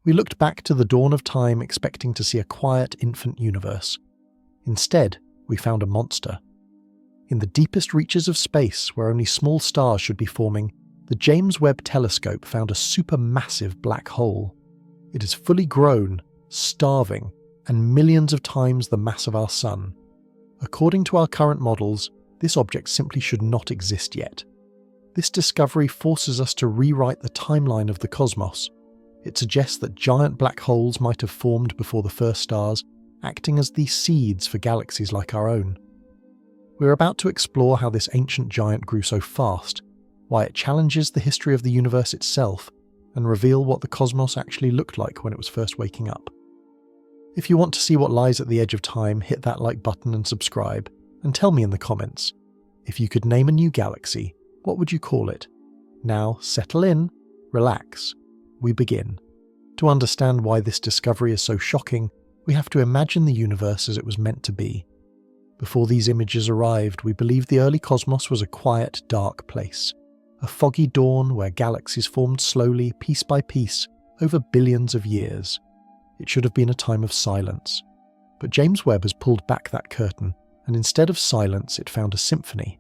We looked back to the dawn of time expecting to see a quiet infant universe. Instead, we found a monster. In the deepest reaches of space, where only small stars should be forming, the James Webb Telescope found a supermassive black hole. It is fully grown, starving, and millions of times the mass of our Sun. According to our current models, this object simply should not exist yet. This discovery forces us to rewrite the timeline of the cosmos. It suggests that giant black holes might have formed before the first stars, acting as the seeds for galaxies like our own. We're about to explore how this ancient giant grew so fast, why it challenges the history of the universe itself, and reveal what the cosmos actually looked like when it was first waking up. If you want to see what lies at the edge of time, hit that like button and subscribe, and tell me in the comments, if you could name a new galaxy, what would you call it? Now settle in, relax, we begin. To understand why this discovery is so shocking, we have to imagine the universe as it was meant to be. Before these images arrived, we believed the early cosmos was a quiet, dark place. A foggy dawn where galaxies formed slowly, piece by piece, over billions of years. It should have been a time of silence. But James Webb has pulled back that curtain, and instead of silence, it found a symphony.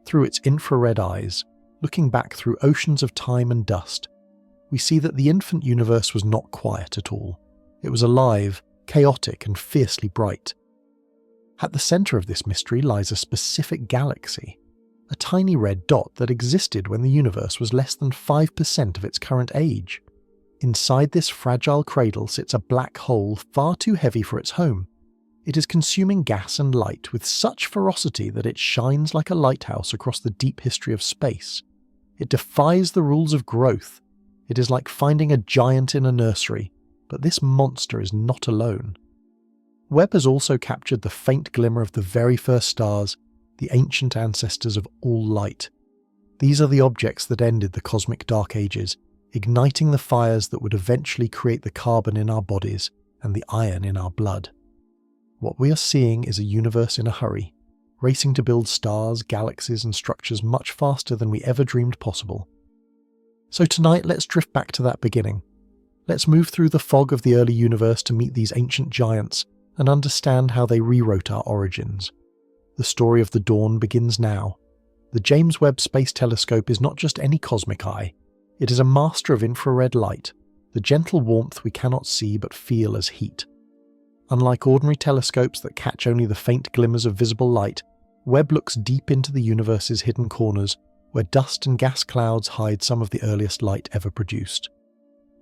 Through its infrared eyes, looking back through oceans of time and dust, we see that the infant universe was not quiet at all. It was alive, chaotic, and fiercely bright. At the centre of this mystery lies a specific galaxy, a tiny red dot that existed when the universe was less than 5% of its current age. Inside this fragile cradle sits a black hole far too heavy for its home. It is consuming gas and light with such ferocity that it shines like a lighthouse across the deep history of space. It defies the rules of growth. It is like finding a giant in a nursery, but this monster is not alone. Webb has also captured the faint glimmer of the very first stars, the ancient ancestors of all light. These are the objects that ended the cosmic dark ages, igniting the fires that would eventually create the carbon in our bodies and the iron in our blood. What we are seeing is a universe in a hurry, racing to build stars, galaxies, and structures much faster than we ever dreamed possible. So tonight, let's drift back to that beginning. Let's move through the fog of the early universe to meet these ancient giants and understand how they rewrote our origins. The story of the dawn begins now. The James Webb Space Telescope is not just any cosmic eye. It is a master of infrared light, the gentle warmth we cannot see but feel as heat. Unlike ordinary telescopes that catch only the faint glimmers of visible light, Webb looks deep into the universe's hidden corners, where dust and gas clouds hide some of the earliest light ever produced.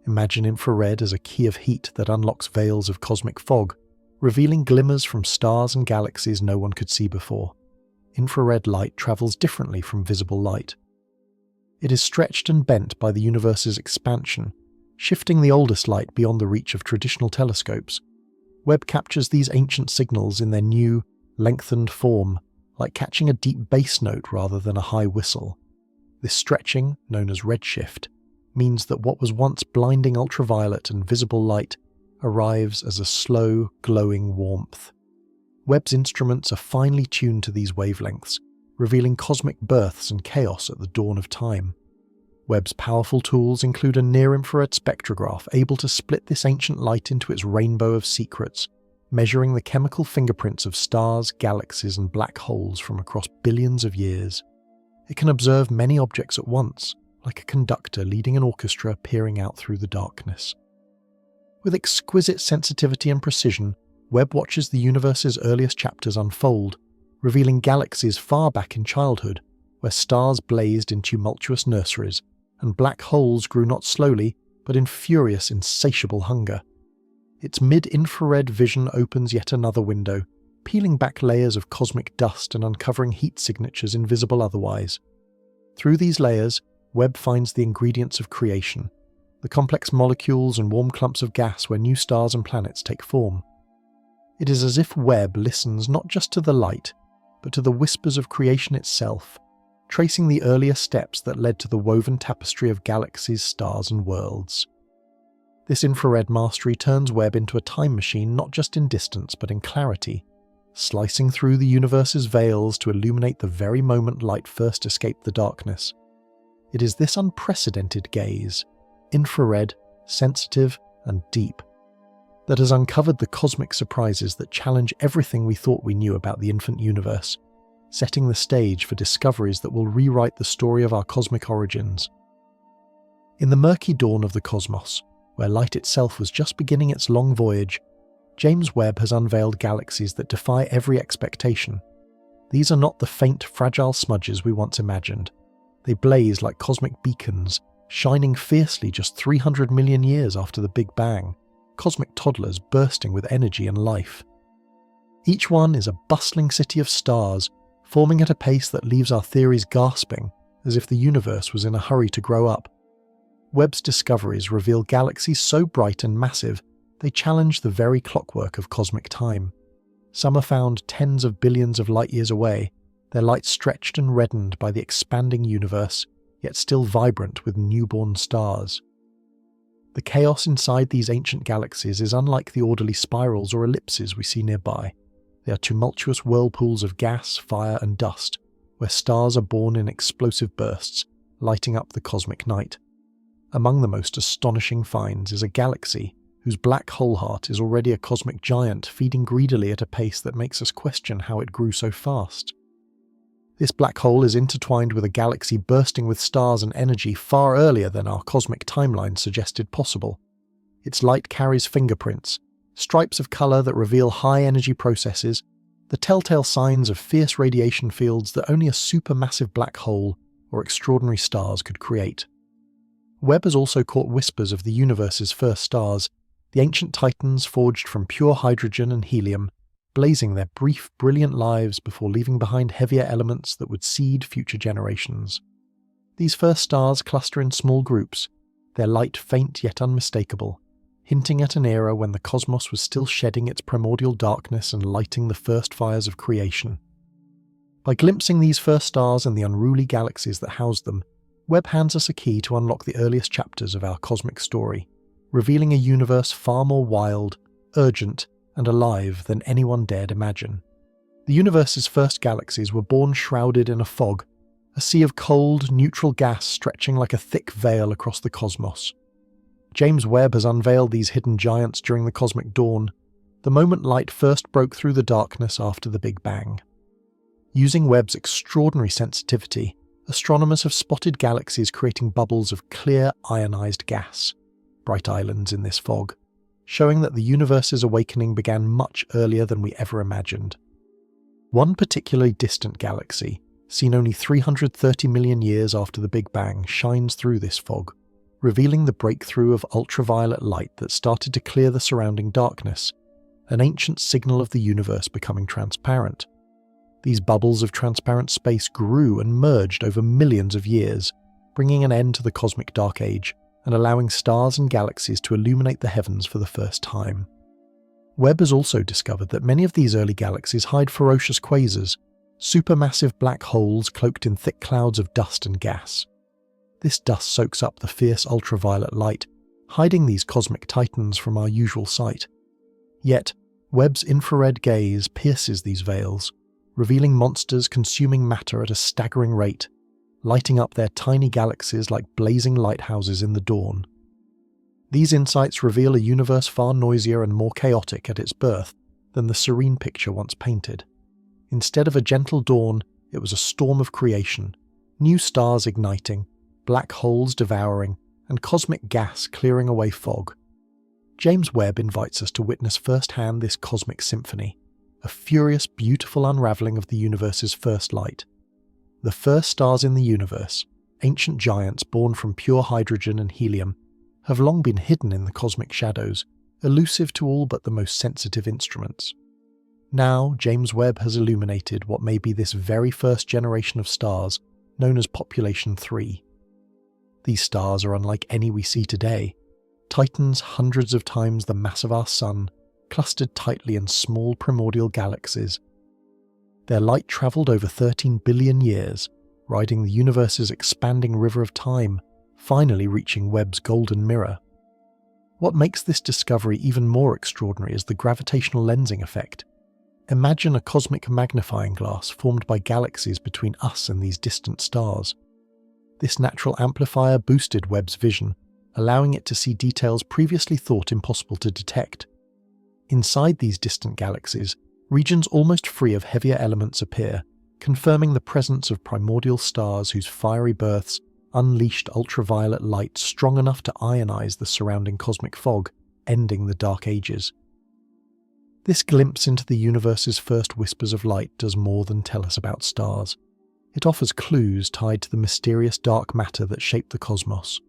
Imagine infrared as a key of heat that unlocks veils of cosmic fog, revealing glimmers from stars and galaxies no one could see before. Infrared light travels differently from visible light. It is stretched and bent by the universe's expansion, shifting the oldest light beyond the reach of traditional telescopes. Webb captures these ancient signals in their new, lengthened form, like catching a deep bass note rather than a high whistle. This stretching, known as redshift, means that what was once blinding ultraviolet and visible light arrives as a slow, glowing warmth. Webb's instruments are finely tuned to these wavelengths, revealing cosmic births and chaos at the dawn of time. Webb's powerful tools include a near-infrared spectrograph able to split this ancient light into its rainbow of secrets, measuring the chemical fingerprints of stars, galaxies, and black holes from across billions of years. It can observe many objects at once, like a conductor leading an orchestra peering out through the darkness. With exquisite sensitivity and precision, Webb watches the universe's earliest chapters unfold, revealing galaxies far back in childhood, where stars blazed in tumultuous nurseries, and black holes grew not slowly, but in furious, insatiable hunger. Its mid-infrared vision opens yet another window, peeling back layers of cosmic dust and uncovering heat signatures invisible otherwise. Through these layers, Webb finds the ingredients of creation, the complex molecules and warm clumps of gas where new stars and planets take form. It is as if Webb listens not just to the light, but to the whispers of creation itself, tracing the earlier steps that led to the woven tapestry of galaxies, stars, and worlds. This infrared mastery turns Webb into a time machine not just in distance but in clarity, slicing through the universe's veils to illuminate the very moment light first escaped the darkness. It is this unprecedented gaze, infrared, sensitive, and deep, that has uncovered the cosmic surprises that challenge everything we thought we knew about the infant universe, setting the stage for discoveries that will rewrite the story of our cosmic origins. In the murky dawn of the cosmos, where light itself was just beginning its long voyage, James Webb has unveiled galaxies that defy every expectation. These are not the faint, fragile smudges we once imagined. They blaze like cosmic beacons, shining fiercely just 300 million years after the Big Bang, cosmic toddlers bursting with energy and life. Each one is a bustling city of stars, forming at a pace that leaves our theories gasping, as if the universe was in a hurry to grow up. Webb's discoveries reveal galaxies so bright and massive they challenge the very clockwork of cosmic time. Some are found tens of billions of light-years away, their light stretched and reddened by the expanding universe, yet still vibrant with newborn stars. The chaos inside these ancient galaxies is unlike the orderly spirals or ellipses we see nearby. They are tumultuous whirlpools of gas, fire, and dust, where stars are born in explosive bursts, lighting up the cosmic night. Among the most astonishing finds is a galaxy whose black hole heart is already a cosmic giant feeding greedily at a pace that makes us question how it grew so fast. This black hole is intertwined with a galaxy bursting with stars and energy far earlier than our cosmic timeline suggested possible. Its light carries fingerprints, stripes of colour that reveal high-energy processes, the telltale signs of fierce radiation fields that only a supermassive black hole or extraordinary stars could create. Webb has also caught whispers of the universe's first stars, the ancient titans forged from pure hydrogen and helium, blazing their brief, brilliant lives before leaving behind heavier elements that would seed future generations. These first stars cluster in small groups, their light faint yet unmistakable, hinting at an era when the cosmos was still shedding its primordial darkness and lighting the first fires of creation. By glimpsing these first stars and the unruly galaxies that housed them, Webb hands us a key to unlock the earliest chapters of our cosmic story, revealing a universe far more wild, urgent, and alive than anyone dared imagine. The universe's first galaxies were born shrouded in a fog, a sea of cold, neutral gas stretching like a thick veil across the cosmos. James Webb has unveiled these hidden giants during the cosmic dawn, the moment light first broke through the darkness after the Big Bang. Using Webb's extraordinary sensitivity, astronomers have spotted galaxies creating bubbles of clear, ionized gas, bright islands in this fog, showing that the universe's awakening began much earlier than we ever imagined. One particularly distant galaxy, seen only 330 million years after the Big Bang, shines through this fog, revealing the breakthrough of ultraviolet light that started to clear the surrounding darkness, an ancient signal of the universe becoming transparent. These bubbles of transparent space grew and merged over millions of years, bringing an end to the cosmic dark age and allowing stars and galaxies to illuminate the heavens for the first time. Webb has also discovered that many of these early galaxies hide ferocious quasars, supermassive black holes cloaked in thick clouds of dust and gas. This dust soaks up the fierce ultraviolet light, hiding these cosmic titans from our usual sight. Yet, Webb's infrared gaze pierces these veils, revealing monsters consuming matter at a staggering rate, lighting up their tiny galaxies like blazing lighthouses in the dawn. These insights reveal a universe far noisier and more chaotic at its birth than the serene picture once painted. Instead of a gentle dawn, it was a storm of creation, new stars igniting, black holes devouring, and cosmic gas clearing away fog. James Webb invites us to witness firsthand this cosmic symphony, a furious, beautiful unravelling of the universe's first light. The first stars in the universe, ancient giants born from pure hydrogen and helium, have long been hidden in the cosmic shadows, elusive to all but the most sensitive instruments. Now, James Webb has illuminated what may be this very first generation of stars, known as Population 3. These stars are unlike any we see today, titans hundreds of times the mass of our Sun, clustered tightly in small primordial galaxies. Their light travelled over 13 billion years, riding the universe's expanding river of time, finally reaching Webb's golden mirror. What makes this discovery even more extraordinary is the gravitational lensing effect. Imagine a cosmic magnifying glass formed by galaxies between us and these distant stars. This natural amplifier boosted Webb's vision, allowing it to see details previously thought impossible to detect. Inside these distant galaxies, regions almost free of heavier elements appear, confirming the presence of primordial stars whose fiery births unleashed ultraviolet light strong enough to ionize the surrounding cosmic fog, ending the Dark Ages. This glimpse into the universe's first whispers of light does more than tell us about stars. It offers clues tied to the mysterious dark matter that shaped the cosmos.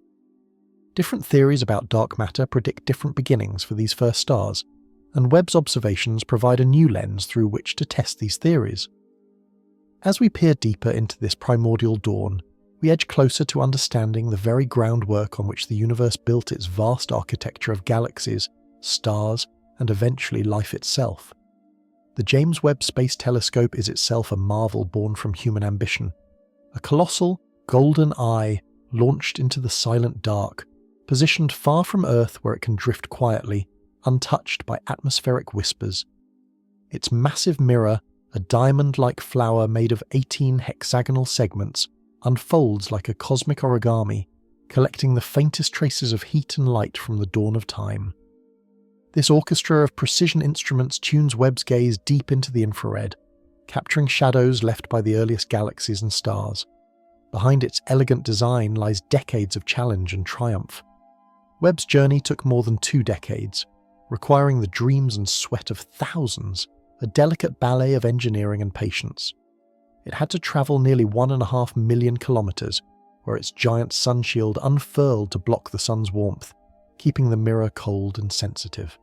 Different theories about dark matter predict different beginnings for these first stars, and Webb's observations provide a new lens through which to test these theories. As we peer deeper into this primordial dawn, we edge closer to understanding the very groundwork on which the universe built its vast architecture of galaxies, stars, and eventually life itself. The James Webb Space Telescope is itself a marvel born from human ambition, a colossal, golden eye launched into the silent dark, positioned far from Earth where it can drift quietly, untouched by atmospheric whispers. Its massive mirror, a diamond-like flower made of 18 hexagonal segments, unfolds like a cosmic origami, collecting the faintest traces of heat and light from the dawn of time. This orchestra of precision instruments tunes Webb's gaze deep into the infrared, capturing shadows left by the earliest galaxies and stars. Behind its elegant design lies decades of challenge and triumph. Webb's journey took more than 2 decades, requiring the dreams and sweat of thousands, a delicate ballet of engineering and patience. It had to travel nearly 1.5 million kilometers, where its giant sunshield unfurled to block the sun's warmth, keeping the mirror cold and sensitive.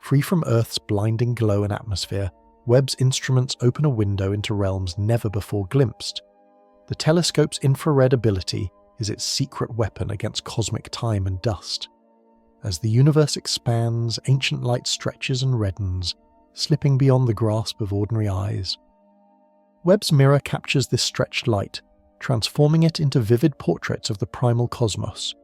Free from Earth's blinding glow and atmosphere, Webb's instruments open a window into realms never before glimpsed. The telescope's infrared ability is its secret weapon against cosmic time and dust. As the universe expands, ancient light stretches and reddens, slipping beyond the grasp of ordinary eyes. Webb's mirror captures this stretched light, transforming it into vivid portraits of the primal cosmos.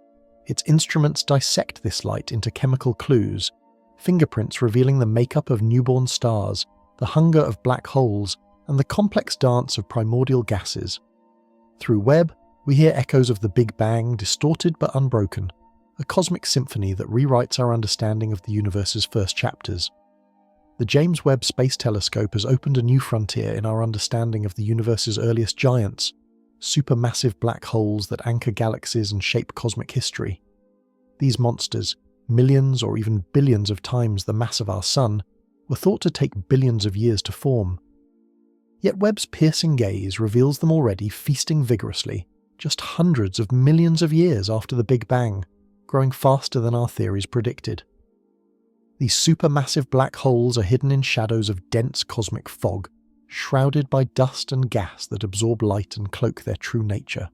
Its instruments dissect this light into chemical clues, fingerprints revealing the makeup of newborn stars, the hunger of black holes, and the complex dance of primordial gases. Through Webb, we hear echoes of the Big Bang, distorted but unbroken, a cosmic symphony that rewrites our understanding of the universe's first chapters. The James Webb Space Telescope has opened a new frontier in our understanding of the universe's earliest giants, supermassive black holes that anchor galaxies and shape cosmic history. These monsters, millions or even billions of times the mass of our Sun, were thought to take billions of years to form. Yet Webb's piercing gaze reveals them already feasting vigorously, just hundreds of millions of years after the Big Bang, growing faster than our theories predicted. These supermassive black holes are hidden in shadows of dense cosmic fog, shrouded by dust and gas that absorb light and cloak their true nature.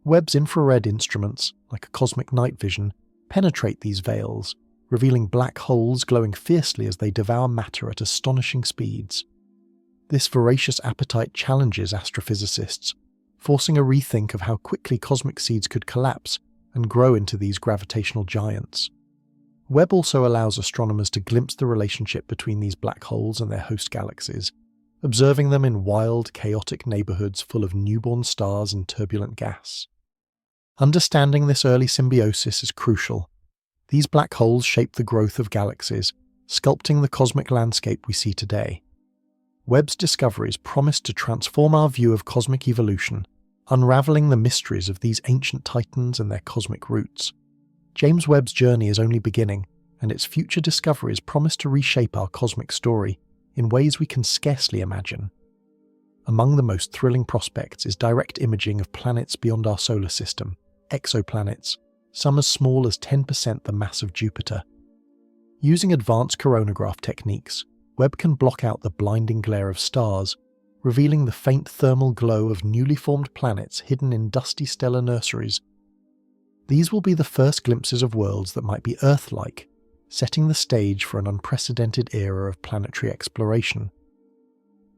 Webb's infrared instruments, like a cosmic night vision, penetrate these veils, revealing black holes glowing fiercely as they devour matter at astonishing speeds. This voracious appetite challenges astrophysicists, forcing a rethink of how quickly cosmic seeds could collapse and grow into these gravitational giants. Webb also allows astronomers to glimpse the relationship between these black holes and their host galaxies, observing them in wild, chaotic neighborhoods full of newborn stars and turbulent gas. Understanding this early symbiosis is crucial. These black holes shape the growth of galaxies, sculpting the cosmic landscape we see today. Webb's discoveries promise to transform our view of cosmic evolution, unraveling the mysteries of these ancient titans and their cosmic roots. James Webb's journey is only beginning, and its future discoveries promise to reshape our cosmic story in ways we can scarcely imagine. Among the most thrilling prospects is direct imaging of planets beyond our solar system, exoplanets, some as small as 10% the mass of Jupiter. Using advanced coronagraph techniques, Webb can block out the blinding glare of stars, revealing the faint thermal glow of newly formed planets hidden in dusty stellar nurseries. These will be the first glimpses of worlds that might be Earth-like, setting the stage for an unprecedented era of planetary exploration.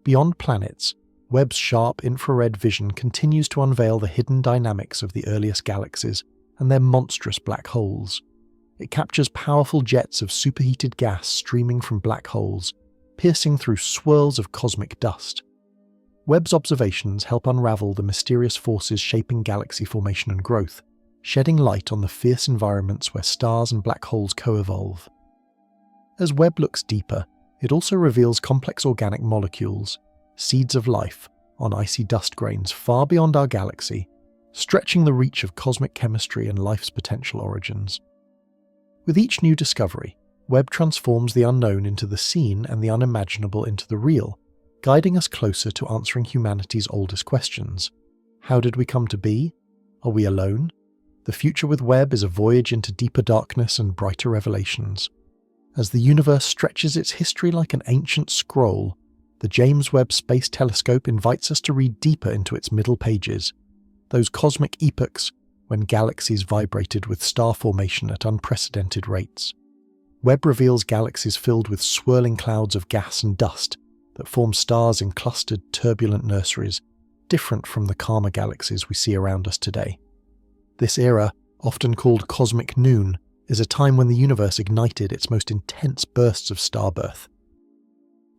Beyond planets, Webb's sharp infrared vision continues to unveil the hidden dynamics of the earliest galaxies and their monstrous black holes. It captures powerful jets of superheated gas streaming from black holes, piercing through swirls of cosmic dust. Webb's observations help unravel the mysterious forces shaping galaxy formation and growth, shedding light on the fierce environments where stars and black holes co-evolve. As Webb looks deeper, it also reveals complex organic molecules, seeds of life, on icy dust grains far beyond our galaxy, stretching the reach of cosmic chemistry and life's potential origins. With each new discovery, Webb transforms the unknown into the seen and the unimaginable into the real, guiding us closer to answering humanity's oldest questions. How did we come to be? Are we alone? The future with Webb is a voyage into deeper darkness and brighter revelations. As the universe stretches its history like an ancient scroll, the James Webb Space Telescope invites us to read deeper into its middle pages, those cosmic epochs when galaxies vibrated with star formation at unprecedented rates. Webb reveals galaxies filled with swirling clouds of gas and dust that form stars in clustered, turbulent nurseries, different from the calmer galaxies we see around us today. This era, often called cosmic noon, is a time when the universe ignited its most intense bursts of starbirth.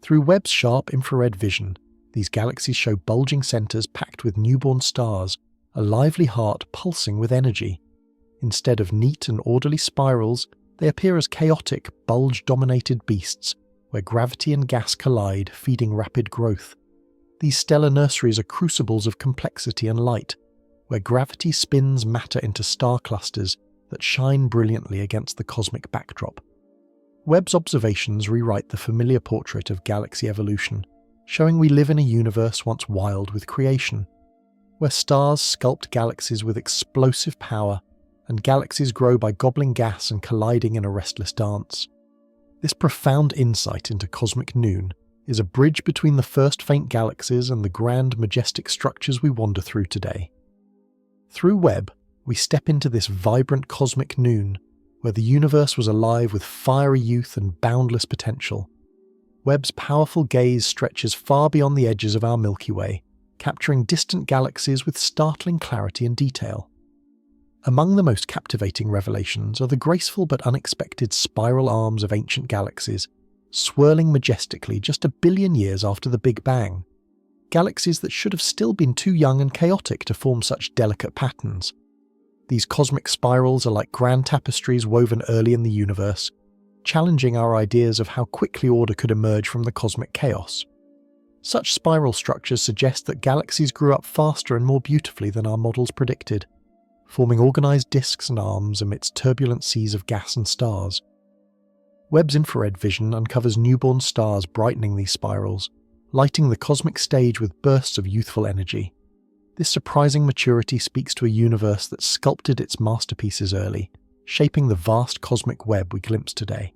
Through Webb's sharp infrared vision, these galaxies show bulging centers packed with newborn stars, a lively heart pulsing with energy. Instead of neat and orderly spirals, they appear as chaotic, bulge-dominated beasts, where gravity and gas collide, feeding rapid growth. These stellar nurseries are crucibles of complexity and light, where gravity spins matter into star clusters that shine brilliantly against the cosmic backdrop. Webb's observations rewrite the familiar portrait of galaxy evolution, showing we live in a universe once wild with creation, where stars sculpt galaxies with explosive power, and galaxies grow by gobbling gas and colliding in a restless dance. This profound insight into cosmic noon is a bridge between the first faint galaxies and the grand, majestic structures we wander through today. Through Webb, we step into this vibrant cosmic noon, where the universe was alive with fiery youth and boundless potential. Webb's powerful gaze stretches far beyond the edges of our Milky Way, capturing distant galaxies with startling clarity and detail. Among the most captivating revelations are the graceful but unexpected spiral arms of ancient galaxies, swirling majestically just 1 billion years after the Big Bang. Galaxies that should have still been too young and chaotic to form such delicate patterns. These cosmic spirals are like grand tapestries woven early in the universe, challenging our ideas of how quickly order could emerge from the cosmic chaos. Such spiral structures suggest that galaxies grew up faster and more beautifully than our models predicted, forming organized disks and arms amidst turbulent seas of gas and stars. Webb's infrared vision uncovers newborn stars brightening these spirals, lighting the cosmic stage with bursts of youthful energy. This surprising maturity speaks to a universe that sculpted its masterpieces early, shaping the vast cosmic web we glimpse today.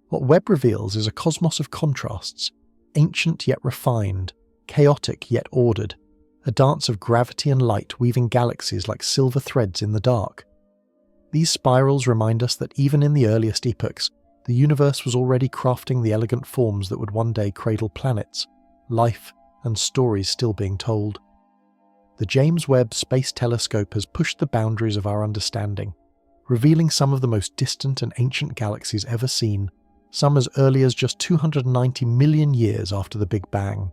What Webb reveals is a cosmos of contrasts, ancient yet refined, chaotic yet ordered, a dance of gravity and light weaving galaxies like silver threads in the dark. These spirals remind us that even in the earliest epochs, the universe was already crafting the elegant forms that would one day cradle planets, life, and stories still being told. The James Webb Space Telescope has pushed the boundaries of our understanding, revealing some of the most distant and ancient galaxies ever seen, some as early as just 290 million years after the Big Bang.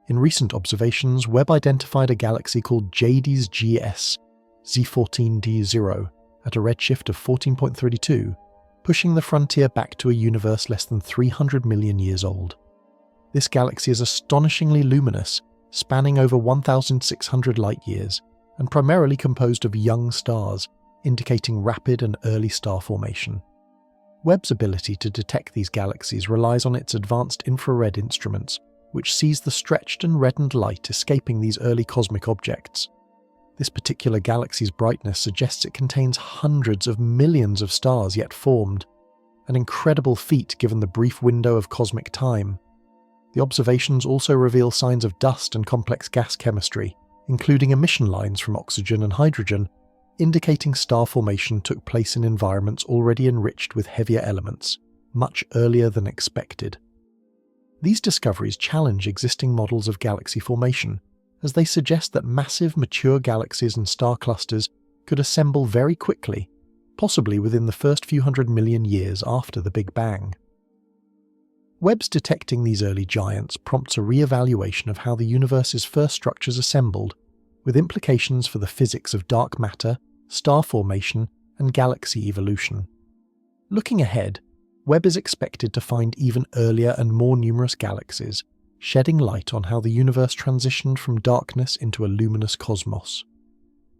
In recent observations, Webb identified a galaxy called JWST Z14D0 at a redshift of 14.32, pushing the frontier back to a universe less than 300 million years old. This galaxy is astonishingly luminous, spanning over 1,600 light-years, and primarily composed of young stars, indicating rapid and early star formation. Webb's ability to detect these galaxies relies on its advanced infrared instruments, which sees the stretched and reddened light escaping these early cosmic objects. This particular galaxy's brightness suggests it contains hundreds of millions of stars yet formed, an incredible feat given the brief window of cosmic time. The observations also reveal signs of dust and complex gas chemistry, including emission lines from oxygen and hydrogen, indicating star formation took place in environments already enriched with heavier elements, much earlier than expected. These discoveries challenge existing models of galaxy formation, as they suggest that massive, mature galaxies and star clusters could assemble very quickly, possibly within the first few hundred million years after the Big Bang. Webb's detecting these early giants prompts a re-evaluation of how the universe's first structures assembled, with implications for the physics of dark matter, star formation, and galaxy evolution. Looking ahead, Webb is expected to find even earlier and more numerous galaxies, shedding light on how the universe transitioned from darkness into a luminous cosmos.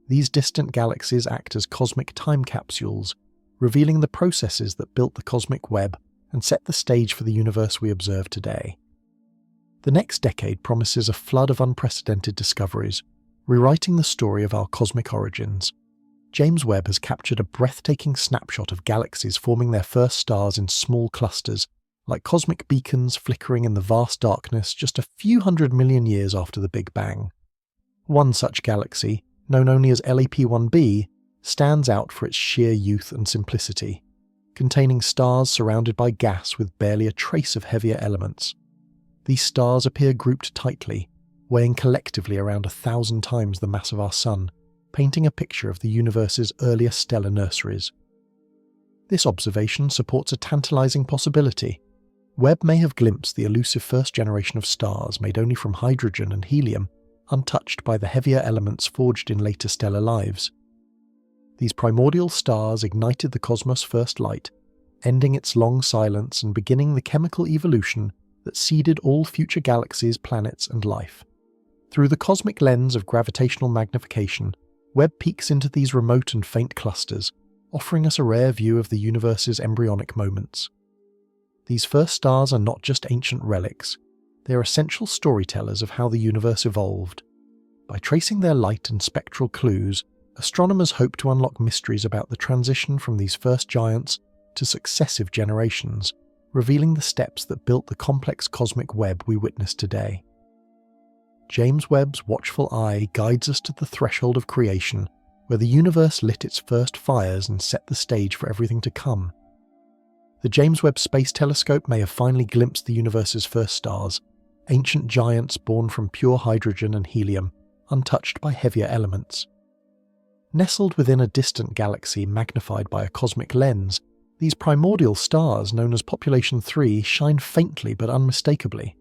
These distant galaxies act as cosmic time capsules, revealing the processes that built the cosmic web and set the stage for the universe we observe today. The next decade promises a flood of unprecedented discoveries, rewriting the story of our cosmic origins. James Webb has captured a breathtaking snapshot of galaxies forming their first stars in small clusters, like cosmic beacons flickering in the vast darkness just a few 100 million years after the Big Bang. One such galaxy, known only as LEP-1b, stands out for its sheer youth and simplicity, containing stars surrounded by gas with barely a trace of heavier elements. These stars appear grouped tightly, weighing collectively around 1,000 times the mass of our Sun, painting a picture of the universe's earliest stellar nurseries. This observation supports a tantalizing possibility. Webb may have glimpsed the elusive first generation of stars made only from hydrogen and helium, untouched by the heavier elements forged in later stellar lives. These primordial stars ignited the cosmos' first light, ending its long silence and beginning the chemical evolution that seeded all future galaxies, planets, and life. Through the cosmic lens of gravitational magnification, Webb peeks into these remote and faint clusters, offering us a rare view of the universe's embryonic moments. These first stars are not just ancient relics, they are essential storytellers of how the universe evolved. By tracing their light and spectral clues, astronomers hope to unlock mysteries about the transition from these first giants to successive generations, revealing the steps that built the complex cosmic web we witness today. James Webb's watchful eye guides us to the threshold of creation, where the universe lit its first fires and set the stage for everything to come. The James Webb Space Telescope may have finally glimpsed the universe's first stars, ancient giants born from pure hydrogen and helium, untouched by heavier elements. Nestled within a distant galaxy magnified by a cosmic lens, these primordial stars, known as Population 3, shine faintly but unmistakably.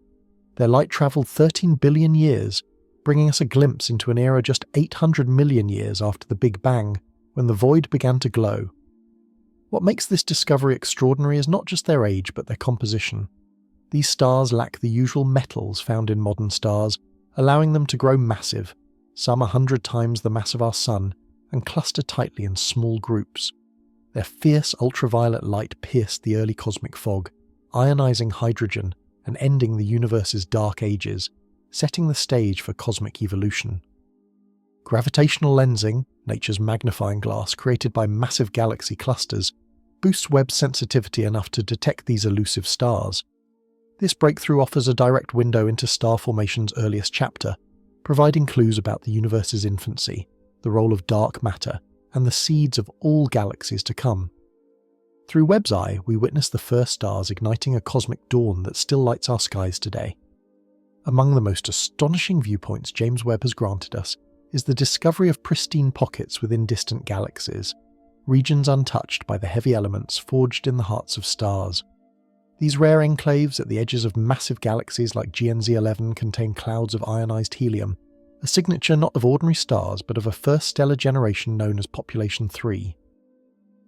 Their light travelled 13 billion years, bringing us a glimpse into an era just 800 million years after the Big Bang, when the void began to glow. What makes this discovery extraordinary is not just their age but their composition. These stars lack the usual metals found in modern stars, allowing them to grow massive, some 100 times the mass of our Sun, and cluster tightly in small groups. Their fierce ultraviolet light pierced the early cosmic fog, ionizing hydrogen and ending the universe's dark ages, setting the stage for cosmic evolution. Gravitational lensing, nature's magnifying glass created by massive galaxy clusters, boosts Webb's sensitivity enough to detect these elusive stars. This breakthrough offers a direct window into star formation's earliest chapter, providing clues about the universe's infancy, the role of dark matter, and the seeds of all galaxies to come. Through Webb's eye, we witness the first stars igniting a cosmic dawn that still lights our skies today. Among the most astonishing viewpoints James Webb has granted us is the discovery of pristine pockets within distant galaxies, regions untouched by the heavy elements forged in the hearts of stars. These rare enclaves at the edges of massive galaxies like GNZ11 contain clouds of ionized helium, a signature not of ordinary stars but of a first stellar generation known as Population 3.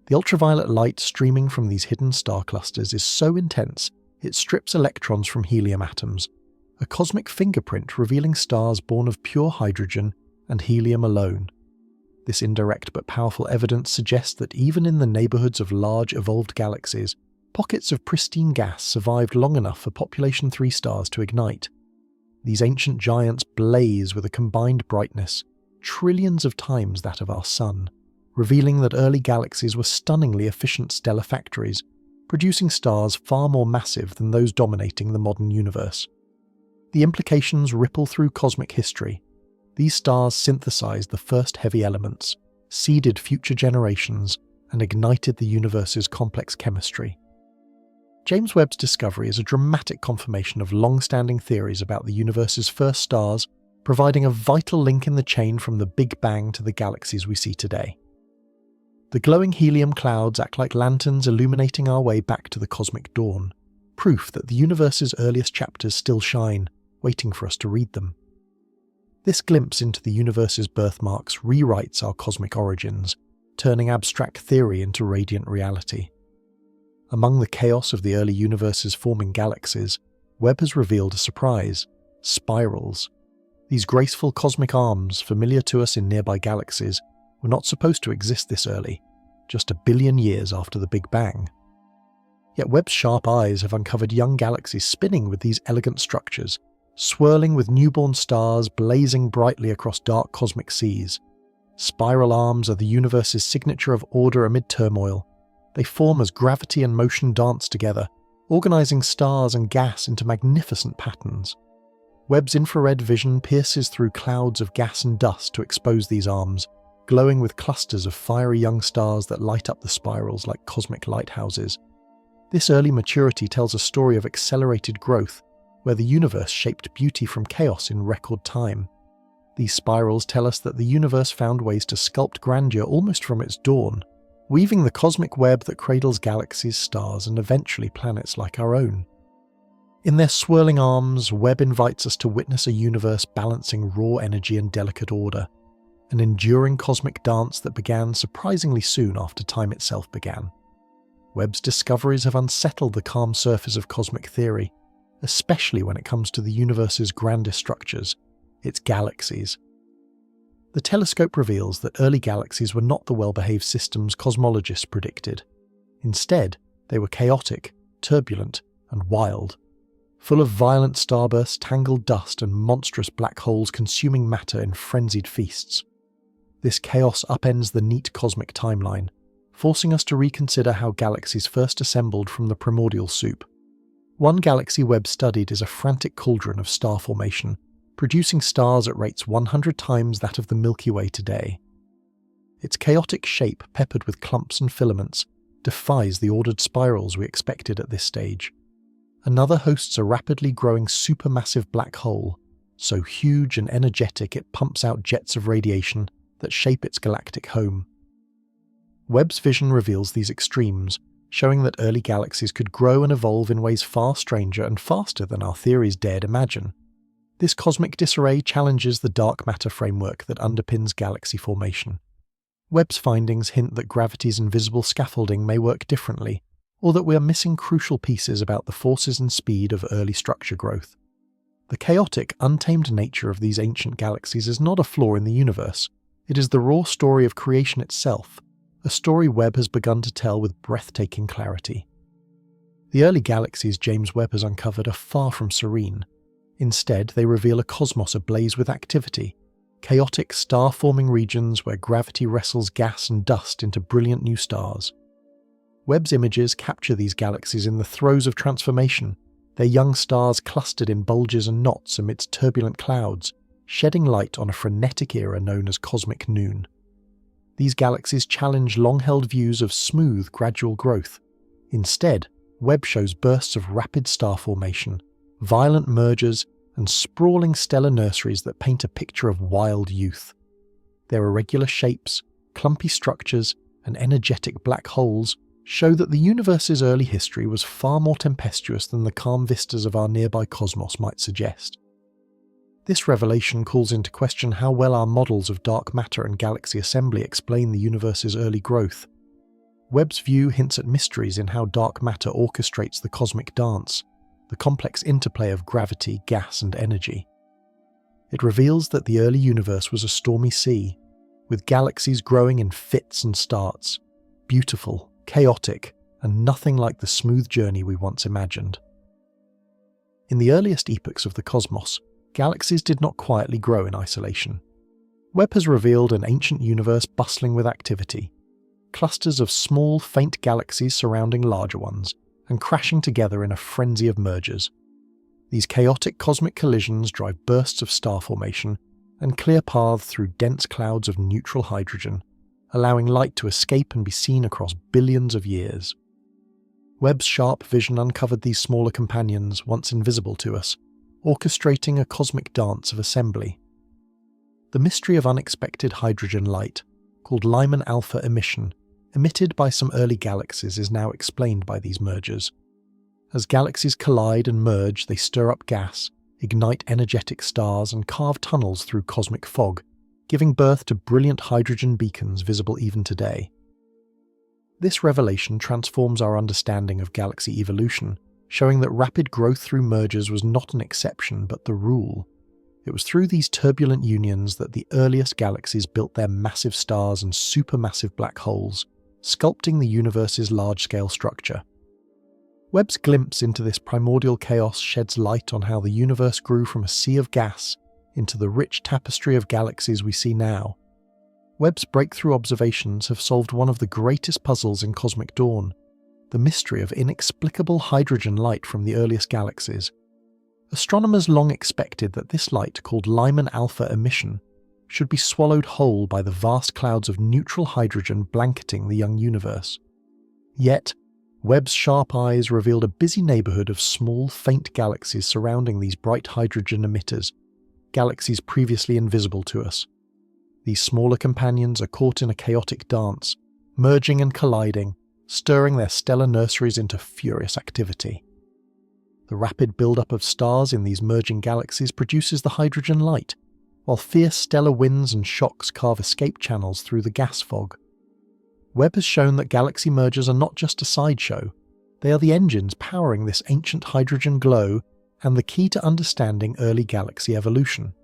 The ultraviolet light streaming from these hidden star clusters is so intense it strips electrons from helium atoms, a cosmic fingerprint revealing stars born of pure hydrogen and helium alone. This indirect but powerful evidence suggests that even in the neighbourhoods of large evolved galaxies, pockets of pristine gas survived long enough for Population 3 stars to ignite. These ancient giants blaze with a combined brightness, trillions of times that of our Sun, revealing that early galaxies were stunningly efficient stellar factories, producing stars far more massive than those dominating the modern universe. The implications ripple through cosmic history. These stars synthesized the first heavy elements, seeded future generations, and ignited the universe's complex chemistry. James Webb's discovery is a dramatic confirmation of long-standing theories about the universe's first stars, providing a vital link in the chain from the Big Bang to the galaxies we see today. The glowing helium clouds act like lanterns illuminating our way back to the cosmic dawn, proof that the universe's earliest chapters still shine, waiting for us to read them. This glimpse into the universe's birthmarks rewrites our cosmic origins, turning abstract theory into radiant reality. Among the chaos of the early universe's forming galaxies, Webb has revealed a surprise: spirals. These graceful cosmic arms, familiar to us in nearby galaxies, were not supposed to exist this early, just 1 billion years after the Big Bang. Yet Webb's sharp eyes have uncovered young galaxies spinning with these elegant structures, swirling with newborn stars blazing brightly across dark cosmic seas. Spiral arms are the universe's signature of order amid turmoil. They form as gravity and motion dance together, organizing stars and gas into magnificent patterns. Webb's infrared vision pierces through clouds of gas and dust to expose these arms, glowing with clusters of fiery young stars that light up the spirals like cosmic lighthouses. This early maturity tells a story of accelerated growth, where the universe shaped beauty from chaos in record time. These spirals tell us that the universe found ways to sculpt grandeur almost from its dawn, weaving the cosmic web that cradles galaxies, stars, and eventually planets like our own. In their swirling arms, Webb invites us to witness a universe balancing raw energy and delicate order, an enduring cosmic dance that began surprisingly soon after time itself began. Webb's discoveries have unsettled the calm surface of cosmic theory, especially when it comes to the universe's grandest structures, its galaxies. The telescope reveals that early galaxies were not the well-behaved systems cosmologists predicted. Instead, they were chaotic, turbulent, and wild, full of violent starbursts, tangled dust, and monstrous black holes consuming matter in frenzied feasts. This chaos upends the neat cosmic timeline, forcing us to reconsider how galaxies first assembled from the primordial soup. One galaxy Webb studied is a frantic cauldron of star formation, producing stars at rates 100 times that of the Milky Way today. Its chaotic shape, peppered with clumps and filaments, defies the ordered spirals we expected at this stage. Another hosts a rapidly growing supermassive black hole, so huge and energetic it pumps out jets of radiation that shape its galactic home. Webb's vision reveals these extremes, showing that early galaxies could grow and evolve in ways far stranger and faster than our theories dared imagine. This cosmic disarray challenges the dark matter framework that underpins galaxy formation. Webb's findings hint that gravity's invisible scaffolding may work differently, or that we are missing crucial pieces about the forces and speed of early structure growth. The chaotic, untamed nature of these ancient galaxies is not a flaw in the universe. It is the raw story of creation itself, a story Webb has begun to tell with breathtaking clarity. The early galaxies James Webb has uncovered are far from serene. Instead, they reveal a cosmos ablaze with activity, chaotic star-forming regions where gravity wrestles gas and dust into brilliant new stars. Webb's images capture these galaxies in the throes of transformation, their young stars clustered in bulges and knots amidst turbulent clouds, shedding light on a frenetic era known as cosmic noon. These galaxies challenge long-held views of smooth, gradual growth. Instead, Webb shows bursts of rapid star formation, violent mergers, and sprawling stellar nurseries that paint a picture of wild youth. Their irregular shapes, clumpy structures, and energetic black holes show that the universe's early history was far more tempestuous than the calm vistas of our nearby cosmos might suggest. This revelation calls into question how well our models of dark matter and galaxy assembly explain the universe's early growth. Webb's view hints at mysteries in how dark matter orchestrates the cosmic dance, the complex interplay of gravity, gas, and energy. It reveals that the early universe was a stormy sea, with galaxies growing in fits and starts, beautiful, chaotic, and nothing like the smooth journey we once imagined. In the earliest epochs of the cosmos, galaxies did not quietly grow in isolation. Webb has revealed an ancient universe bustling with activity, clusters of small, faint galaxies surrounding larger ones, and crashing together in a frenzy of mergers. These chaotic cosmic collisions drive bursts of star formation and clear paths through dense clouds of neutral hydrogen, allowing light to escape and be seen across billions of years. Webb's sharp vision uncovered these smaller companions, once invisible to us, orchestrating a cosmic dance of assembly. The mystery of unexpected hydrogen light, called Lyman alpha emission, emitted by some early galaxies, is now explained by these mergers. As galaxies collide and merge, they stir up gas, ignite energetic stars, and carve tunnels through cosmic fog, giving birth to brilliant hydrogen beacons visible even today. This revelation transforms our understanding of galaxy evolution, showing that rapid growth through mergers was not an exception but the rule. It was through these turbulent unions that the earliest galaxies built their massive stars and supermassive black holes, sculpting the universe's large-scale structure. Webb's glimpse into this primordial chaos sheds light on how the universe grew from a sea of gas into the rich tapestry of galaxies we see now. Webb's breakthrough observations have solved one of the greatest puzzles in cosmic dawn, the mystery of inexplicable hydrogen light from the earliest galaxies. Astronomers long expected that this light, called Lyman alpha emission, should be swallowed whole by the vast clouds of neutral hydrogen blanketing the young universe. Yet, Webb's sharp eyes revealed a busy neighbourhood of small, faint galaxies surrounding these bright hydrogen emitters, galaxies previously invisible to us. These smaller companions are caught in a chaotic dance, merging and colliding, stirring their stellar nurseries into furious activity. The rapid build-up of stars in these merging galaxies produces the hydrogen light, while fierce stellar winds and shocks carve escape channels through the gas fog. Webb has shown that galaxy mergers are not just a sideshow, they are the engines powering this ancient hydrogen glow and the key to understanding early galaxy evolution.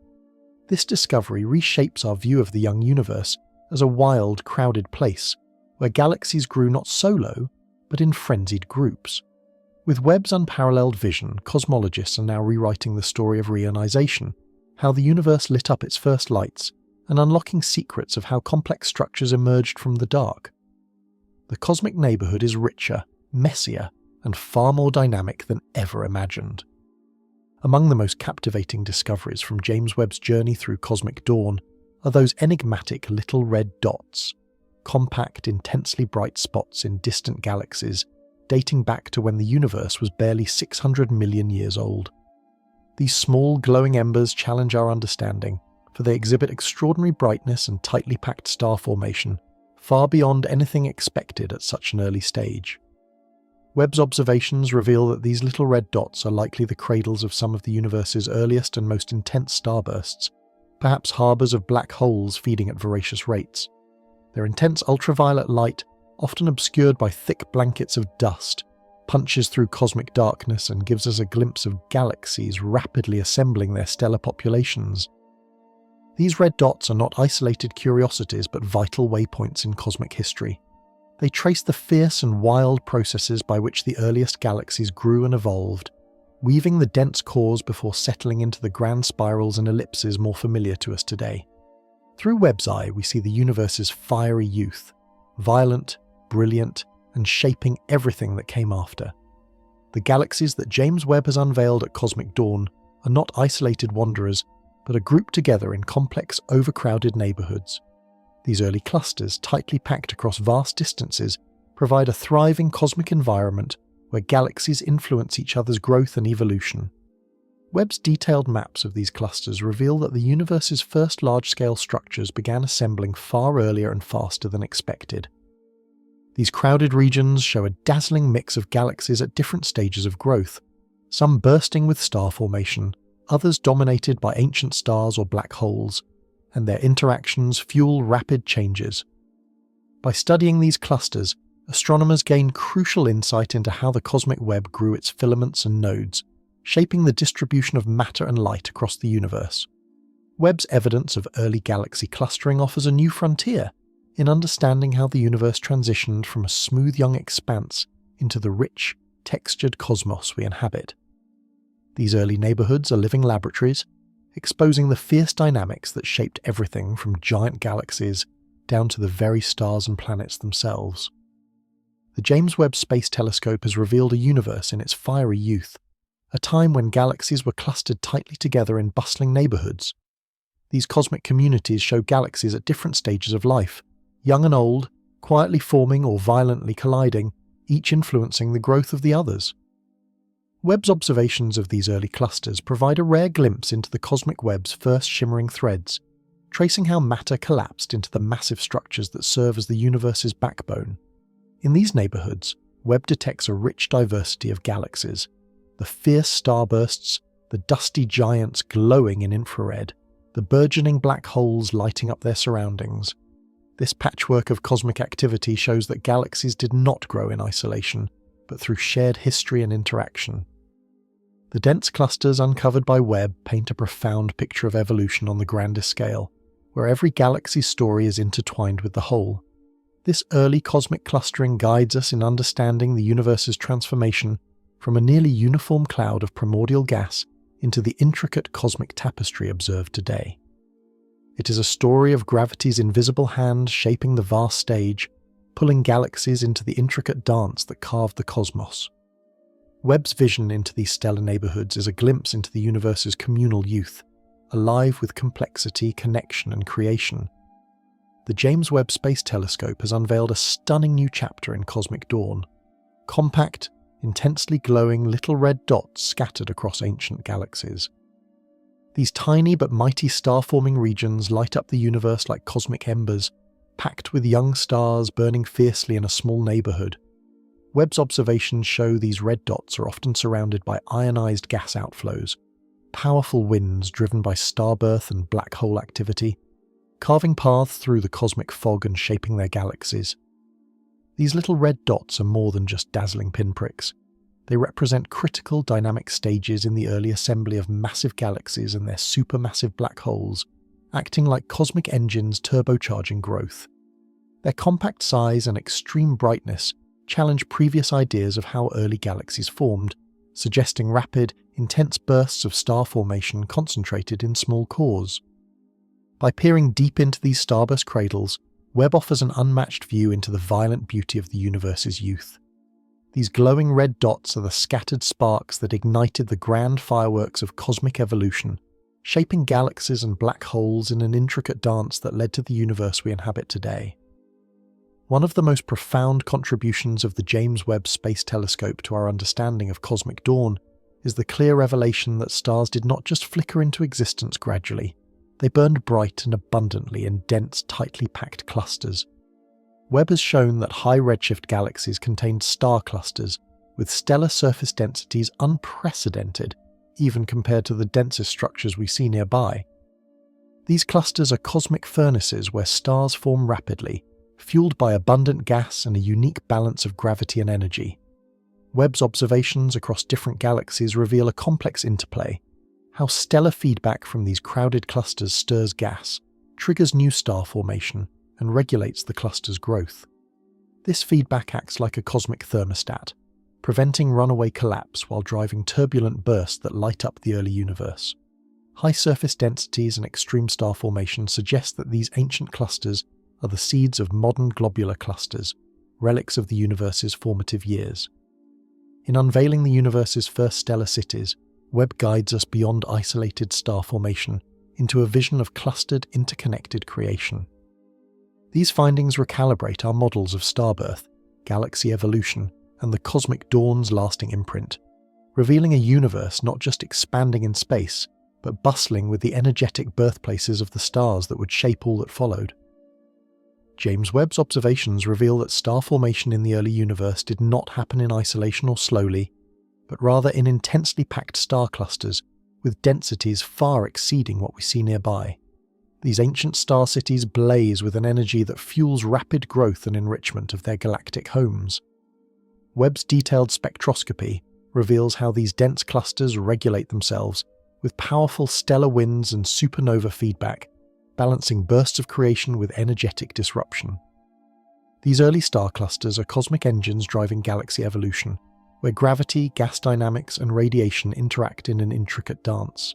This discovery reshapes our view of the young universe as a wild, crowded place, where galaxies grew not solo, but in frenzied groups. With Webb's unparalleled vision, cosmologists are now rewriting the story of reionization, how the universe lit up its first lights, and unlocking secrets of how complex structures emerged from the dark. The cosmic neighbourhood is richer, messier, and far more dynamic than ever imagined. Among the most captivating discoveries from James Webb's journey through cosmic dawn are those enigmatic little red dots, compact, intensely bright spots in distant galaxies dating back to when the universe was barely 600 million years old. These small, glowing embers challenge our understanding, for they exhibit extraordinary brightness and tightly packed star formation, far beyond anything expected at such an early stage. Webb's observations reveal that these little red dots are likely the cradles of some of the universe's earliest and most intense starbursts, perhaps harbours of black holes feeding at voracious rates. Their intense ultraviolet light, often obscured by thick blankets of dust, punches through cosmic darkness and gives us a glimpse of galaxies rapidly assembling their stellar populations. These red dots are not isolated curiosities but vital waypoints in cosmic history. They trace the fierce and wild processes by which the earliest galaxies grew and evolved, weaving the dense cores before settling into the grand spirals and ellipses more familiar to us today. Through Webb's eye, we see the universe's fiery youth, violent, brilliant, and shaping everything that came after. The galaxies that James Webb has unveiled at cosmic dawn are not isolated wanderers, but are grouped together in complex, overcrowded neighbourhoods. These early clusters, tightly packed across vast distances, provide a thriving cosmic environment where galaxies influence each other's growth and evolution. Webb's detailed maps of these clusters reveal that the universe's first large-scale structures began assembling far earlier and faster than expected. These crowded regions show a dazzling mix of galaxies at different stages of growth, some bursting with star formation, others dominated by ancient stars or black holes, and their interactions fuel rapid changes. By studying these clusters, astronomers gain crucial insight into how the cosmic web grew its filaments and nodes, shaping the distribution of matter and light across the universe. Webb's evidence of early galaxy clustering offers a new frontier in understanding how the universe transitioned from a smooth young expanse into the rich, textured cosmos we inhabit. These early neighbourhoods are living laboratories, exposing the fierce dynamics that shaped everything from giant galaxies down to the very stars and planets themselves. The James Webb Space Telescope has revealed a universe in its fiery youth, a time when galaxies were clustered tightly together in bustling neighbourhoods. These cosmic communities show galaxies at different stages of life, young and old, quietly forming or violently colliding, each influencing the growth of the others. Webb's observations of these early clusters provide a rare glimpse into the cosmic web's first shimmering threads, tracing how matter collapsed into the massive structures that serve as the universe's backbone. In these neighbourhoods, Webb detects a rich diversity of galaxies, the fierce starbursts, the dusty giants glowing in infrared, the the burgeoning black holes lighting up their surroundings. This patchwork of cosmic activity shows that galaxies did not grow in isolation, but through shared history and interaction. The dense clusters uncovered by Webb paint a profound picture of evolution on the grandest scale, where every galaxy's story is intertwined with the whole. This early cosmic clustering guides us in understanding the universe's transformation from a nearly uniform cloud of primordial gas into the intricate cosmic tapestry observed today. It is a story of gravity's invisible hand shaping the vast stage, pulling galaxies into the intricate dance that carved the cosmos. Webb's vision into these stellar neighborhoods is a glimpse into the universe's communal youth, alive with complexity, connection, and creation. The James Webb Space Telescope has unveiled a stunning new chapter in cosmic dawn. Compact, intensely glowing little red dots scattered across ancient galaxies. These tiny but mighty star-forming regions light up the universe like cosmic embers, packed with young stars burning fiercely in a small neighborhood. Webb's observations show these red dots are often surrounded by ionized gas outflows, powerful winds driven by starbirth and black hole activity, carving paths through the cosmic fog and shaping their galaxies. These little red dots are more than just dazzling pinpricks. They represent critical dynamic stages in the early assembly of massive galaxies and their supermassive black holes, acting like cosmic engines turbocharging growth. Their compact size and extreme brightness challenge previous ideas of how early galaxies formed, suggesting rapid, intense bursts of star formation concentrated in small cores. By peering deep into these starburst cradles, Webb offers an unmatched view into the violent beauty of the universe's youth. These glowing red dots are the scattered sparks that ignited the grand fireworks of cosmic evolution, shaping galaxies and black holes in an intricate dance that led to the universe we inhabit today. One of the most profound contributions of the James Webb Space Telescope to our understanding of cosmic dawn is the clear revelation that stars did not just flicker into existence gradually, they burned bright and abundantly in dense, tightly packed clusters. Webb has shown that high redshift galaxies contained star clusters with stellar surface densities unprecedented, even compared to the densest structures we see nearby. These clusters are cosmic furnaces where stars form rapidly, fueled by abundant gas and a unique balance of gravity and energy. Webb's observations across different galaxies reveal a complex interplay, how stellar feedback from these crowded clusters stirs gas, triggers new star formation, and regulates the cluster's growth. This feedback acts like a cosmic thermostat, preventing runaway collapse while driving turbulent bursts that light up the early universe. High surface densities and extreme star formation suggest that these ancient clusters are the seeds of modern globular clusters, relics of the universe's formative years. In unveiling the universe's first stellar cities, Webb guides us beyond isolated star formation into a vision of clustered, interconnected creation. These findings recalibrate our models of starbirth, galaxy evolution, and the cosmic dawn's lasting imprint, revealing a universe not just expanding in space, but bustling with the energetic birthplaces of the stars that would shape all that followed. James Webb's observations reveal that star formation in the early universe did not happen in isolation or slowly, but rather in intensely packed star clusters with densities far exceeding what we see nearby. These ancient star cities blaze with an energy that fuels rapid growth and enrichment of their galactic homes. Webb's detailed spectroscopy reveals how these dense clusters regulate themselves with powerful stellar winds and supernova feedback, balancing bursts of creation with energetic disruption. These early star clusters are cosmic engines driving galaxy evolution, where gravity, gas dynamics, and radiation interact in an intricate dance.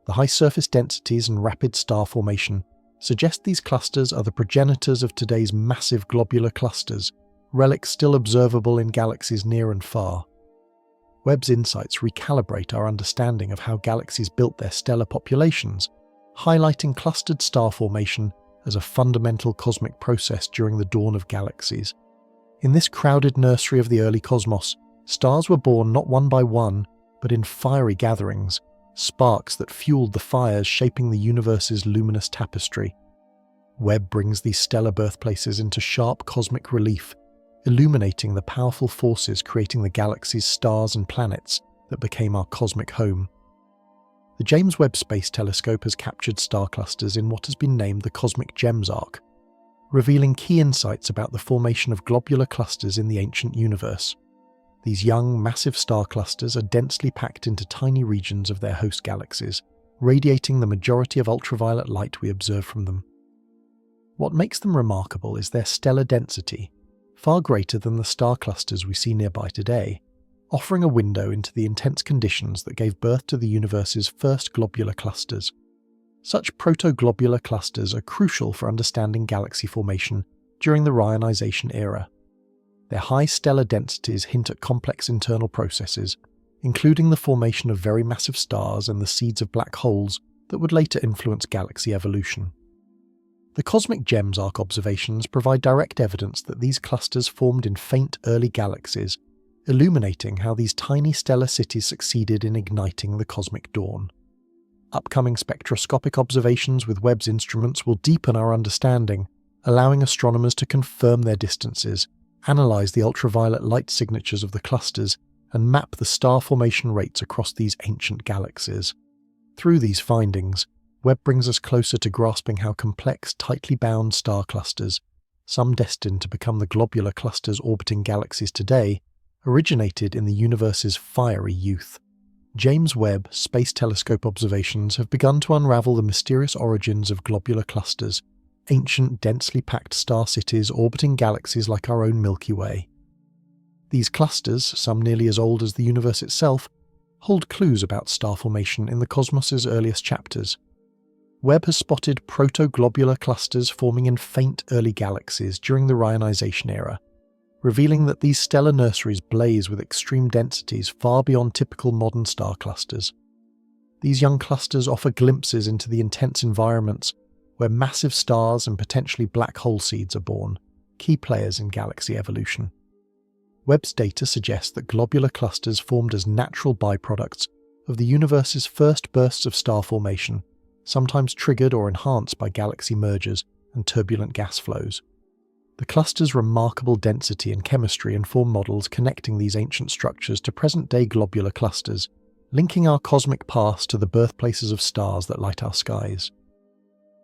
The high surface densities and rapid star formation suggest these clusters are the progenitors of today's massive globular clusters, relics still observable in galaxies near and far. Webb's insights recalibrate our understanding of how galaxies built their stellar populations, highlighting clustered star formation as a fundamental cosmic process during the dawn of galaxies. In this crowded nursery of the early cosmos, stars were born not one by one, but in fiery gatherings, sparks that fueled the fires shaping the universe's luminous tapestry. Webb brings these stellar birthplaces into sharp cosmic relief, illuminating the powerful forces creating the galaxies, stars, and planets that became our cosmic home. The James Webb Space Telescope has captured star clusters in what has been named the Cosmic Gems arc, revealing key insights about the formation of globular clusters in the ancient universe. These young, massive star clusters are densely packed into tiny regions of their host galaxies, radiating the majority of ultraviolet light we observe from them. What makes them remarkable is their stellar density, far greater than the star clusters we see nearby today, offering a window into the intense conditions that gave birth to the universe's first globular clusters. Such protoglobular clusters are crucial for understanding galaxy formation during the Reionization era. Their high stellar densities hint at complex internal processes, including the formation of very massive stars and the seeds of black holes that would later influence galaxy evolution. The Cosmic Gems arc observations provide direct evidence that these clusters formed in faint early galaxies, illuminating how these tiny stellar cities succeeded in igniting the cosmic dawn. Upcoming spectroscopic observations with Webb's instruments will deepen our understanding, allowing astronomers to confirm their distances, analyze the ultraviolet light signatures of the clusters, and map the star formation rates across these ancient galaxies. Through these findings, Webb brings us closer to grasping how complex, tightly bound star clusters, some destined to become the globular clusters orbiting galaxies today, originated in the universe's fiery youth. James Webb Space Telescope observations have begun to unravel the mysterious origins of globular clusters, ancient, densely packed star cities orbiting galaxies like our own Milky Way. These clusters, some nearly as old as the universe itself, hold clues about star formation in the cosmos's earliest chapters. Webb has spotted protoglobular clusters forming in faint early galaxies during the Reionization era, revealing that these stellar nurseries blaze with extreme densities far beyond typical modern star clusters. These young clusters offer glimpses into the intense environments where massive stars and potentially black hole seeds are born, key players in galaxy evolution. Webb's data suggests that globular clusters formed as natural byproducts of the universe's first bursts of star formation, sometimes triggered or enhanced by galaxy mergers and turbulent gas flows. The cluster's remarkable density and chemistry inform models connecting these ancient structures to present-day globular clusters, linking our cosmic past to the birthplaces of stars that light our skies.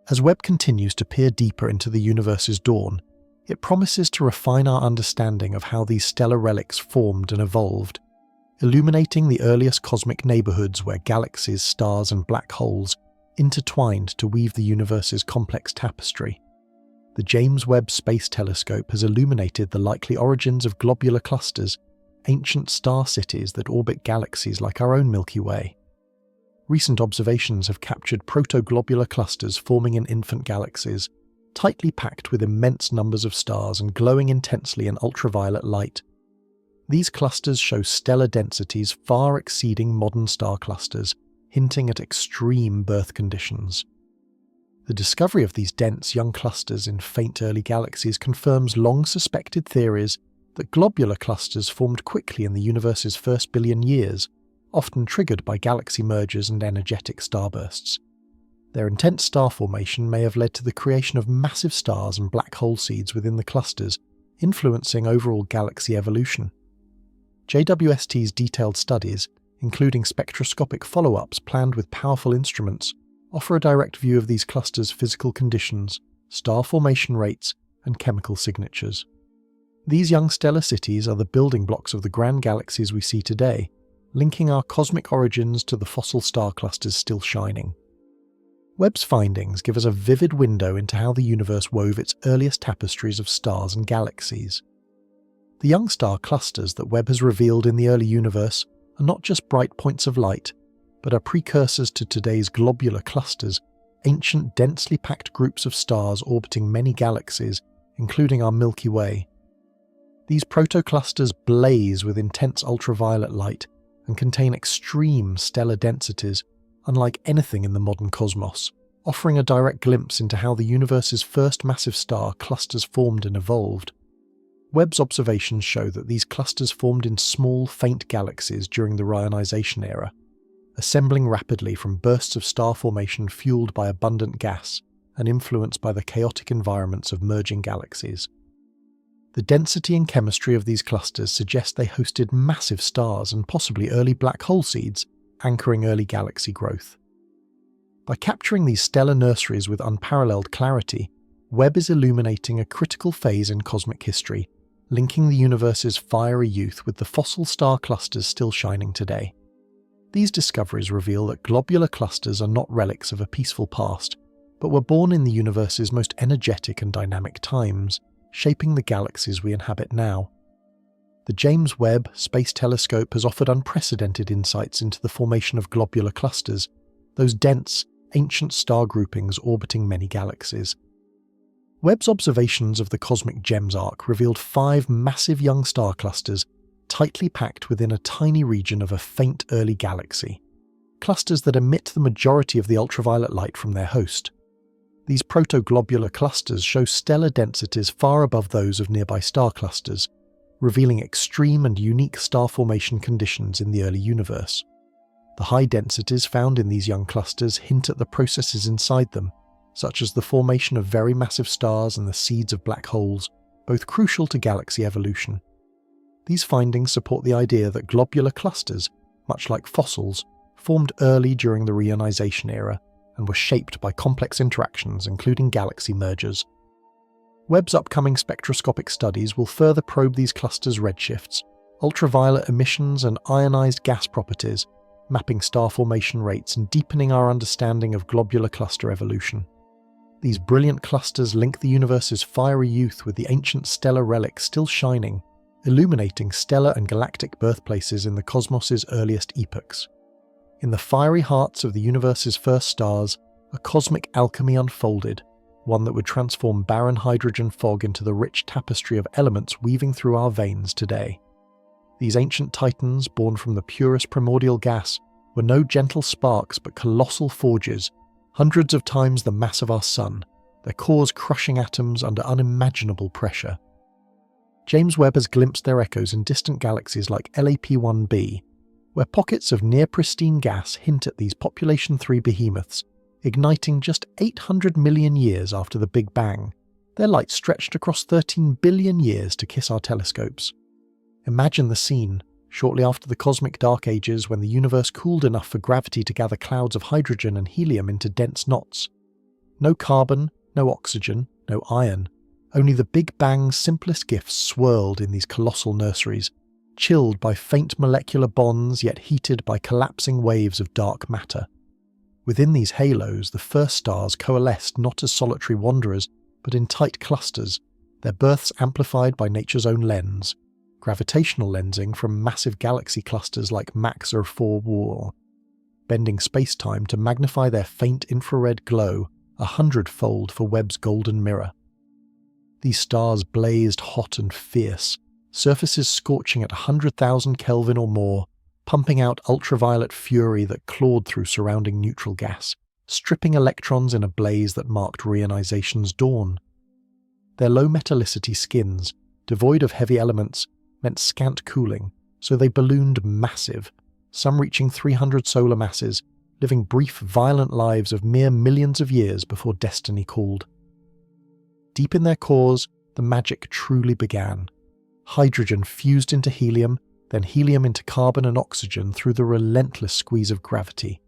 As Webb continues to peer deeper into the universe's dawn, it promises to refine our understanding of how these stellar relics formed and evolved, illuminating the earliest cosmic neighborhoods where galaxies, stars, and black holes intertwined to weave the universe's complex tapestry. The James Webb Space Telescope has illuminated the likely origins of globular clusters, ancient star cities that orbit galaxies like our own Milky Way. Recent observations have captured protoglobular clusters forming in infant galaxies, tightly packed with immense numbers of stars and glowing intensely in ultraviolet light. These clusters show stellar densities far exceeding modern star clusters, hinting at extreme birth conditions. The discovery of these dense young clusters in faint early galaxies confirms long-suspected theories that globular clusters formed quickly in the universe's first billion years, often triggered by galaxy mergers and energetic starbursts. Their intense star formation may have led to the creation of massive stars and black hole seeds within the clusters, influencing overall galaxy evolution. JWST's detailed studies, including spectroscopic follow-ups planned with powerful instruments, offer a direct view of these clusters' physical conditions, star formation rates, and chemical signatures. These young stellar cities are the building blocks of the grand galaxies we see today, linking our cosmic origins to the fossil star clusters still shining. Webb's findings give us a vivid window into how the universe wove its earliest tapestries of stars and galaxies. The young star clusters that Webb has revealed in the early universe are not just bright points of light, but are precursors to today's globular clusters, ancient densely packed groups of stars orbiting many galaxies, including our Milky Way. These protoclusters blaze with intense ultraviolet light and contain extreme stellar densities, unlike anything in the modern cosmos, offering a direct glimpse into how the universe's first massive star clusters formed and evolved. Webb's observations show that these clusters formed in small, faint galaxies during the Reionization era, assembling rapidly from bursts of star formation fueled by abundant gas and influenced by the chaotic environments of merging galaxies. The density and chemistry of these clusters suggest they hosted massive stars and possibly early black hole seeds, anchoring early galaxy growth. By capturing these stellar nurseries with unparalleled clarity, Webb is illuminating a critical phase in cosmic history, linking the universe's fiery youth with the fossil star clusters still shining today. These discoveries reveal that globular clusters are not relics of a peaceful past, but were born in the universe's most energetic and dynamic times, shaping the galaxies we inhabit now. The James Webb Space Telescope has offered unprecedented insights into the formation of globular clusters, those dense, ancient star groupings orbiting many galaxies. Webb's observations of the cosmic gems arc revealed 5 massive young star clusters tightly packed within a tiny region of a faint early galaxy, clusters that emit the majority of the ultraviolet light from their host. These protoglobular clusters show stellar densities far above those of nearby star clusters, revealing extreme and unique star formation conditions in the early universe. The high densities found in these young clusters hint at the processes inside them, such as the formation of very massive stars and the seeds of black holes, both crucial to galaxy evolution. These findings support the idea that globular clusters, much like fossils, formed early during the Reionization era and were shaped by complex interactions including galaxy mergers. Webb's upcoming spectroscopic studies will further probe these clusters' redshifts, ultraviolet emissions and ionized gas properties, mapping star formation rates and deepening our understanding of globular cluster evolution. These brilliant clusters link the universe's fiery youth with the ancient stellar relics still shining, illuminating stellar and galactic birthplaces in the cosmos's earliest epochs. In the fiery hearts of the universe's first stars, a cosmic alchemy unfolded, one that would transform barren hydrogen fog into the rich tapestry of elements weaving through our veins today. These ancient titans, born from the purest primordial gas, were no gentle sparks but colossal forges, hundreds of times the mass of our Sun, their cores crushing atoms under unimaginable pressure. James Webb has glimpsed their echoes in distant galaxies like LAP-1b, where pockets of near-pristine gas hint at these population 3 behemoths, igniting just 800 million years after the Big Bang. Their light stretched across 13 billion years to kiss our telescopes. Imagine the scene, shortly after the cosmic dark ages when the universe cooled enough for gravity to gather clouds of hydrogen and helium into dense knots. No carbon, no oxygen, no iron. Only the Big Bang's simplest gifts swirled in these colossal nurseries, chilled by faint molecular bonds yet heated by collapsing waves of dark matter. Within these halos, the first stars coalesced not as solitary wanderers, but in tight clusters, their births amplified by nature's own lens, gravitational lensing from massive galaxy clusters like Mach 04 WAR, bending space-time to magnify their faint infrared glow 100-fold for Webb's golden mirror. These stars blazed hot and fierce, surfaces scorching at 100,000 Kelvin or more, pumping out ultraviolet fury that clawed through surrounding neutral gas, stripping electrons in a blaze that marked Reionization's dawn. Their low metallicity skins, devoid of heavy elements, meant scant cooling, so they ballooned massive, some reaching 300 solar masses, living brief, violent lives of mere millions of years before destiny called. Deep in their cores, the magic truly began. Hydrogen fused into helium, then helium into carbon and oxygen through the relentless squeeze of gravity.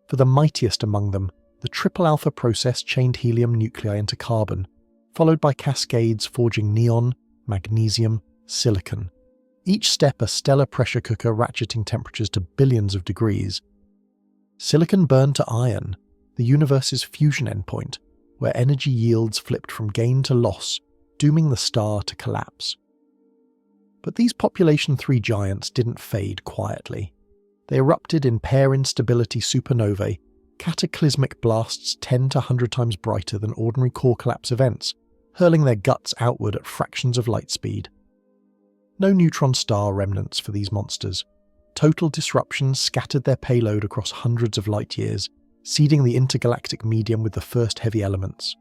For the mightiest among them, the triple alpha process chained helium nuclei into carbon, followed by cascades forging neon, magnesium, silicon. Each step a stellar pressure cooker ratcheting temperatures to billions of degrees. Silicon burned to iron, the universe's fusion endpoint, where energy yields flipped from gain to loss, dooming the star to collapse. But these population 3 giants didn't fade quietly. They erupted in pair instability supernovae, cataclysmic blasts 10 to 100 times brighter than ordinary core collapse events, hurling their guts outward at fractions of light speed. No neutron star remnants for these monsters. Total disruption scattered their payload across hundreds of light years, seeding the intergalactic medium with the first heavy elements.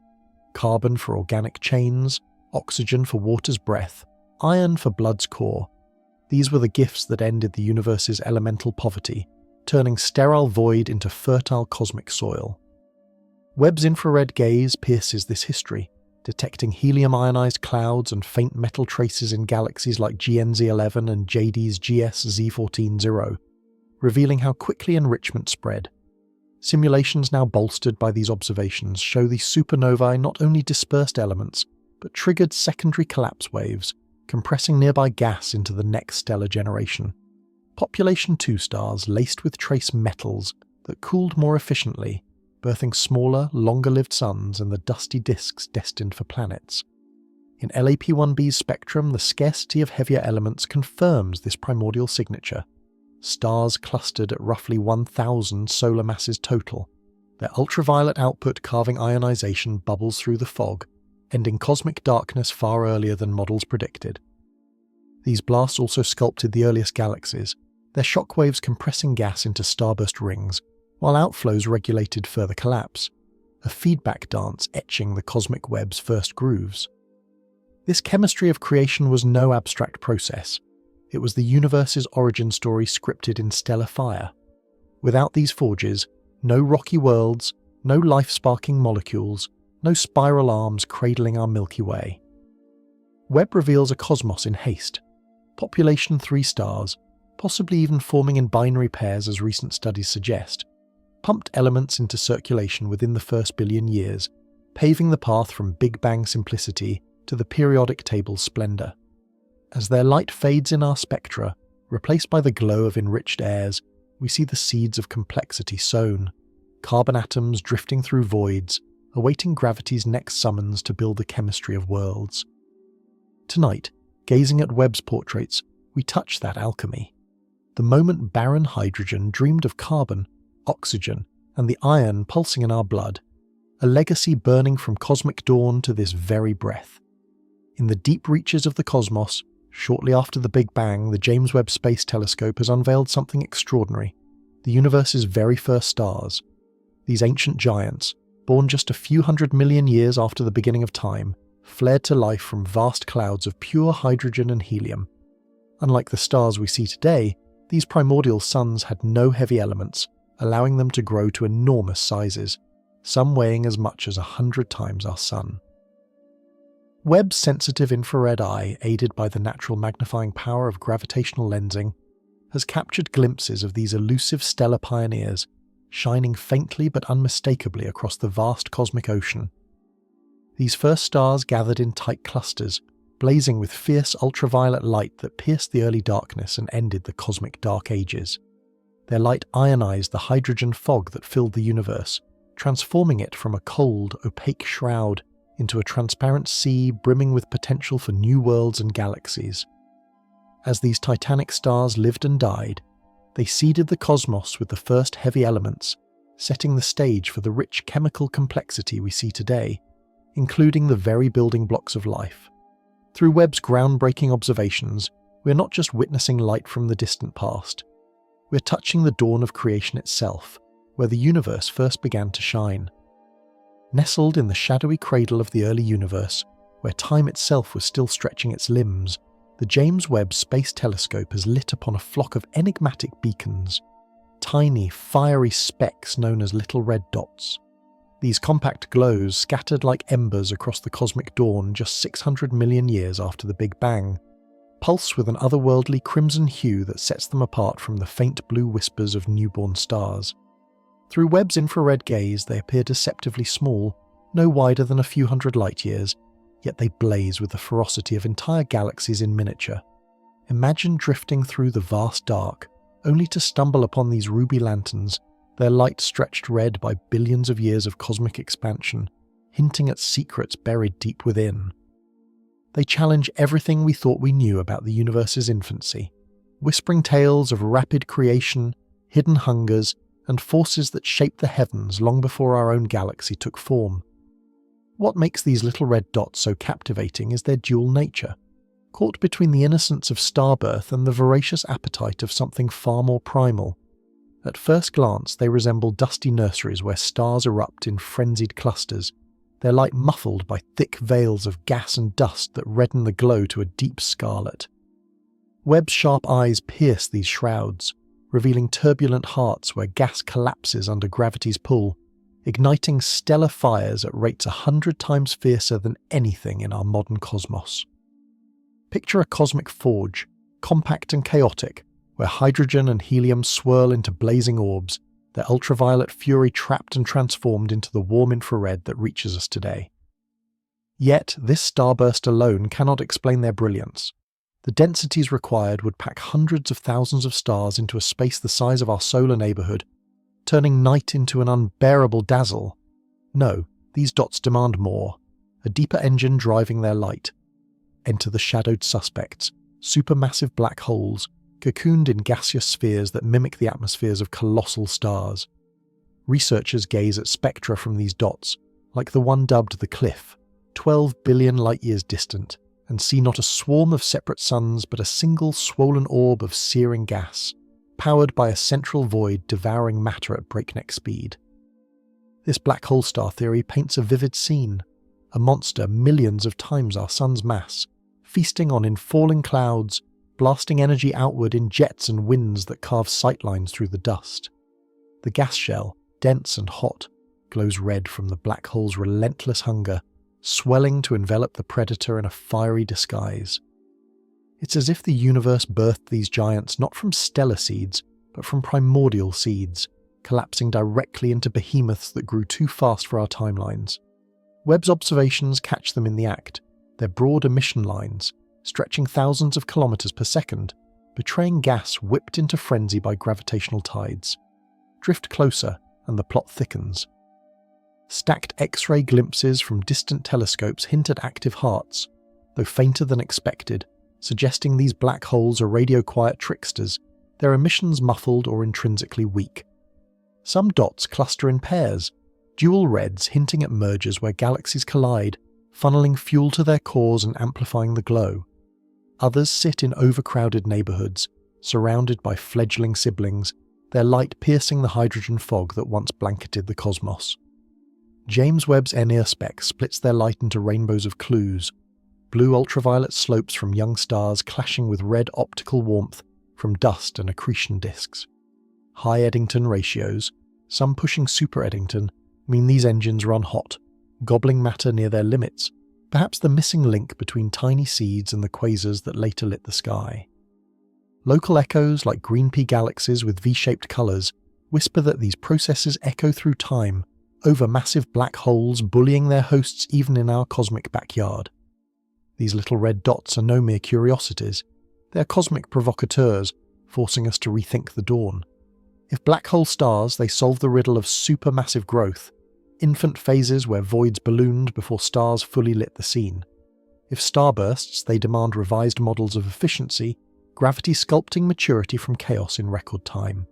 Carbon for organic chains, oxygen for water's breath, iron for blood's core. These were the gifts that ended the universe's elemental poverty, turning sterile void into fertile cosmic soil. Webb's infrared gaze pierces this history, detecting helium-ionized clouds and faint metal traces in galaxies like GNZ11 and JD's GS Z14-0, revealing how quickly enrichment spread. Simulations now bolstered by these observations show these supernovae not only dispersed elements, but triggered secondary collapse waves, compressing nearby gas into the next stellar generation. Population 2 stars laced with trace metals that cooled more efficiently, birthing smaller, longer-lived suns and the dusty disks destined for planets. In LAP1b's spectrum, the scarcity of heavier elements confirms this primordial signature. Stars clustered at roughly 1,000 solar masses total. Their ultraviolet output carving ionization bubbles through the fog, ending cosmic darkness far earlier than models predicted. These blasts also sculpted the earliest galaxies, their shockwaves compressing gas into starburst rings, while outflows regulated further collapse, a feedback dance etching the cosmic web's first grooves. This chemistry of creation was no abstract process. It was the universe's origin story scripted in stellar fire. Without these forges, no rocky worlds, no life-sparking molecules, no spiral arms cradling our Milky Way. Webb reveals a cosmos in haste. Population 3 stars, possibly even forming in binary pairs as recent studies suggest, pumped elements into circulation within the first billion years, paving the path from Big Bang simplicity to the periodic table's splendor. As their light fades in our spectra, replaced by the glow of enriched airs, we see the seeds of complexity sown, carbon atoms drifting through voids, awaiting gravity's next summons to build the chemistry of worlds. Tonight, gazing at Webb's portraits, we touch that alchemy. The moment barren hydrogen dreamed of carbon, oxygen, and the iron pulsing in our blood, a legacy burning from cosmic dawn to this very breath. In the deep reaches of the cosmos, shortly after the Big Bang, the James Webb Space Telescope has unveiled something extraordinary, the universe's very first stars. These ancient giants, born just a few 100 million years after the beginning of time, flared to life from vast clouds of pure hydrogen and helium. Unlike the stars we see today, these primordial suns had no heavy elements, allowing them to grow to enormous sizes, some weighing as much as 100 times our Sun. Webb's sensitive infrared eye, aided by the natural magnifying power of gravitational lensing, has captured glimpses of these elusive stellar pioneers, shining faintly but unmistakably across the vast cosmic ocean. These first stars gathered in tight clusters, blazing with fierce ultraviolet light that pierced the early darkness and ended the cosmic dark ages. Their light ionized the hydrogen fog that filled the universe, transforming it from a cold, opaque shroud into a transparent sea brimming with potential for new worlds and galaxies. As these titanic stars lived and died, they seeded the cosmos with the first heavy elements, setting the stage for the rich chemical complexity we see today, including the very building blocks of life. Through Webb's groundbreaking observations, we're not just witnessing light from the distant past. We're touching the dawn of creation itself, where the universe first began to shine. Nestled in the shadowy cradle of the early universe, where time itself was still stretching its limbs, the James Webb Space Telescope has lit upon a flock of enigmatic beacons, tiny, fiery specks known as little red dots. These compact glows scattered like embers across the cosmic dawn just 600 million years after the Big Bang, pulse with an otherworldly crimson hue that sets them apart from the faint blue whispers of newborn stars. Through Webb's infrared gaze, they appear deceptively small, no wider than a few hundred light-years, yet they blaze with the ferocity of entire galaxies in miniature. Imagine drifting through the vast dark, only to stumble upon these ruby lanterns, their light stretched red by billions of years of cosmic expansion, hinting at secrets buried deep within. They challenge everything we thought we knew about the universe's infancy, whispering tales of rapid creation, hidden hungers, and forces that shaped the heavens long before our own galaxy took form. What makes these little red dots so captivating is their dual nature, caught between the innocence of starbirth and the voracious appetite of something far more primal. At first glance, they resemble dusty nurseries where stars erupt in frenzied clusters, their light muffled by thick veils of gas and dust that redden the glow to a deep scarlet. Webb's sharp eyes pierce these shrouds, revealing turbulent hearts where gas collapses under gravity's pull, igniting stellar fires at rates 100 times fiercer than anything in our modern cosmos. Picture a cosmic forge, compact and chaotic, where hydrogen and helium swirl into blazing orbs, their ultraviolet fury trapped and transformed into the warm infrared that reaches us today. Yet, this starburst alone cannot explain their brilliance. The densities required would pack hundreds of thousands of stars into a space the size of our solar neighbourhood, turning night into an unbearable dazzle. No, these dots demand more, a deeper engine driving their light. Enter the shadowed suspects, supermassive black holes, cocooned in gaseous spheres that mimic the atmospheres of colossal stars. Researchers gaze at spectra from these dots, like the one dubbed the Cliff, 12 billion light-years distant, and see not a swarm of separate suns but a single swollen orb of searing gas, powered by a central void devouring matter at breakneck speed. This black hole star theory paints a vivid scene, a monster millions of times our sun's mass, feasting on infalling clouds, blasting energy outward in jets and winds that carve sightlines through the dust. The gas shell, dense and hot, glows red from the black hole's relentless hunger, swelling to envelop the predator in a fiery disguise. It's as if the universe birthed these giants not from stellar seeds, but from primordial seeds, collapsing directly into behemoths that grew too fast for our timelines. Webb's observations catch them in the act, their broad emission lines, stretching thousands of kilometers per second, betraying gas whipped into frenzy by gravitational tides. Drift closer, and the plot thickens. Stacked X-ray glimpses from distant telescopes hint at active hearts, though fainter than expected, suggesting these black holes are radio-quiet tricksters, their emissions muffled or intrinsically weak. Some dots cluster in pairs, dual reds hinting at mergers where galaxies collide, funneling fuel to their cores and amplifying the glow. Others sit in overcrowded neighbourhoods, surrounded by fledgling siblings, their light piercing the hydrogen fog that once blanketed the cosmos. James Webb's NIR spec splits their light into rainbows of clues, blue ultraviolet slopes from young stars clashing with red optical warmth from dust and accretion disks. High Eddington ratios, some pushing super Eddington, mean these engines run hot, gobbling matter near their limits, perhaps the missing link between tiny seeds and the quasars that later lit the sky. Local echoes like green pea galaxies with V-shaped colours whisper that these processes echo through time, over massive black holes bullying their hosts even in our cosmic backyard. These little red dots are no mere curiosities, they are cosmic provocateurs, forcing us to rethink the dawn. If black hole stars, they solve the riddle of supermassive growth, infant phases where voids ballooned before stars fully lit the scene. If starbursts, they demand revised models of efficiency, gravity sculpting maturity from chaos in record time.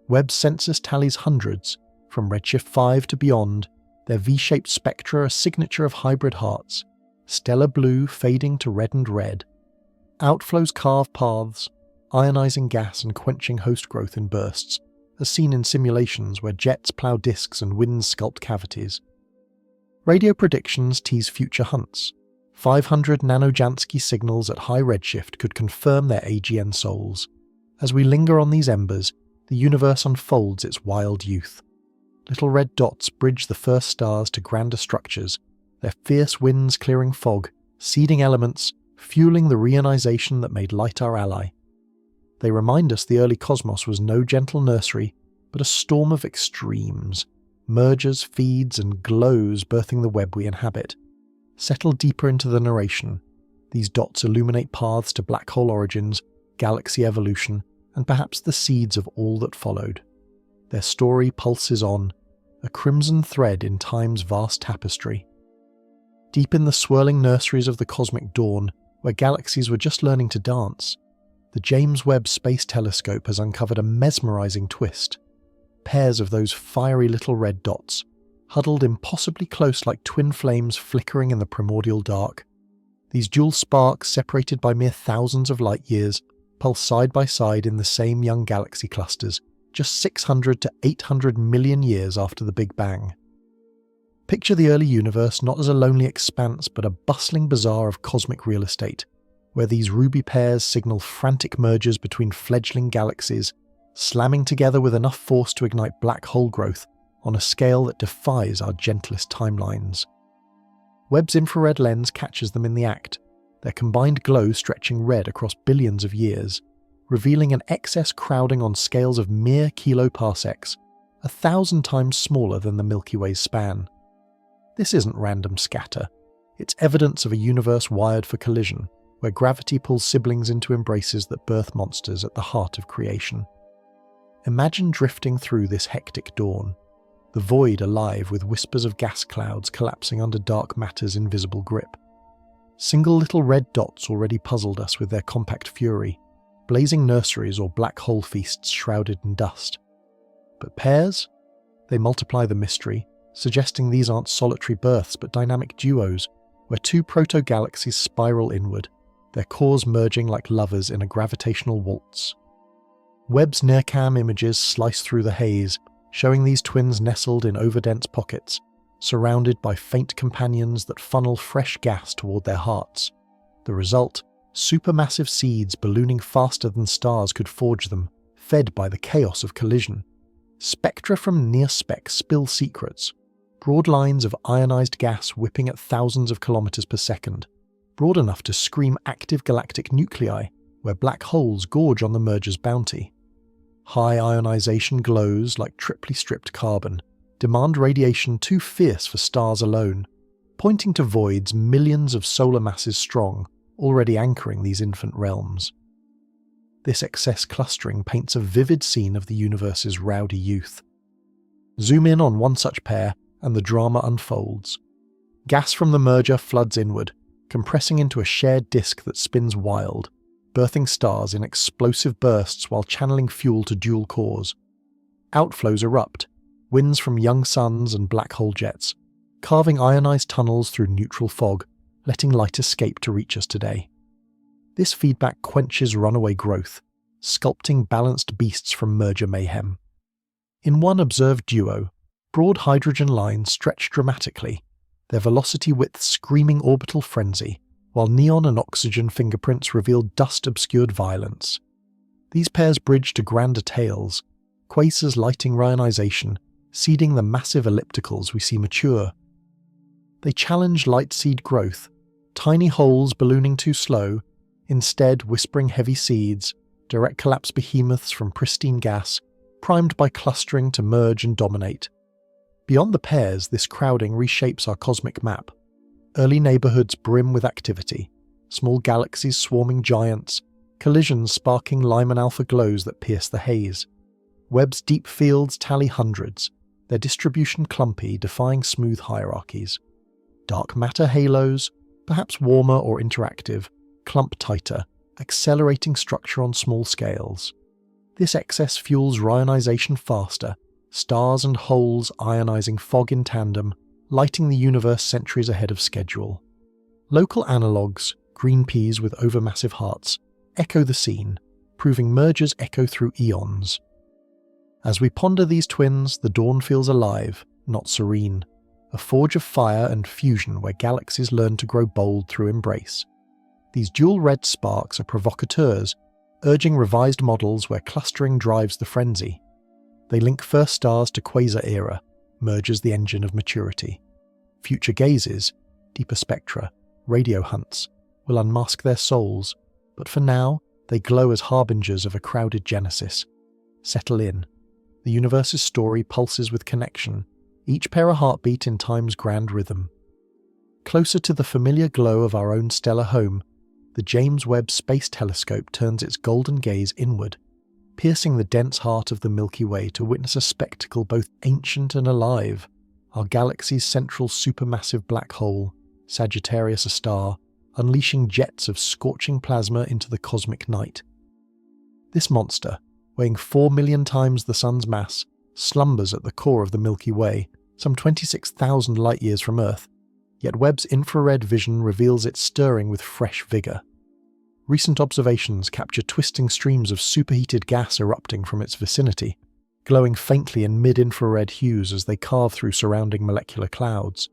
Webb's census tallies hundreds, from redshift 5 to beyond, their V-shaped spectra a signature of hybrid hearts, stellar blue fading to reddened red. Outflows carve paths, ionizing gas and quenching host growth in bursts, as seen in simulations where jets plough disks and winds sculpt cavities. Radio predictions tease future hunts. 500 nanojansky signals at high redshift could confirm their AGN souls. As we linger on these embers, the universe unfolds its wild youth. Little red dots bridge the first stars to grander structures, their fierce winds clearing fog, seeding elements, fueling the reionization that made light our ally. They remind us the early cosmos was no gentle nursery, but a storm of extremes, mergers, feeds, and glows birthing the web we inhabit. Settle deeper into the narration. These dots illuminate paths to black hole origins, galaxy evolution, and perhaps the seeds of all that followed. Their story pulses on, a crimson thread in time's vast tapestry. Deep in the swirling nurseries of the cosmic dawn, where galaxies were just learning to dance, the James Webb Space Telescope has uncovered a mesmerizing twist. Pairs of those fiery little red dots, huddled impossibly close like twin flames flickering in the primordial dark. These dual sparks, separated by mere thousands of light years, pulse side by side in the same young galaxy clusters, just 600 to 800 million years after the Big Bang. Picture the early universe not as a lonely expanse but a bustling bazaar of cosmic real estate, where these ruby pairs signal frantic mergers between fledgling galaxies, slamming together with enough force to ignite black hole growth on a scale that defies our gentlest timelines. Webb's infrared lens catches them in the act, their combined glow stretching red across billions of years, revealing an excess crowding on scales of mere kiloparsecs, 1,000 times smaller than the Milky Way's span. This isn't random scatter. It's evidence of a universe wired for collision, where gravity pulls siblings into embraces that birth monsters at the heart of creation. Imagine drifting through this hectic dawn, the void alive with whispers of gas clouds collapsing under dark matter's invisible grip. Single little red dots already puzzled us with their compact fury, blazing nurseries or black hole feasts shrouded in dust. But pairs? They multiply the mystery, suggesting these aren't solitary births but dynamic duos, where two proto-galaxies spiral inward, their cores merging like lovers in a gravitational waltz. Webb's NIRCam images slice through the haze, showing these twins nestled in overdense pockets, surrounded by faint companions that funnel fresh gas toward their hearts. The result? Supermassive seeds ballooning faster than stars could forge them, fed by the chaos of collision. Spectra from NIRSpec spill secrets. Broad lines of ionized gas whipping at thousands of kilometers per second, broad enough to scream active galactic nuclei, where black holes gorge on the merger's bounty. High ionization glows like triply stripped carbon, demand radiation too fierce for stars alone, pointing to voids millions of solar masses strong, already anchoring these infant realms. This excess clustering paints a vivid scene of the universe's rowdy youth. Zoom in on one such pair, and the drama unfolds. Gas from the merger floods inward, compressing into a shared disk that spins wild, birthing stars in explosive bursts while channeling fuel to dual cores. Outflows erupt, winds from young suns and black hole jets, carving ionized tunnels through neutral fog, letting light escape to reach us today. This feedback quenches runaway growth, sculpting balanced beasts from merger mayhem. In one observed duo, broad hydrogen lines stretch dramatically, their velocity width screaming orbital frenzy, while neon and oxygen fingerprints reveal dust-obscured violence. These pairs bridge to grander tails, quasars lighting Reionization, seeding the massive ellipticals we see mature. They challenge light seed growth, tiny holes ballooning too slow, instead whispering heavy seeds, direct collapse behemoths from pristine gas, primed by clustering to merge and dominate. Beyond the pairs, this crowding reshapes our cosmic map. Early neighborhoods brim with activity, small galaxies swarming giants, collisions sparking Lyman alpha glows that pierce the haze. Webb's deep fields tally hundreds, their distribution clumpy, defying smooth hierarchies. Dark matter halos, perhaps warmer or interactive, clump tighter, accelerating structure on small scales. This excess fuels Reionization faster, stars and holes ionizing fog in tandem, lighting the universe centuries ahead of schedule. Local analogues, green peas with overmassive hearts, echo the scene, proving mergers echo through eons. As we ponder these twins, the dawn feels alive, not serene, a forge of fire and fusion where galaxies learn to grow bold through embrace. These dual red sparks are provocateurs, urging revised models where clustering drives the frenzy. They link first stars to quasar era, merges the engine of maturity. Future gazes, deeper spectra, radio hunts, will unmask their souls, but for now, they glow as harbingers of a crowded genesis. Settle in. The universe's story pulses with connection, each pair a heartbeat in time's grand rhythm. Closer to the familiar glow of our own stellar home, the James Webb Space Telescope turns its golden gaze inward, piercing the dense heart of the Milky Way to witness a spectacle both ancient and alive, our galaxy's central supermassive black hole, Sagittarius a star, unleashing jets of scorching plasma into the cosmic night. This monster, weighing 4 million times the Sun's mass, slumbers at the core of the Milky Way, some 26,000 light-years from Earth, yet Webb's infrared vision reveals it stirring with fresh vigour. Recent observations capture twisting streams of superheated gas erupting from its vicinity, glowing faintly in mid-infrared hues as they carve through surrounding molecular clouds.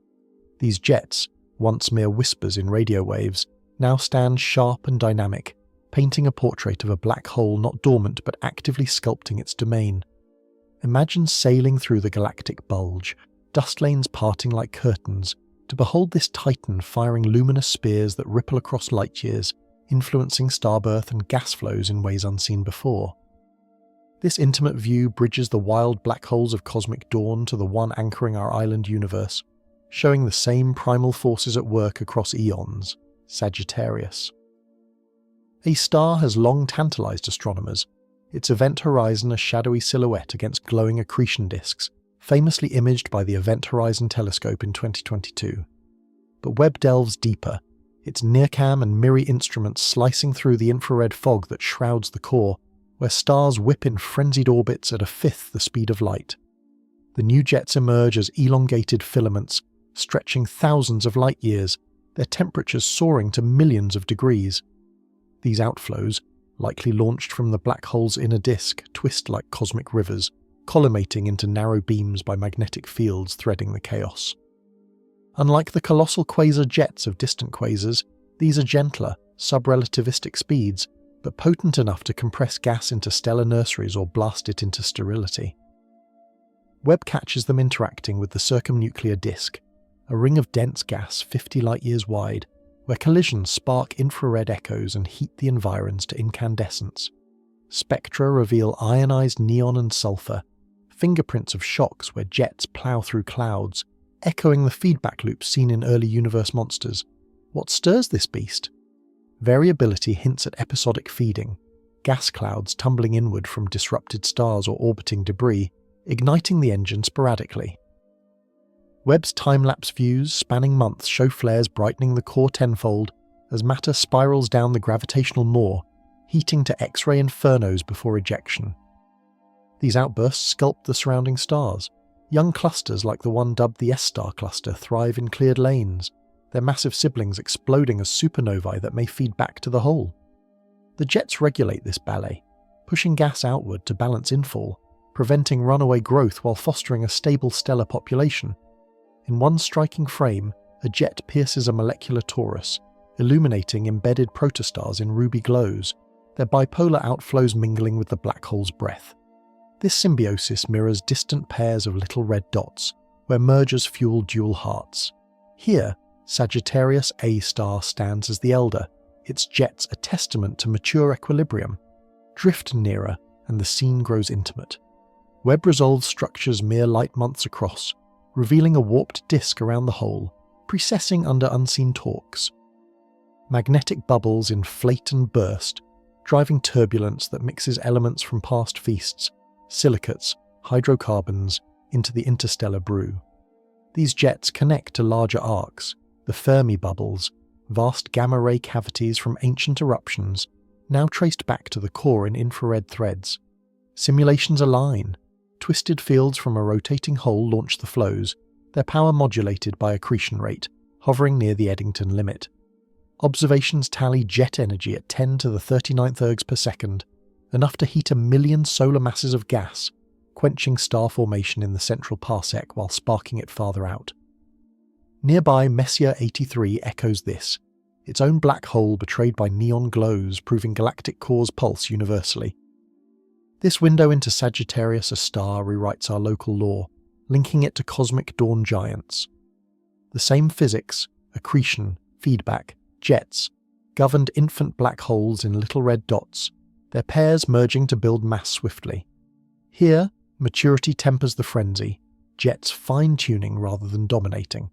These jets, once mere whispers in radio waves, now stand sharp and dynamic, painting a portrait of a black hole not dormant but actively sculpting its domain. Imagine sailing through the galactic bulge, dust lanes parting like curtains, to behold this titan firing luminous spears that ripple across light years, influencing starbirth and gas flows in ways unseen before. This intimate view bridges the wild black holes of cosmic dawn to the one anchoring our island universe, showing the same primal forces at work across eons, Sagittarius. A star has long tantalized astronomers, its event horizon a shadowy silhouette against glowing accretion disks, famously imaged by the Event Horizon Telescope in 2022. But Webb delves deeper, its NIRCam and MIRI instruments slicing through the infrared fog that shrouds the core, where stars whip in frenzied orbits at a fifth the speed of light. The new jets emerge as elongated filaments, stretching thousands of light years, their temperatures soaring to millions of degrees. These outflows, likely launched from the black hole's inner disk, twist like cosmic rivers, collimating into narrow beams by magnetic fields threading the chaos. Unlike the colossal quasar jets of distant quasars, these are gentler, subrelativistic speeds, but potent enough to compress gas into stellar nurseries or blast it into sterility. Webb catches them interacting with the circumnuclear disk, a ring of dense gas 50 light-years wide, where collisions spark infrared echoes and heat the environs to incandescence. Spectra reveal ionized neon and sulfur, fingerprints of shocks where jets plow through clouds, echoing the feedback loops seen in early universe monsters. What stirs this beast? Variability hints at episodic feeding, gas clouds tumbling inward from disrupted stars or orbiting debris, igniting the engine sporadically. Webb's time-lapse views spanning months show flares brightening the core tenfold as matter spirals down the gravitational maw, heating to X-ray infernos before ejection. These outbursts sculpt the surrounding stars. Young clusters like the one dubbed the S-star cluster thrive in cleared lanes, their massive siblings exploding as supernovae that may feed back to the whole. The jets regulate this ballet, pushing gas outward to balance infall, preventing runaway growth while fostering a stable stellar population. In one striking frame, a jet pierces a molecular torus, illuminating embedded protostars in ruby glows, their bipolar outflows mingling with the black hole's breath. This symbiosis mirrors distant pairs of little red dots, where mergers fuel dual hearts. Here, Sagittarius A star stands as the elder, its jets a testament to mature equilibrium. Drift nearer, and the scene grows intimate. Webb resolves structures mere light months across, revealing a warped disk around the hole, precessing under unseen torques. Magnetic bubbles inflate and burst, driving turbulence that mixes elements from past feasts, silicates, hydrocarbons, into the interstellar brew. These jets connect to larger arcs, the Fermi bubbles, vast gamma-ray cavities from ancient eruptions, now traced back to the core in infrared threads. Simulations align. Twisted fields from a rotating hole launch the flows, their power modulated by accretion rate, hovering near the Eddington limit. Observations tally jet energy at 10 to the 39th ergs per second, enough to heat 1 million solar masses of gas, quenching star formation in the central parsec while sparking it farther out. Nearby Messier 83 echoes this, its own black hole betrayed by neon glows proving galactic cores pulse universally. This window into Sagittarius A star rewrites our local lore, linking it to cosmic dawn giants. The same physics, accretion, feedback, jets, governed infant black holes in little red dots, their pairs merging to build mass swiftly. Here, maturity tempers the frenzy, jets fine-tuning rather than dominating.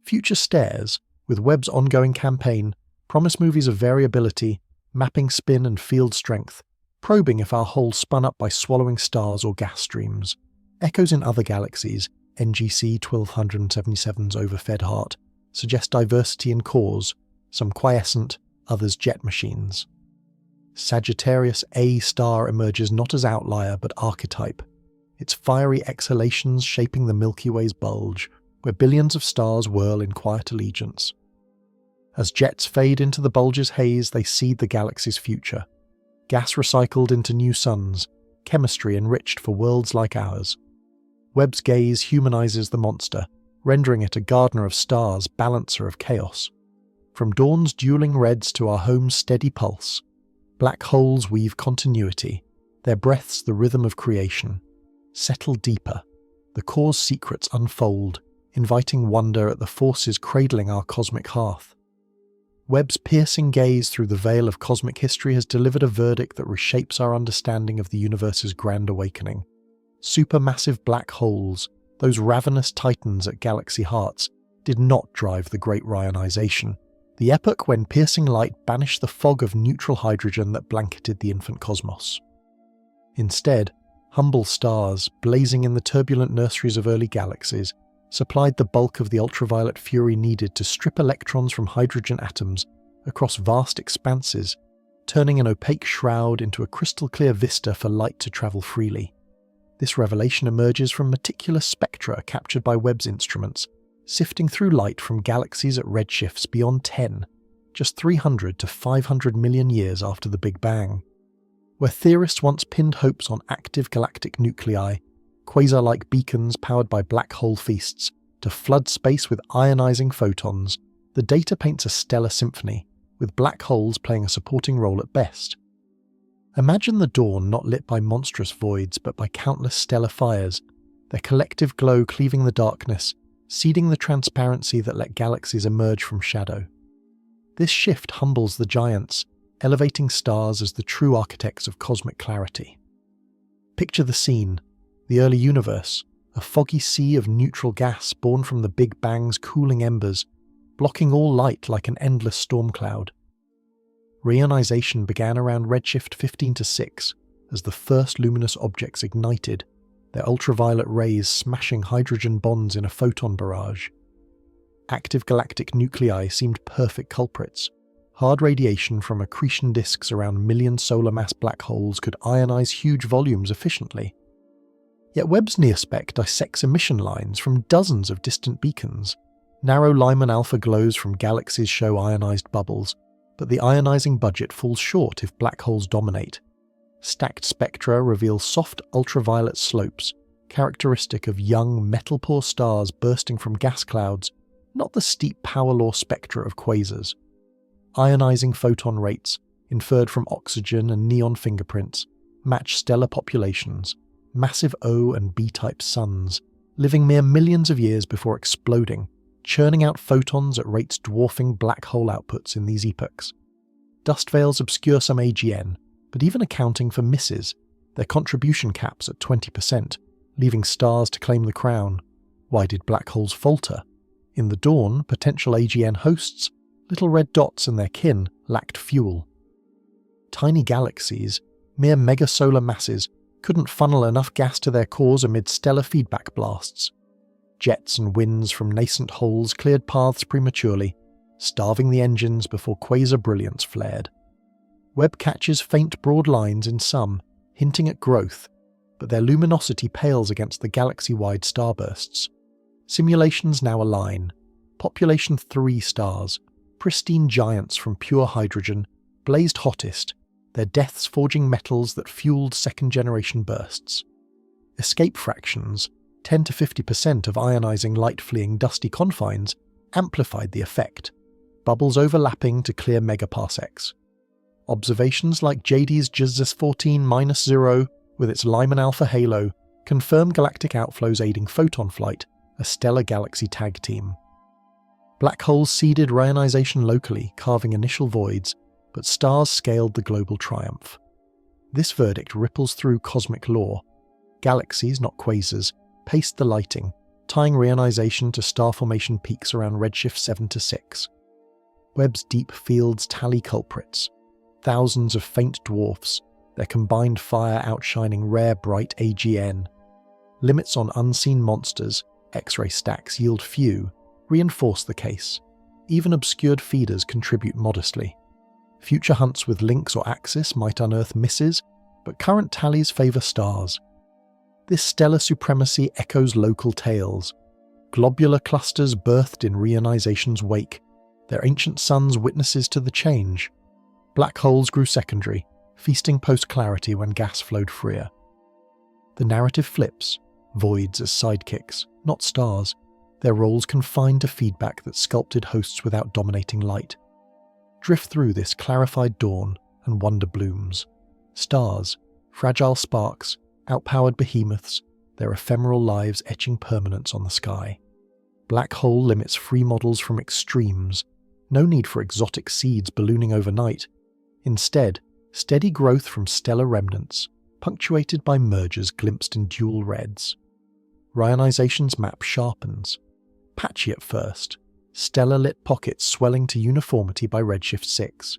Future stares, with Webb's ongoing campaign, promise movies of variability, mapping spin and field strength, probing if our hole spun up by swallowing stars or gas streams. Echoes in other galaxies, NGC 1277's overfed heart, suggest diversity in cores, some quiescent, others jet machines. Sagittarius A star emerges not as outlier but archetype, its fiery exhalations shaping the Milky Way's bulge, where billions of stars whirl in quiet allegiance. As jets fade into the bulge's haze, they seed the galaxy's future. Gas recycled into new suns, chemistry enriched for worlds like ours. Webb's gaze humanizes the monster, rendering it a gardener of stars, balancer of chaos. From dawn's dueling reds to our home's steady pulse, black holes weave continuity, their breaths the rhythm of creation. Settle deeper, the core's secrets unfold, inviting wonder at the forces cradling our cosmic hearth. Webb's piercing gaze through the veil of cosmic history has delivered a verdict that reshapes our understanding of the universe's grand awakening. Supermassive black holes, those ravenous titans at galaxy hearts, did not drive the Great Reionization, the epoch when piercing light banished the fog of neutral hydrogen that blanketed the infant cosmos. Instead, humble stars, blazing in the turbulent nurseries of early galaxies, supplied the bulk of the ultraviolet fury needed to strip electrons from hydrogen atoms across vast expanses, turning an opaque shroud into a crystal-clear vista for light to travel freely. This revelation emerges from meticulous spectra captured by Webb's instruments, sifting through light from galaxies at redshifts beyond 10, just 300 to 500 million years after the Big Bang. Where theorists once pinned hopes on active galactic nuclei, quasar-like beacons powered by black hole feasts, to flood space with ionizing photons, the data paints a stellar symphony, with black holes playing a supporting role at best. Imagine the dawn not lit by monstrous voids but by countless stellar fires, their collective glow cleaving the darkness, seeding the transparency that let galaxies emerge from shadow. This shift humbles the giants, elevating stars as the true architects of cosmic clarity. Picture the scene: the early universe, a foggy sea of neutral gas born from the Big Bang's cooling embers, blocking all light like an endless storm cloud. Reionization began around redshift 15-6 as the first luminous objects ignited, their ultraviolet rays smashing hydrogen bonds in a photon barrage. Active galactic nuclei seemed perfect culprits. Hard radiation from accretion disks around million solar mass black holes could ionize huge volumes efficiently. Yet Webb's near-spec dissects emission lines from dozens of distant beacons. Narrow Lyman alpha glows from galaxies show ionized bubbles, but the ionizing budget falls short if black holes dominate. Stacked spectra reveal soft ultraviolet slopes, characteristic of young metal-poor stars bursting from gas clouds, not the steep power law spectra of quasars. Ionizing photon rates, inferred from oxygen and neon fingerprints, match stellar populations, massive O and B-type suns, living mere millions of years before exploding, churning out photons at rates dwarfing black hole outputs in these epochs. Dust veils obscure some AGN, but even accounting for misses, their contribution caps at 20%, leaving stars to claim the crown. Why did black holes falter? In the dawn, potential AGN hosts, little red dots and their kin, lacked fuel. Tiny galaxies, mere megasolar masses, couldn't funnel enough gas to their cores amid stellar feedback blasts. Jets and winds from nascent holes cleared paths prematurely, starving the engines before quasar brilliance flared. Webb catches faint broad lines in some, hinting at growth, but their luminosity pales against the galaxy-wide starbursts. Simulations now align. Population 3 stars, pristine giants from pure hydrogen, blazed hottest, their deaths forging metals that fueled second-generation bursts. Escape fractions, 10 to 50% of ionizing light-fleeing dusty confines, amplified the effect, bubbles overlapping to clear megaparsecs. Observations like JD's JWST 14-0 with its Lyman alpha halo confirm galactic outflows aiding photon flight, a stellar galaxy tag team. Black holes seeded reionization locally, carving initial voids, but stars scaled the global triumph. This verdict ripples through cosmic lore. Galaxies, not quasars, paced the lighting, tying reionization to star formation peaks around redshift 7-6. Webb's deep fields tally culprits. Thousands of faint dwarfs, their combined fire outshining rare bright AGN. Limits on unseen monsters, X-ray stacks yield few, reinforce the case. Even obscured feeders contribute modestly. Future hunts with Lynx or Axis might unearth misses, but current tallies favour stars. This stellar supremacy echoes local tales. Globular clusters birthed in reionization wake, their ancient suns witnesses to the change. Black holes grew secondary, feasting post-clarity when gas flowed freer. The narrative flips, voids as sidekicks, not stars, their roles confined to feedback that sculpted hosts without dominating light. Drift through this clarified dawn, and wonder blooms. Stars, fragile sparks, outpowered behemoths, their ephemeral lives etching permanence on the sky. Black hole limits free models from extremes, No need for exotic seeds ballooning overnight. Instead, steady growth from stellar remnants, punctuated by mergers glimpsed in dual reds. Reionization's map sharpens. Patchy at first, stellar-lit pockets swelling to uniformity by redshift 6.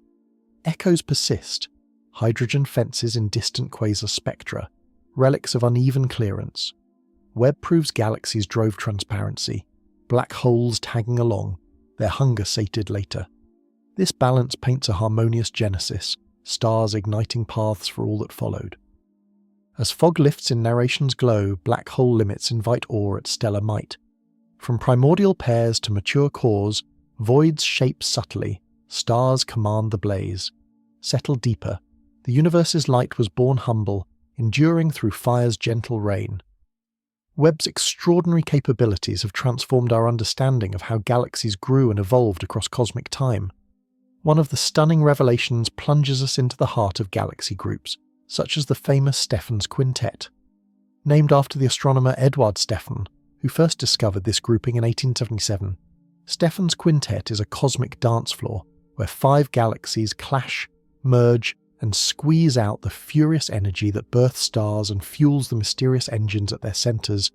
Echoes persist, hydrogen fences in distant quasar spectra, relics of uneven clearance. Webb proves galaxies drove transparency, black holes tagging along, their hunger sated later. This balance paints a harmonious genesis, stars igniting paths for all that followed. As fog lifts in Narration's glow, black hole limits invite awe at stellar might. From primordial pairs to mature cores, voids shape subtly, stars command the blaze. Settle deeper, the universe's light was born humble, enduring through fire's gentle rain. Webb's extraordinary capabilities have transformed our understanding of how galaxies grew and evolved across cosmic time. One of the stunning revelations plunges us into the heart of galaxy groups, such as the famous Stephan's Quintet. Named after the astronomer Eduard Stephan, who first discovered this grouping in 1877, Stephan's Quintet is a cosmic dance floor where 5 galaxies clash, merge, and squeeze out the furious energy that births stars and fuels the mysterious engines at their centres.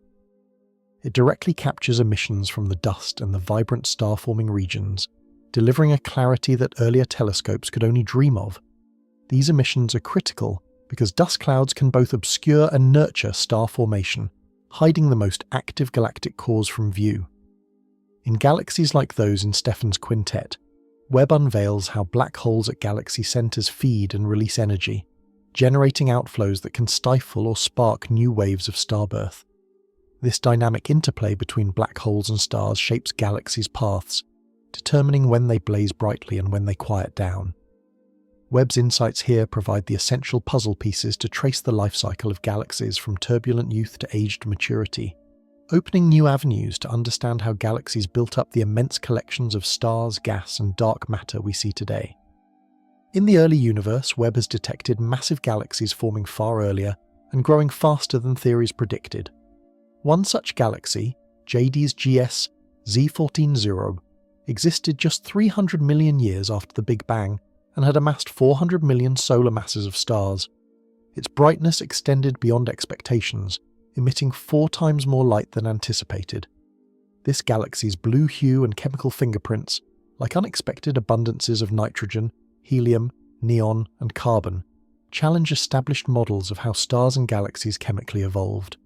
It directly captures emissions from the dust and the vibrant star-forming regions, delivering a clarity that earlier telescopes could only dream of. These emissions are critical because dust clouds can both obscure and nurture star formation, hiding the most active galactic cores from view. In galaxies like those in Stephan's Quintet, Webb unveils how black holes at galaxy centres feed and release energy, generating outflows that can stifle or spark new waves of starbirth. This dynamic interplay between black holes and stars shapes galaxies' paths, determining when they blaze brightly and when they quiet down. Webb's insights here provide the essential puzzle pieces to trace the life cycle of galaxies from turbulent youth to aged maturity, opening new avenues to understand how galaxies built up the immense collections of stars, gas, and dark matter we see today. In the early universe, Webb has detected massive galaxies forming far earlier and growing faster than theories predicted. One such galaxy, JWST Z14-0, existed just 300 million years after the Big Bang and had amassed 400 million solar masses of stars. Its brightness extended beyond expectations, emitting 4 times more light than anticipated. This galaxy's blue hue and chemical fingerprints, like unexpected abundances of nitrogen, helium, neon, and carbon, challenge established models of how stars and galaxies chemically evolved.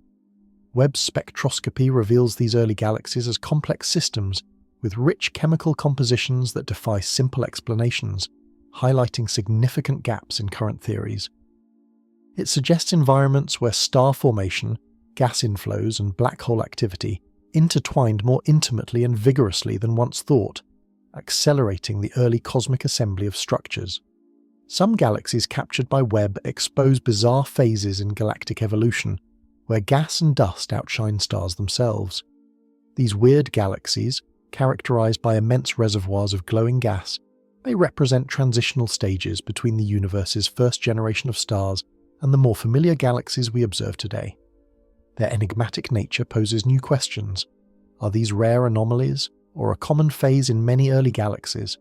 Webb's spectroscopy reveals these early galaxies as complex systems with rich chemical compositions that defy simple explanations, highlighting significant gaps in current theories. It suggests environments where star formation, gas inflows, and black hole activity intertwined more intimately and vigorously than once thought, accelerating the early cosmic assembly of structures. Some galaxies captured by Webb expose bizarre phases in galactic evolution, where gas and dust outshine stars themselves. These weird galaxies, characterized by immense reservoirs of glowing gas, may represent transitional stages between the universe's first generation of stars and the more familiar galaxies we observe today. Their enigmatic nature poses new questions. Are these rare anomalies, or a common phase in many early galaxies?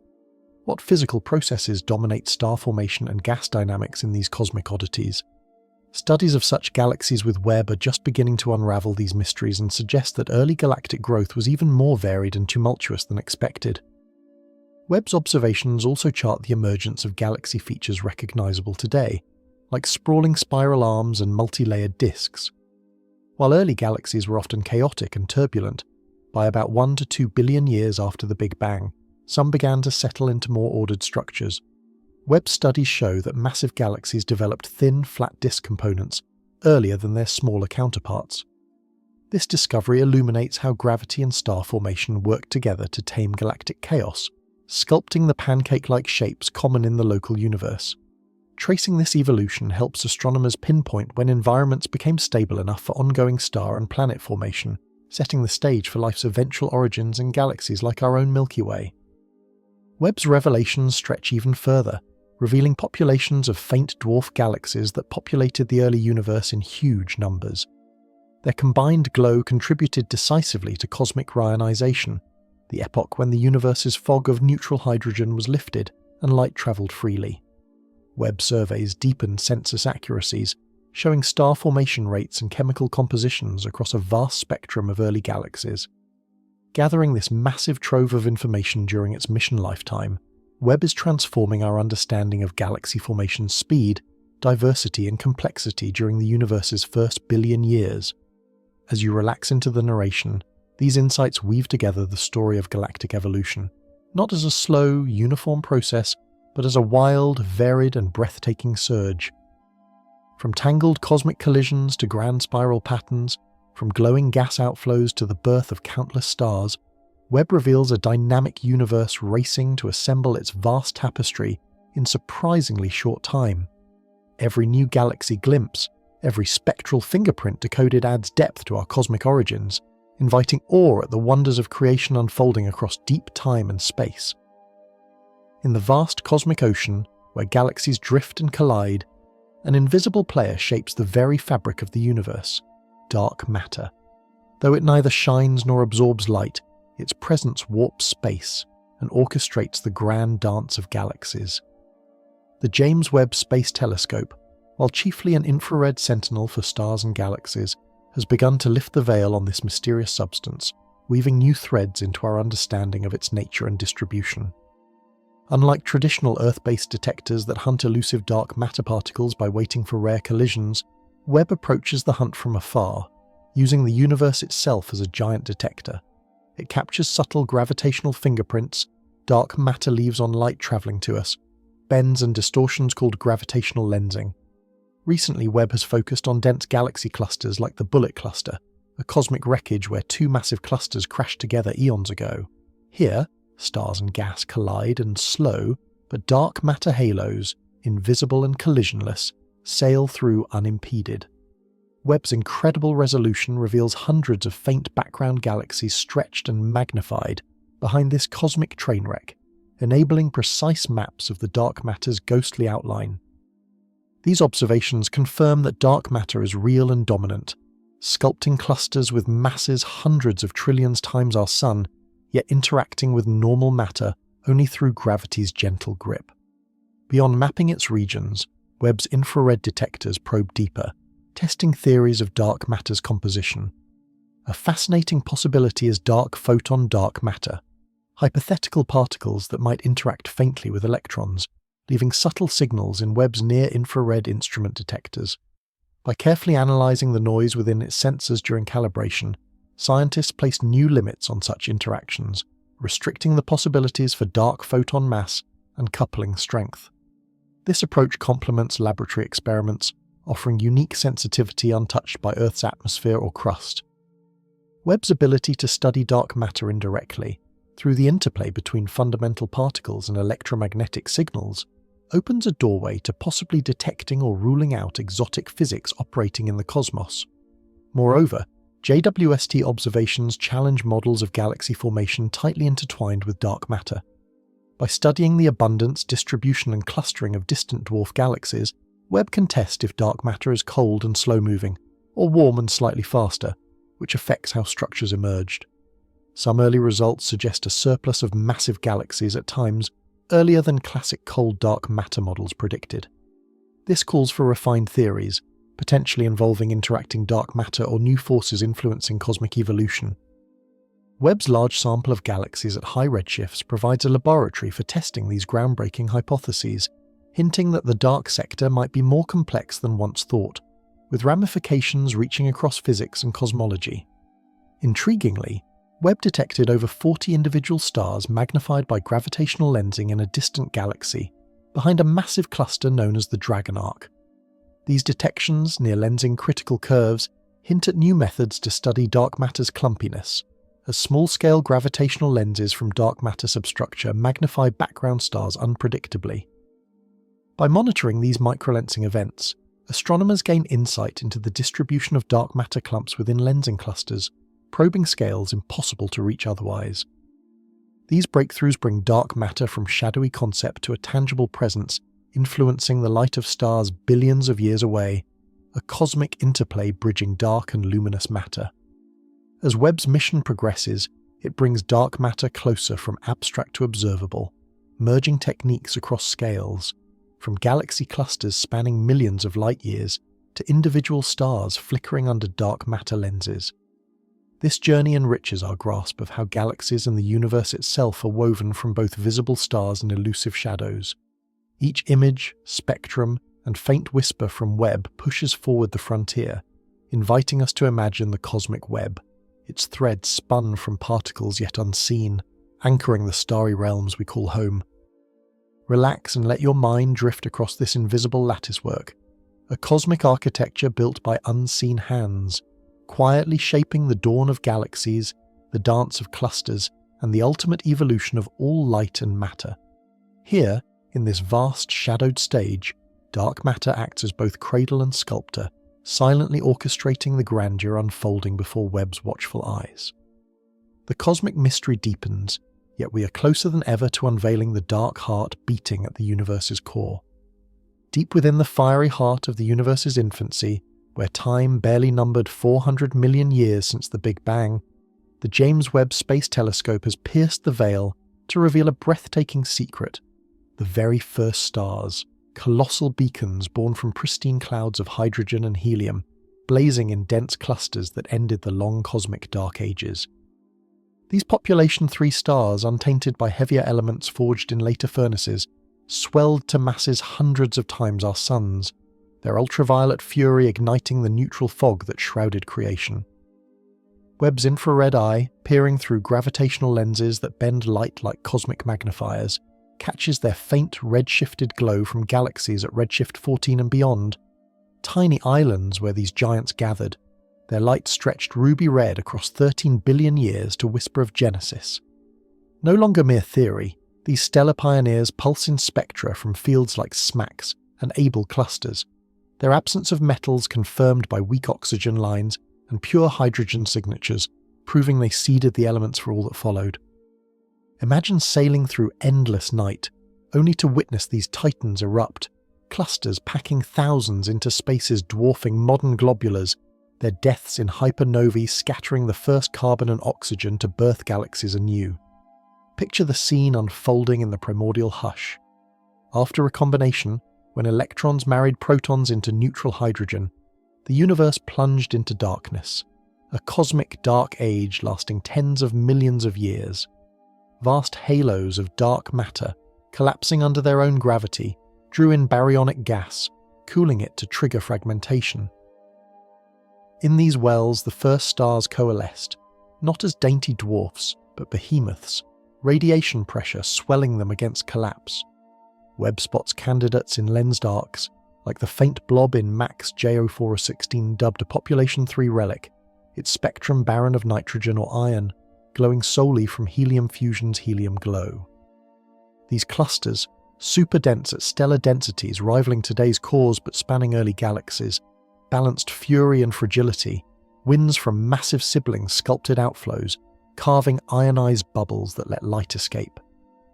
What physical processes dominate star formation and gas dynamics in these cosmic oddities? Studies of such galaxies with Webb are just beginning to unravel these mysteries and suggest that early galactic growth was even more varied and tumultuous than expected. Webb's observations also chart the emergence of galaxy features recognizable today, like sprawling spiral arms and multi-layered disks. While early galaxies were often chaotic and turbulent, by about 1 to 2 billion years after the Big Bang, some began to settle into more ordered structures. Webb's studies show that massive galaxies developed thin, flat disk components earlier than their smaller counterparts. This discovery illuminates how gravity and star formation work together to tame galactic chaos, sculpting the pancake-like shapes common in the local universe. Tracing this evolution helps astronomers pinpoint when environments became stable enough for ongoing star and planet formation, setting the stage for life's eventual origins in galaxies like our own Milky Way. Webb's revelations stretch even further, revealing populations of faint dwarf galaxies that populated the early universe in huge numbers. Their combined glow contributed decisively to cosmic reionization, the epoch when the universe's fog of neutral hydrogen was lifted and light travelled freely. Webb surveys deepened census accuracies, showing star formation rates and chemical compositions across a vast spectrum of early galaxies. Gathering this massive trove of information during its mission lifetime, Webb is transforming our understanding of galaxy formation speed, diversity and complexity during the universe's first billion years. As you relax into the narration, these insights weave together the story of galactic evolution, not as a slow, uniform process, but as a wild, varied and breathtaking surge. From tangled cosmic collisions to grand spiral patterns, from glowing gas outflows to the birth of countless stars, Webb reveals a dynamic universe racing to assemble its vast tapestry in surprisingly short time. Every new galaxy glimpse, every spectral fingerprint decoded adds depth to our cosmic origins, inviting awe at the wonders of creation unfolding across deep time and space. In the vast cosmic ocean, where galaxies drift and collide, an invisible player shapes the very fabric of the universe: dark matter. Though it neither shines nor absorbs light, its presence warps space and orchestrates the grand dance of galaxies. The James Webb Space Telescope, while chiefly an infrared sentinel for stars and galaxies, has begun to lift the veil on this mysterious substance, weaving new threads into our understanding of its nature and distribution. Unlike traditional Earth-based detectors that hunt elusive dark matter particles by waiting for rare collisions, Webb approaches the hunt from afar, using the universe itself as a giant detector. It captures subtle gravitational fingerprints, dark matter leaves on light travelling to us, bends and distortions called gravitational lensing. Recently, Webb has focused on dense galaxy clusters like the Bullet Cluster, a cosmic wreckage where two massive clusters crashed together eons ago. Here, stars and gas collide and slow, but dark matter halos, invisible and collisionless, sail through unimpeded. Webb's incredible resolution reveals hundreds of faint background galaxies stretched and magnified behind this cosmic train wreck, enabling precise maps of the dark matter's ghostly outline. These observations confirm that dark matter is real and dominant, sculpting clusters with masses hundreds of trillions times our Sun, yet interacting with normal matter only through gravity's gentle grip. Beyond mapping its regions, Webb's infrared detectors probe deeper, testing theories of dark matter's composition. A fascinating possibility is dark photon dark matter, hypothetical particles that might interact faintly with electrons, leaving subtle signals in Webb's near-infrared instrument detectors. By carefully analysing the noise within its sensors during calibration, scientists placed new limits on such interactions, restricting the possibilities for dark photon mass and coupling strength. This approach complements laboratory experiments, offering unique sensitivity untouched by Earth's atmosphere or crust. Webb's ability to study dark matter indirectly, through the interplay between fundamental particles and electromagnetic signals, opens a doorway to possibly detecting or ruling out exotic physics operating in the cosmos. Moreover, JWST observations challenge models of galaxy formation tightly intertwined with dark matter. By studying the abundance, distribution and clustering of distant dwarf galaxies, Webb can test if dark matter is cold and slow-moving, or warm and slightly faster, which affects how structures emerged. Some early results suggest a surplus of massive galaxies at times earlier than classic cold dark matter models predicted. This calls for refined theories, potentially involving interacting dark matter or new forces influencing cosmic evolution. Webb's large sample of galaxies at high redshifts provides a laboratory for testing these groundbreaking hypotheses, hinting that the dark sector might be more complex than once thought, with ramifications reaching across physics and cosmology. Intriguingly, Webb detected over 40 individual stars magnified by gravitational lensing in a distant galaxy, behind a massive cluster known as the Dragon Arc. These detections, near lensing critical curves, hint at new methods to study dark matter's clumpiness, as small-scale gravitational lenses from dark matter substructure magnify background stars unpredictably. By monitoring these microlensing events, astronomers gain insight into the distribution of dark matter clumps within lensing clusters, probing scales impossible to reach otherwise. These breakthroughs bring dark matter from shadowy concept to a tangible presence, influencing the light of stars billions of years away, a cosmic interplay bridging dark and luminous matter. As Webb's mission progresses, It brings dark matter closer from abstract to observable, merging techniques across scales, from galaxy clusters spanning millions of light-years to individual stars flickering under dark matter lenses. This journey enriches our grasp of how galaxies and the universe itself are woven from both visible stars and elusive shadows. Each image, spectrum, and faint whisper from Webb pushes forward the frontier, inviting us to imagine the cosmic web, its threads spun from particles yet unseen, anchoring the starry realms we call home. Relax and let your mind drift across this invisible latticework, a cosmic architecture built by unseen hands, quietly shaping the dawn of galaxies, the dance of clusters, and the ultimate evolution of all light and matter. Here, in this vast shadowed stage, dark matter acts as both cradle and sculptor, silently orchestrating the grandeur unfolding before Webb's watchful eyes. The cosmic mystery deepens, yet we are closer than ever to unveiling the dark heart beating at the universe's core. Deep within the fiery heart of the universe's infancy, where time barely numbered 400 million years since the Big Bang, the James Webb Space Telescope has pierced the veil to reveal a breathtaking secret: the very first stars, colossal beacons born from pristine clouds of hydrogen and helium, blazing in dense clusters that ended the long cosmic dark ages. These population 3 stars, untainted by heavier elements forged in later furnaces, swelled to masses hundreds of times our sun's, their ultraviolet fury igniting the neutral fog that shrouded creation. Webb's infrared eye, peering through gravitational lenses that bend light like cosmic magnifiers, catches their faint red-shifted glow from galaxies at redshift 14 and beyond, tiny islands where these giants gathered, their light stretched ruby red across 13 billion years to whisper of Genesis. No longer mere theory, these stellar pioneers pulse in spectra from fields like SMACS and Abell clusters, their absence of metals confirmed by weak oxygen lines and pure hydrogen signatures, proving they seeded the elements for all that followed. Imagine sailing through endless night, only to witness these titans erupt, clusters packing thousands into spaces dwarfing modern globulars, their deaths in hypernovae scattering the first carbon and oxygen to birth galaxies anew. Picture the scene unfolding in the primordial hush. After recombination, when electrons married protons into neutral hydrogen, the universe plunged into darkness, a cosmic dark age lasting tens of millions of years. Vast halos of dark matter, collapsing under their own gravity, drew in baryonic gas, cooling it to trigger fragmentation. In these wells, the first stars coalesced, not as dainty dwarfs, but behemoths, radiation pressure swelling them against collapse. Webb spots candidates in lensed arcs, like the faint blob in Mac's J0416 dubbed a population 3 relic, its spectrum barren of nitrogen or iron, glowing solely from helium fusion's helium glow. These clusters, super dense at stellar densities rivaling today's cores but spanning early galaxies, balanced fury and fragility, winds from massive siblings sculpted outflows, carving ionized bubbles that let light escape.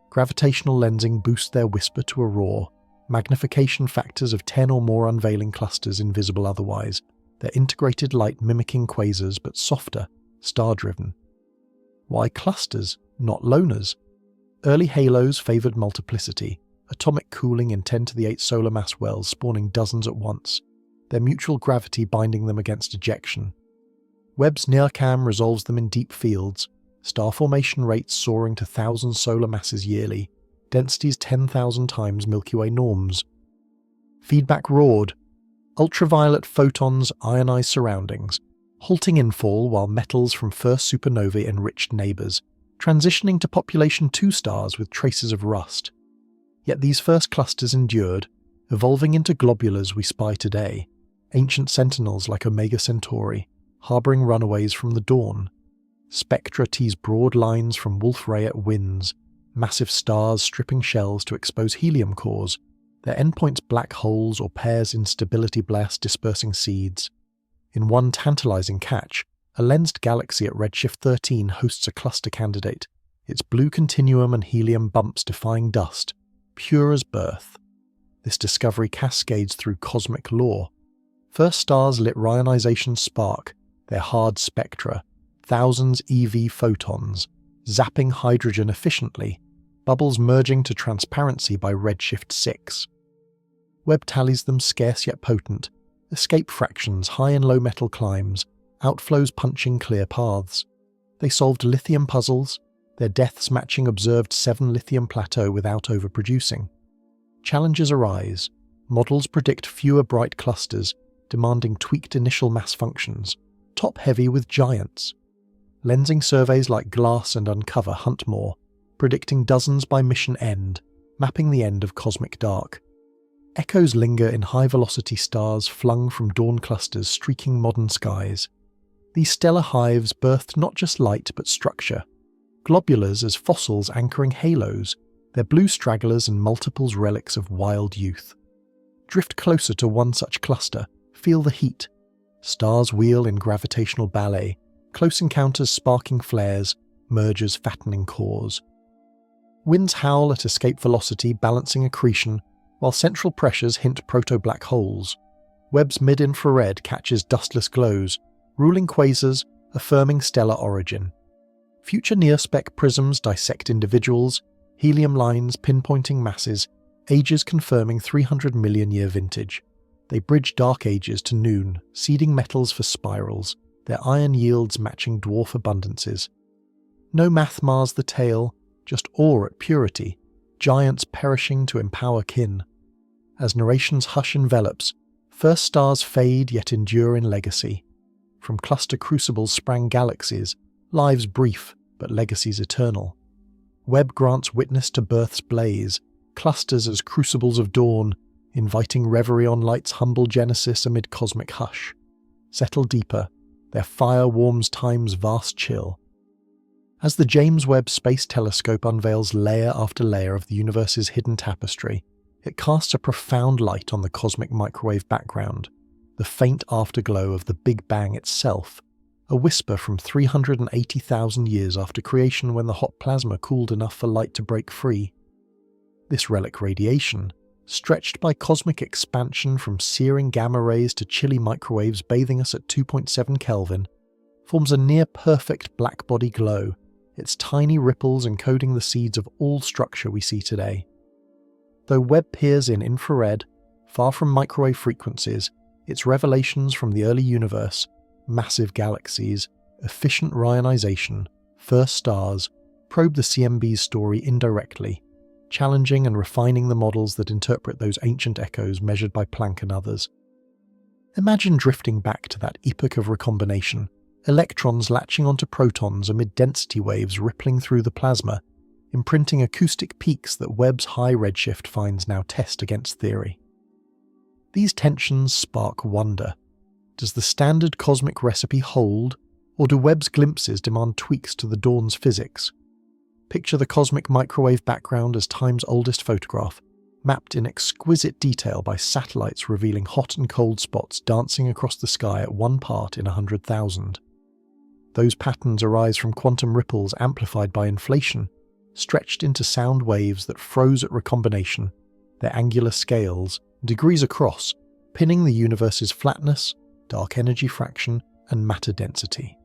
Gravitational lensing boosts their whisper to a roar, magnification factors of 10 or more unveiling clusters invisible otherwise, their integrated light mimicking quasars but softer, star-driven. Why clusters, not loners? Early halos favoured multiplicity, atomic cooling in 10 to the 8 solar mass wells spawning dozens at once, their mutual gravity binding them against ejection. Webb's NIRCam resolves them in deep fields, star formation rates soaring to thousands solar masses yearly, densities 10,000 times Milky Way norms. Feedback roared. Ultraviolet photons ionize surroundings, halting infall while metals from first supernovae enriched neighbours, transitioning to population 2 stars with traces of rust. Yet these first clusters endured, evolving into globulars we spy today, ancient sentinels like Omega Centauri, harbouring runaways from the dawn. Spectra tease broad lines from Wolf-Rayet winds, massive stars stripping shells to expose helium cores, their endpoints black holes or pairs in stability blast dispersing seeds. In one tantalizing catch, a lensed galaxy at redshift 13 hosts a cluster candidate, its blue continuum and helium bumps defying dust, pure as birth. This discovery cascades through cosmic lore. First stars lit Reionization spark, their hard spectra, thousands EV photons, zapping hydrogen efficiently, bubbles merging to transparency by redshift 6. Webb tallies them scarce yet potent, escape fractions high in low metal climes, outflows punching clear paths. They solved lithium puzzles, their deaths matching observed 7 lithium plateau without overproducing. Challenges arise. Models predict fewer bright clusters, demanding tweaked initial mass functions, top-heavy with giants. Lensing surveys like GLASS and UNCOVER hunt more, predicting dozens by mission end, mapping the end of cosmic dark. Echoes linger in high-velocity stars flung from dawn clusters streaking modern skies. These stellar hives birthed not just light but structure. Globulars as fossils anchoring halos, their blue stragglers and multiples relics of wild youth. Drift closer to one such cluster, feel the heat. Stars wheel in gravitational ballet, close encounters sparking flares, mergers fattening cores. Winds howl at escape velocity balancing accretion, while central pressures hint proto-black holes. Webb's mid-infrared catches dustless glows, ruling quasars, affirming stellar origin. Future near-spec prisms dissect individuals, helium lines pinpointing masses, ages confirming 300 million year vintage. They bridge dark ages to noon, seeding metals for spirals, their iron yields matching dwarf abundances. No math mars the tale, just awe at purity, giants perishing to empower kin. As narration's hush envelops, first stars fade yet endure in legacy. From cluster crucibles sprang galaxies, lives brief but legacies eternal. Webb grants witness to birth's blaze, clusters as crucibles of dawn, inviting reverie on light's humble genesis amid cosmic hush. Settle deeper, their fire warms time's vast chill. As the James Webb Space Telescope unveils layer after layer of the universe's hidden tapestry, it casts a profound light on the cosmic microwave background, the faint afterglow of the Big Bang itself, a whisper from 380,000 years after creation when the hot plasma cooled enough for light to break free. This relic radiation, stretched by cosmic expansion from searing gamma rays to chilly microwaves bathing us at 2.7 Kelvin, forms a near-perfect black-body glow, its tiny ripples encoding the seeds of all structure we see today. Though Webb peers in infrared, far from microwave frequencies, its revelations from the early universe, massive galaxies, efficient Reionization, first stars, probe the CMB's story indirectly, challenging and refining the models that interpret those ancient echoes measured by Planck and others. Imagine drifting back to that epoch of recombination, electrons latching onto protons amid density waves rippling through the plasma, imprinting acoustic peaks that Webb's high redshift finds now test against theory. These tensions spark wonder. Does the standard cosmic recipe hold, or do Webb's glimpses demand tweaks to the dawn's physics? Picture the cosmic microwave background as time's oldest photograph, mapped in exquisite detail by satellites revealing hot and cold spots dancing across the sky at 1 part in 100,000. Those patterns arise from quantum ripples amplified by inflation, stretched into sound waves that froze at recombination, their angular scales, degrees across, pinning the universe's flatness, dark energy fraction, and matter density.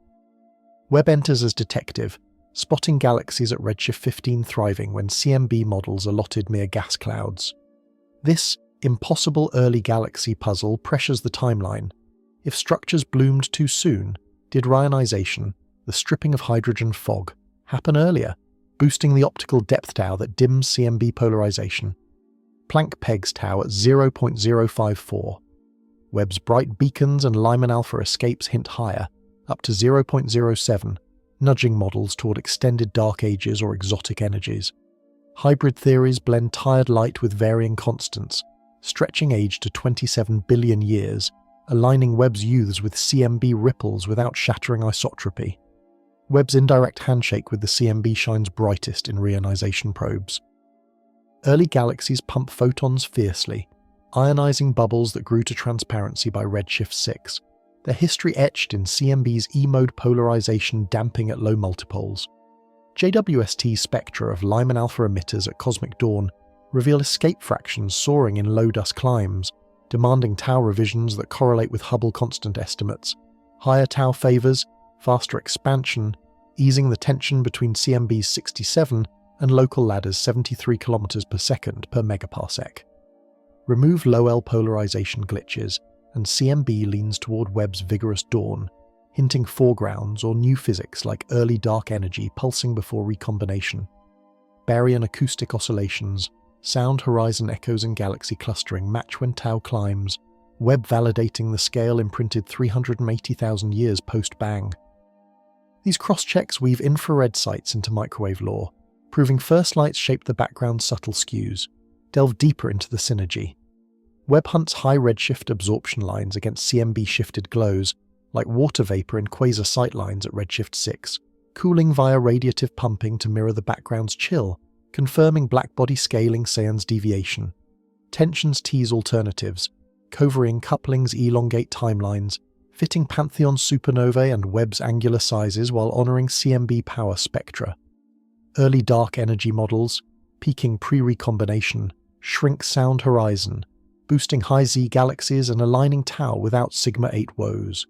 Webb enters as detective, spotting galaxies at redshift 15 thriving when CMB models allotted mere gas clouds. This impossible early galaxy puzzle pressures the timeline. If structures bloomed too soon, did Reionization, the stripping of hydrogen fog, happen earlier, boosting the optical depth tau that dims CMB polarization? Planck pegs tau at 0.054. Webb's bright beacons and Lyman alpha escapes hint higher, up to 0.07, nudging models toward extended dark ages or exotic energies. Hybrid theories blend tired light with varying constants, stretching age to 27 billion years, aligning Webb's youths with CMB ripples without shattering isotropy. Webb's indirect handshake with the CMB shines brightest in reionization probes. Early galaxies pump photons fiercely, ionizing bubbles that grew to transparency by redshift 6, their history etched in CMB's E-mode polarization damping at low multipoles. JWST spectra of Lyman alpha emitters at cosmic dawn reveal escape fractions soaring in low-dust climbs, demanding tau revisions that correlate with Hubble constant estimates. Higher tau favors, faster expansion, easing the tension between CMB's 67 and local ladder's 73 km per second per megaparsec. Remove low-L polarization glitches, and CMB leans toward Webb's vigorous dawn, hinting foregrounds or new physics like early dark energy pulsing before recombination. Baryon acoustic oscillations, sound horizon echoes and galaxy clustering match when Tau climbs, Webb validating the scale imprinted 380,000 years post-bang. These cross-checks weave infrared sights into microwave lore, proving first lights shape the background's subtle skews, delve deeper into the synergy. Webb hunts high redshift absorption lines against CMB-shifted glows, like water vapor in quasar sightlines at redshift 6, cooling via radiative pumping to mirror the background's chill, confirming blackbody scaling Seon's deviation. Tensions tease alternatives, covering couplings elongate timelines, fitting Pantheon supernovae and Webb's angular sizes while honouring CMB power spectra. Early dark energy models, peaking pre-recombination, shrink sound horizon, boosting high-Z galaxies and aligning Tau without sigma-8 woes.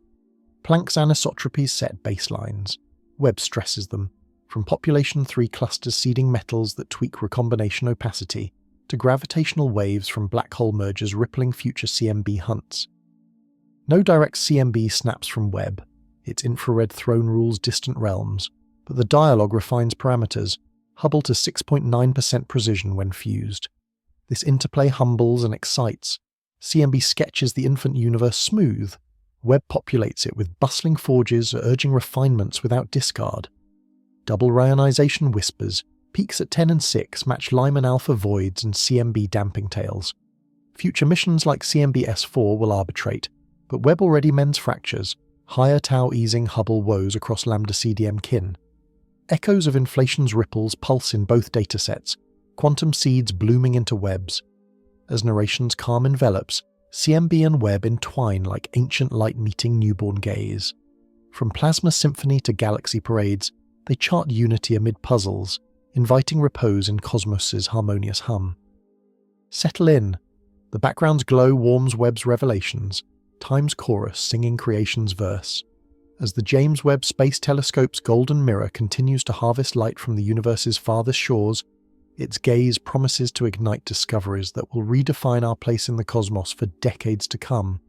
Planck's anisotropies set baselines. Webb stresses them, from population 3 clusters seeding metals that tweak recombination opacity, to gravitational waves from black hole mergers rippling future CMB hunts. No direct CMB snaps from Webb, its infrared throne rules distant realms, but the dialogue refines parameters, Hubble to 6.9% precision when fused. This interplay humbles and excites. CMB sketches the infant universe smooth. Webb populates it with bustling forges urging refinements without discard. Double Reionization whispers, peaks at 10 and 6 match Lyman alpha voids and CMB damping tails. Future missions like CMB S4 will arbitrate, but Webb already mends fractures, higher Tau easing Hubble woes across lambda CDM kin. Echoes of inflation's ripples pulse in both datasets, quantum seeds blooming into webs. As narration's calm envelops, CMB and Webb entwine like ancient light meeting newborn gaze. From plasma symphony to galaxy parades, they chart unity amid puzzles, inviting repose in cosmos's harmonious hum. Settle in. The background's glow warms Webb's revelations, time's chorus singing creation's verse. As the James Webb Space Telescope's golden mirror continues to harvest light from the universe's farthest shores, its gaze promises to ignite discoveries that will redefine our place in the cosmos for decades to come.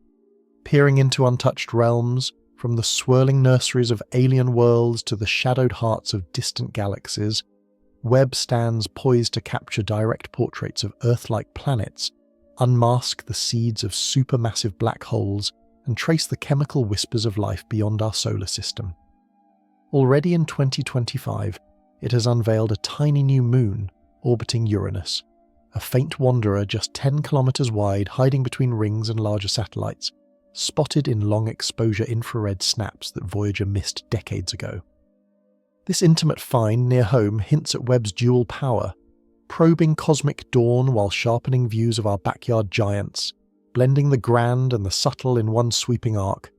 Peering into untouched realms, from the swirling nurseries of alien worlds to the shadowed hearts of distant galaxies, Webb stands poised to capture direct portraits of Earth-like planets, unmask the seeds of supermassive black holes, and trace the chemical whispers of life beyond our solar system. Already in 2025, it has unveiled a tiny new moon orbiting Uranus, a faint wanderer just 10 kilometers wide hiding between rings and larger satellites, spotted in long-exposure infrared snaps that Voyager missed decades ago. This intimate find near home hints at Webb's dual power, probing cosmic dawn while sharpening views of our backyard giants, blending the grand and the subtle in one sweeping arc.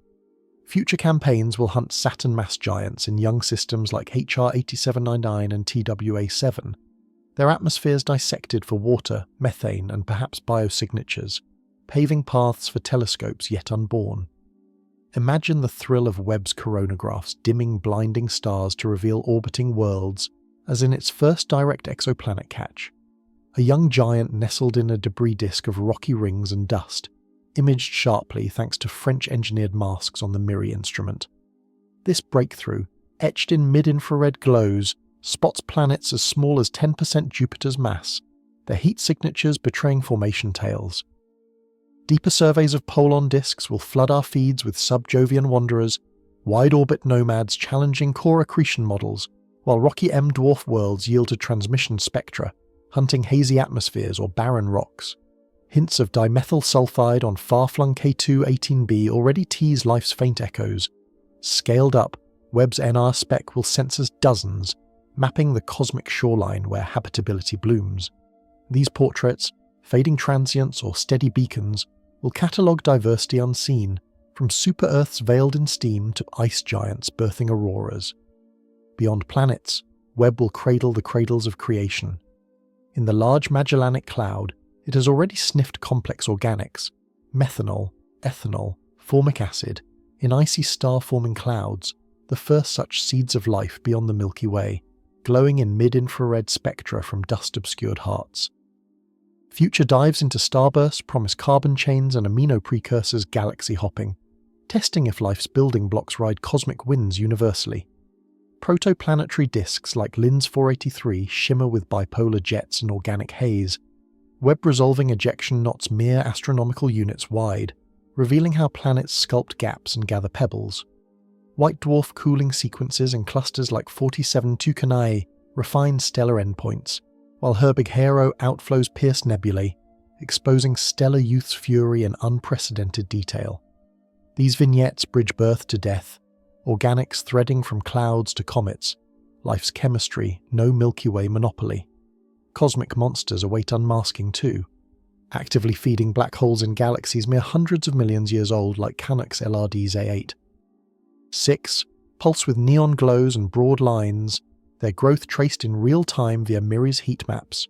Future campaigns will hunt Saturn mass giants in young systems like HR 8799 and TWA7, their atmospheres dissected for water, methane, and perhaps biosignatures, paving paths for telescopes yet unborn. Imagine the thrill of Webb's coronagraphs dimming blinding stars to reveal orbiting worlds, as in its first direct exoplanet catch. A young giant nestled in a debris disk of rocky rings and dust, imaged sharply thanks to French-engineered masks on the MIRI instrument. This breakthrough, etched in mid-infrared glows, spots planets as small as 10% Jupiter's mass, their heat signatures betraying formation tails. Deeper surveys of Polon disks will flood our feeds with sub-Jovian wanderers, wide-orbit nomads challenging core accretion models, while rocky M-dwarf worlds yield to transmission spectra, hunting hazy atmospheres or barren rocks. Hints of dimethyl sulfide on far-flung K2-18b already tease life's faint echoes. Scaled up, Webb's NR spec will census dozens, mapping the cosmic shoreline where habitability blooms. These portraits, fading transients or steady beacons, will catalogue diversity unseen, from super-Earths veiled in steam to ice giants birthing auroras. Beyond planets, Webb will cradle the cradles of creation. In the Large Magellanic Cloud, it has already sniffed complex organics, methanol, ethanol, formic acid, in icy star-forming clouds, the first such seeds of life beyond the Milky Way, glowing in mid-infrared spectra from dust-obscured hearts. Future dives into starbursts promise carbon chains and amino precursors galaxy hopping, testing if life's building blocks ride cosmic winds universally. Protoplanetary disks like LINS 483 shimmer with bipolar jets and organic haze, Webb-resolving ejection knots mere astronomical units wide, revealing how planets sculpt gaps and gather pebbles. White dwarf cooling sequences in clusters like 47 Tucanae refine stellar endpoints, while Herbig-Haro outflows pierce nebulae, exposing stellar youth's fury in unprecedented detail. These vignettes bridge birth to death, organics threading from clouds to comets, life's chemistry, no Milky Way monopoly. Cosmic monsters await unmasking too, actively feeding black holes in galaxies mere hundreds of millions years old like Canucks LRD's A8. 6. Pulse with neon glows and broad lines, their growth traced in real time via MIRI's heat maps.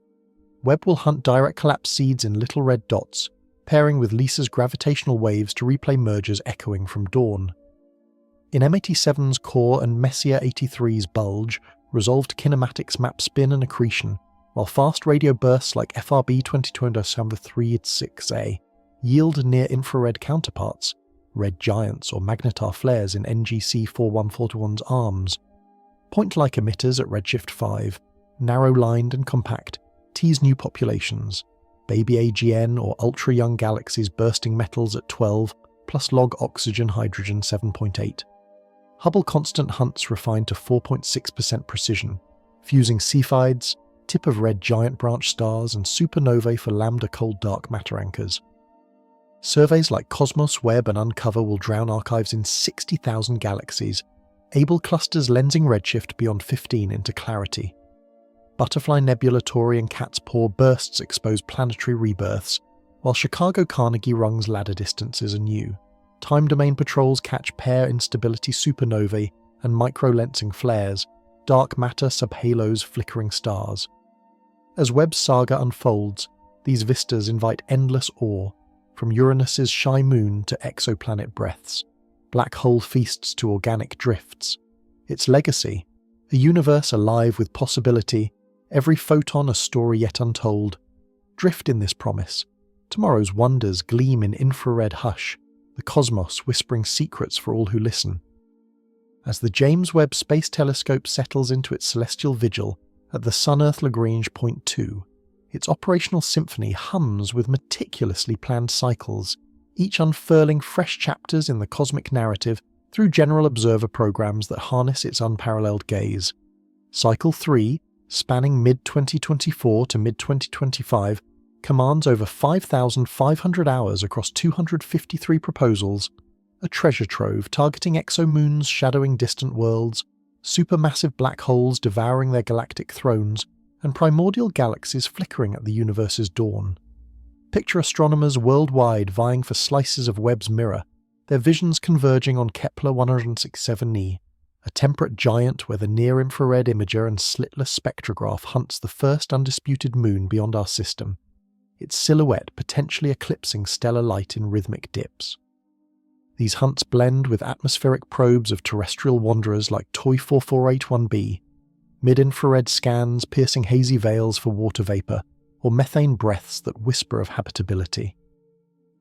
Webb will hunt direct collapse seeds in little red dots, pairing with LISA's gravitational waves to replay mergers echoing from dawn. In M87's core and Messier 83's bulge, resolved kinematics map spin and accretion, while fast radio bursts like FRB 22.336A yield near-infrared counterparts, red giants or magnetar flares in NGC 4141's arms. Point-like emitters at redshift 5, narrow-lined and compact, tease new populations, baby AGN or ultra-young galaxies bursting metals at 12, plus log oxygen hydrogen 7.8. Hubble constant hunts refined to 4.6% precision, fusing Cepheids, tip-of-red giant branch stars and supernovae for lambda cold dark matter anchors. Surveys like Cosmos, Webb and Uncover will drown archives in 60,000 galaxies, Able clusters lensing redshift beyond 15 into clarity. Butterfly Nebula Tauri and Cat's Paw bursts expose planetary rebirths, while Chicago Carnegie rungs ladder distances anew. Time domain patrols catch pair instability supernovae and microlensing flares, dark matter subhalos flickering stars. As Webb's saga unfolds, these vistas invite endless awe, from Uranus's shy moon to exoplanet breaths, black hole feasts to organic drifts. Its legacy, a universe alive with possibility, every photon a story yet untold. Drift in this promise. Tomorrow's wonders gleam in infrared hush, the cosmos whispering secrets for all who listen. As the James Webb Space Telescope settles into its celestial vigil at the Sun-Earth Lagrange Point 2, its operational symphony hums with meticulously planned cycles, each unfurling fresh chapters in the cosmic narrative through general observer programs that harness its unparalleled gaze. Cycle 3, spanning mid-2024 to mid-2025, commands over 5,500 hours across 253 proposals, a treasure trove targeting exomoons shadowing distant worlds, supermassive black holes devouring their galactic thrones, and primordial galaxies flickering at the universe's dawn. Picture astronomers worldwide vying for slices of Webb's mirror, their visions converging on Kepler 167e, a temperate giant where the near-infrared imager and slitless spectrograph hunts the first undisputed moon beyond our system, its silhouette potentially eclipsing stellar light in rhythmic dips. These hunts blend with atmospheric probes of terrestrial wanderers like TOI 4481b, mid-infrared scans piercing hazy veils for water vapour, or methane breaths that whisper of habitability.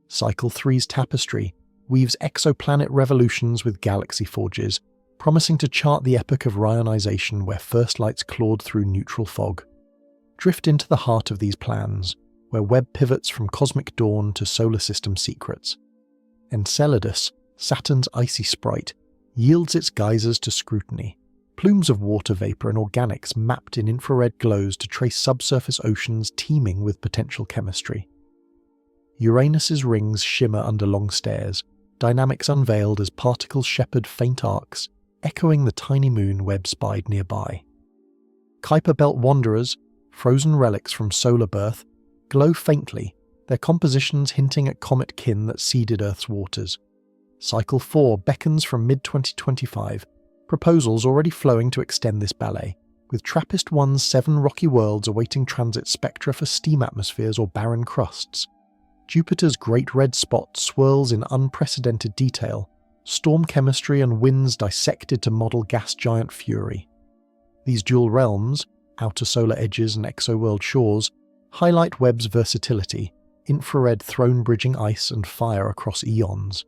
Cycle 3's tapestry weaves exoplanet revolutions with galaxy forges, promising to chart the epoch of Reionization where first lights clawed through neutral fog. Drift into the heart of these plans, where Webb pivots from cosmic dawn to solar system secrets. Enceladus, Saturn's icy sprite, yields its geysers to scrutiny, plumes of water vapour and organics mapped in infrared glows to trace subsurface oceans teeming with potential chemistry. Uranus's rings shimmer under long stares, dynamics unveiled as particles shepherd faint arcs, echoing the tiny moon Webb spied nearby. Kuiper Belt wanderers, frozen relics from solar birth, glow faintly, their compositions hinting at comet kin that seeded Earth's waters. Cycle 4 beckons from mid-2025, proposals already flowing to extend this ballet, with TRAPPIST-1's 7 rocky worlds awaiting transit spectra for steam atmospheres or barren crusts. Jupiter's great red spot swirls in unprecedented detail, storm chemistry and winds dissected to model gas giant fury. These dual realms, outer solar edges and exoworld shores, highlight Webb's versatility, infrared throne-bridging ice and fire across eons.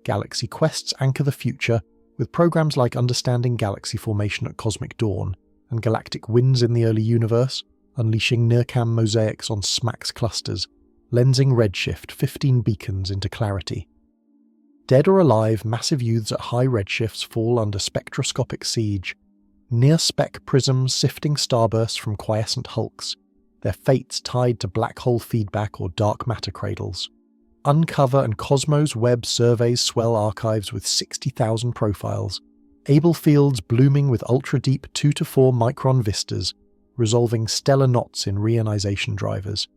Galaxy quests anchor the future, with programs like Understanding Galaxy Formation at Cosmic Dawn and Galactic Winds in the Early Universe, unleashing NIRCam mosaics on SMACS clusters, lensing redshift 15 beacons into clarity. Dead or alive, massive youths at high redshifts fall under spectroscopic siege, near-spec prisms sifting starbursts from quiescent hulks, their fates tied to black hole feedback or dark matter cradles. Uncover and Cosmos Webb surveys swell archives with 60,000 profiles, Abel fields blooming with ultra-deep 2 to 4 micron vistas, resolving stellar knots in reionization drivers.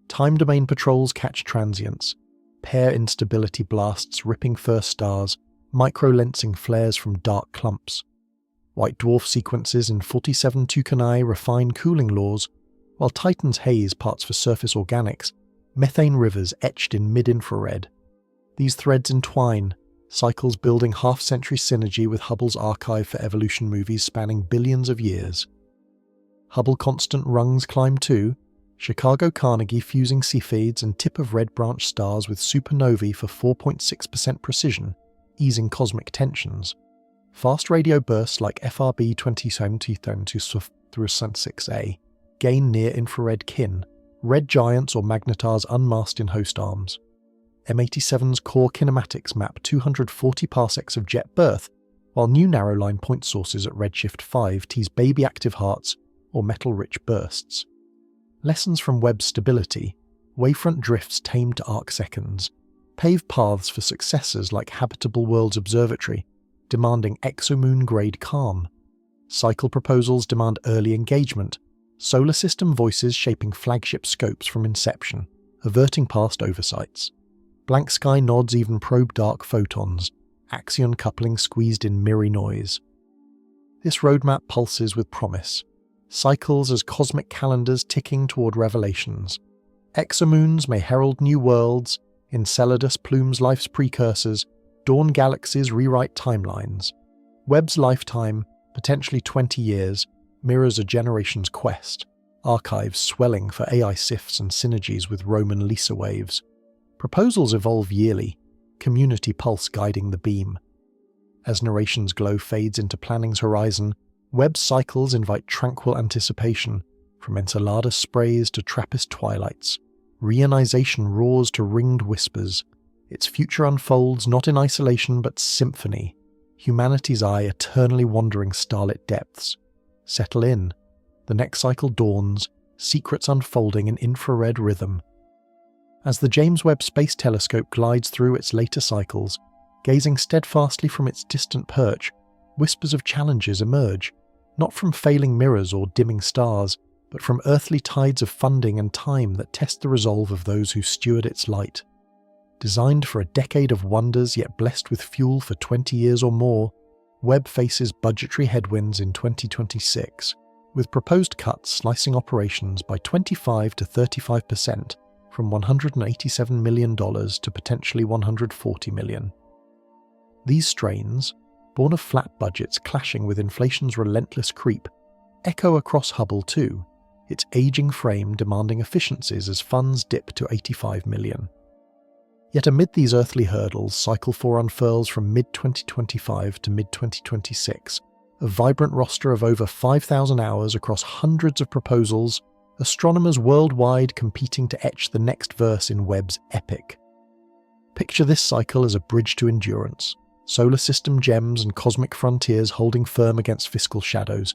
Time domain patrols catch transients, pair instability blasts ripping first stars, micro-lensing flares from dark clumps. White dwarf sequences in 47 Tucanae refine cooling laws, while Titan's haze parts for surface organics, methane rivers etched in mid-infrared. These threads entwine, cycles building half-century synergy with Hubble's archive for evolution movies spanning billions of years. Hubble constant rungs climb too, Chicago Carnegie fusing Cepheids and tip of red branch stars with supernovae for 4.6% precision, easing cosmic tensions. Fast radio bursts like FRB 2070-6A gain near-infrared kin, red giants or magnetars unmasked in host arms. M87's core kinematics map 240 parsecs of jet birth, while new narrowline point sources at redshift 5 tease baby active hearts or metal-rich bursts. Lessons from Webb's stability, wavefront drifts tamed to arc seconds, pave paths for successors like Habitable Worlds Observatory, demanding exomoon-grade calm. Cycle proposals demand early engagement, solar system voices shaping flagship scopes from inception, averting past oversights. Blank sky nods even probe dark photons, axion coupling squeezed in mirror noise. This roadmap pulses with promise, cycles as cosmic calendars ticking toward revelations. Exomoons may herald new worlds, Enceladus plumes life's precursors, dawn galaxies rewrite timelines. Webb's lifetime, potentially 20 years, mirrors a generation's quest, archives swelling for AI sifts and synergies with Roman Lisa waves. Proposals evolve yearly, community pulse guiding the beam. As Narration's glow fades into planning's horizon, Webb's cycles invite tranquil anticipation, from Enceladus sprays to Trappist twilights. Reionization roars to ringed whispers. Its future unfolds not in isolation but symphony, humanity's eye eternally wandering starlit depths. Settle in. The next cycle dawns, secrets unfolding in infrared rhythm. As the James Webb Space Telescope glides through its later cycles, gazing steadfastly from its distant perch, whispers of challenges emerge, not from failing mirrors or dimming stars, but from earthly tides of funding and time that test the resolve of those who steward its light. Designed for a decade of wonders yet blessed with fuel for 20 years or more, Webb faces budgetary headwinds in 2026, with proposed cuts slicing operations by 25 to 35%, from $187 million to potentially $140 million. These strains, born of flat budgets clashing with inflation's relentless creep, echo across Hubble too, its aging frame demanding efficiencies as funds dip to $85 million. Yet amid these earthly hurdles, Cycle 4 unfurls from mid-2025 to mid-2026, a vibrant roster of over 5,000 hours across hundreds of proposals, astronomers worldwide competing to etch the next verse in Webb's epic. Picture this cycle as a bridge to endurance, solar system gems and cosmic frontiers holding firm against fiscal shadows,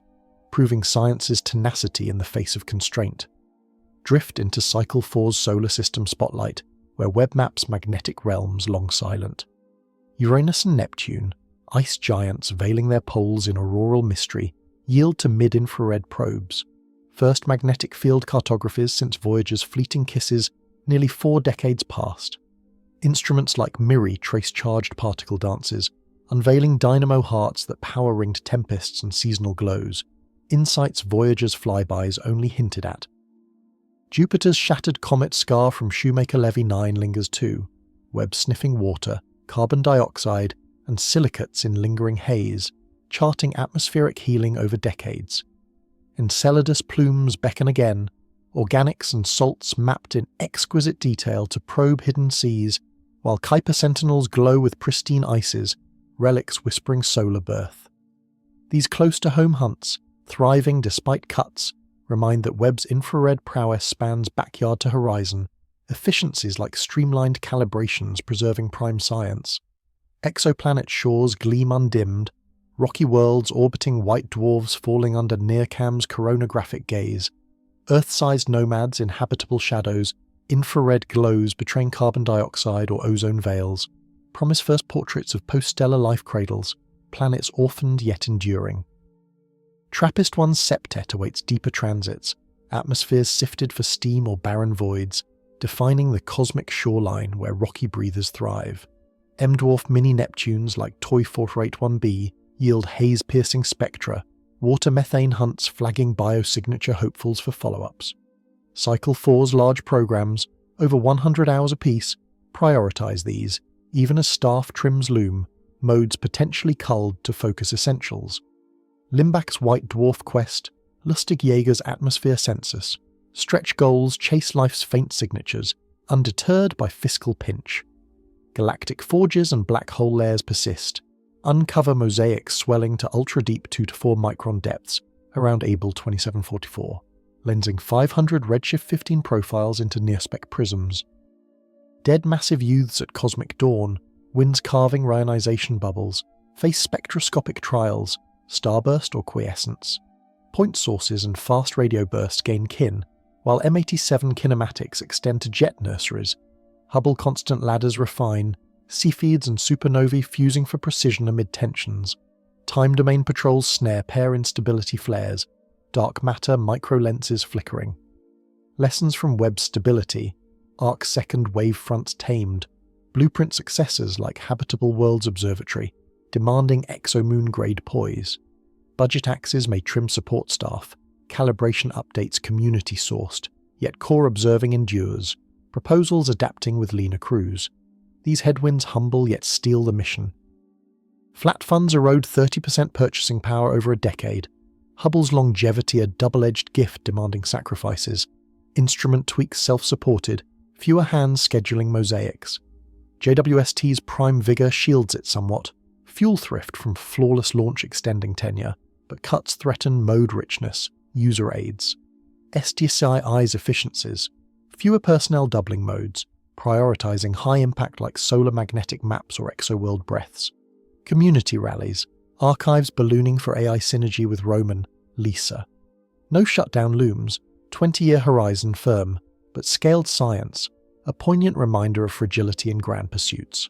proving science's tenacity in the face of constraint. Drift into Cycle 4's solar system spotlight, where Webb maps magnetic realms long silent. Uranus and Neptune, ice giants veiling their poles in auroral mystery, yield to mid-infrared probes, first magnetic field cartographies since Voyager's fleeting kisses nearly 4 decades past. Instruments like MIRI trace charged particle dances, unveiling dynamo hearts that power ringed tempests and seasonal glows, insights Voyager's flybys only hinted at. Jupiter's shattered comet scar from Shoemaker-Levy 9 lingers too, Webb sniffing water, carbon dioxide, and silicates in lingering haze, charting atmospheric healing over decades. Enceladus plumes beckon again, organics and salts mapped in exquisite detail to probe hidden seas, while Kuiper sentinels glow with pristine ices, relics whispering solar birth. These close-to-home hunts, thriving despite cuts, remind that Webb's infrared prowess spans backyard to horizon, efficiencies like streamlined calibrations preserving prime science. Exoplanet shores gleam undimmed, rocky worlds orbiting white dwarfs falling under NIRCam's coronagraphic gaze, Earth-sized nomads in habitable shadows, infrared glows betraying carbon dioxide or ozone veils, promise first portraits of post-stellar life cradles, planets orphaned yet enduring. TRAPPIST-1's septet awaits deeper transits, atmospheres sifted for steam or barren voids, defining the cosmic shoreline where rocky breathers thrive. M-dwarf mini-Neptunes like TOI 481b yield haze-piercing spectra, water methane hunts flagging biosignature hopefuls for follow-ups. Cycle 4's large programs, over 100 hours apiece, prioritize these, even as staff trims loom, modes potentially culled to focus essentials. Limbach's white dwarf quest, Lustig Jaeger's atmosphere census, stretch goals chase life's faint signatures, undeterred by fiscal pinch. Galactic forges and black hole layers persist, uncover mosaics swelling to ultra-deep 2 to 4 micron depths around Able 2744, lensing 500 redshift 15 profiles into near-spec prisms. Dead massive youths at cosmic dawn, winds carving Reionization bubbles, face spectroscopic trials, starburst or quiescence. Point sources and fast radio bursts gain kin, while M87 kinematics extend to jet nurseries. Hubble constant ladders refine, Cepheids and supernovae fusing for precision amid tensions. Time domain patrols snare pair instability flares, dark matter microlenses flickering. Lessons from Webb's stability, arc-second wavefronts tamed, blueprint successors like Habitable Worlds Observatory, demanding exomoon-grade poise. Budget axes may trim support staff, calibration updates community-sourced, yet core observing endures, proposals adapting with leaner crews. These headwinds humble yet steal the mission. Flat funds erode 30% purchasing power over a decade. Hubble's longevity a double-edged gift demanding sacrifices. Instrument tweaks self-supported, fewer hands scheduling mosaics. JWST's prime vigor shields it somewhat. Fuel thrift from flawless launch extending tenure, but cuts threaten mode richness, user aids. SDSI eyes efficiencies, fewer personnel doubling modes, prioritizing high impact like solar magnetic maps or exoworld breaths. Community rallies, archives ballooning for AI synergy with Roman, Lisa. No shutdown looms, 20-year horizon firm, but scaled science, a poignant reminder of fragility in grand pursuits.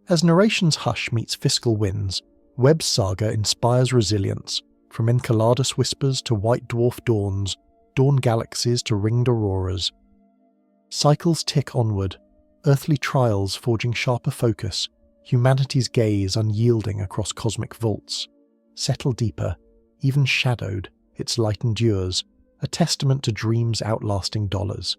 As narration's hush meets fiscal winds, Webb's saga inspires resilience, from Enceladus whispers to white dwarf dawns, dawn galaxies to ringed auroras. Cycles tick onward, earthly trials forging sharper focus, humanity's gaze unyielding across cosmic vaults. Settle deeper, even shadowed, its light endures, a testament to dreams outlasting dollars.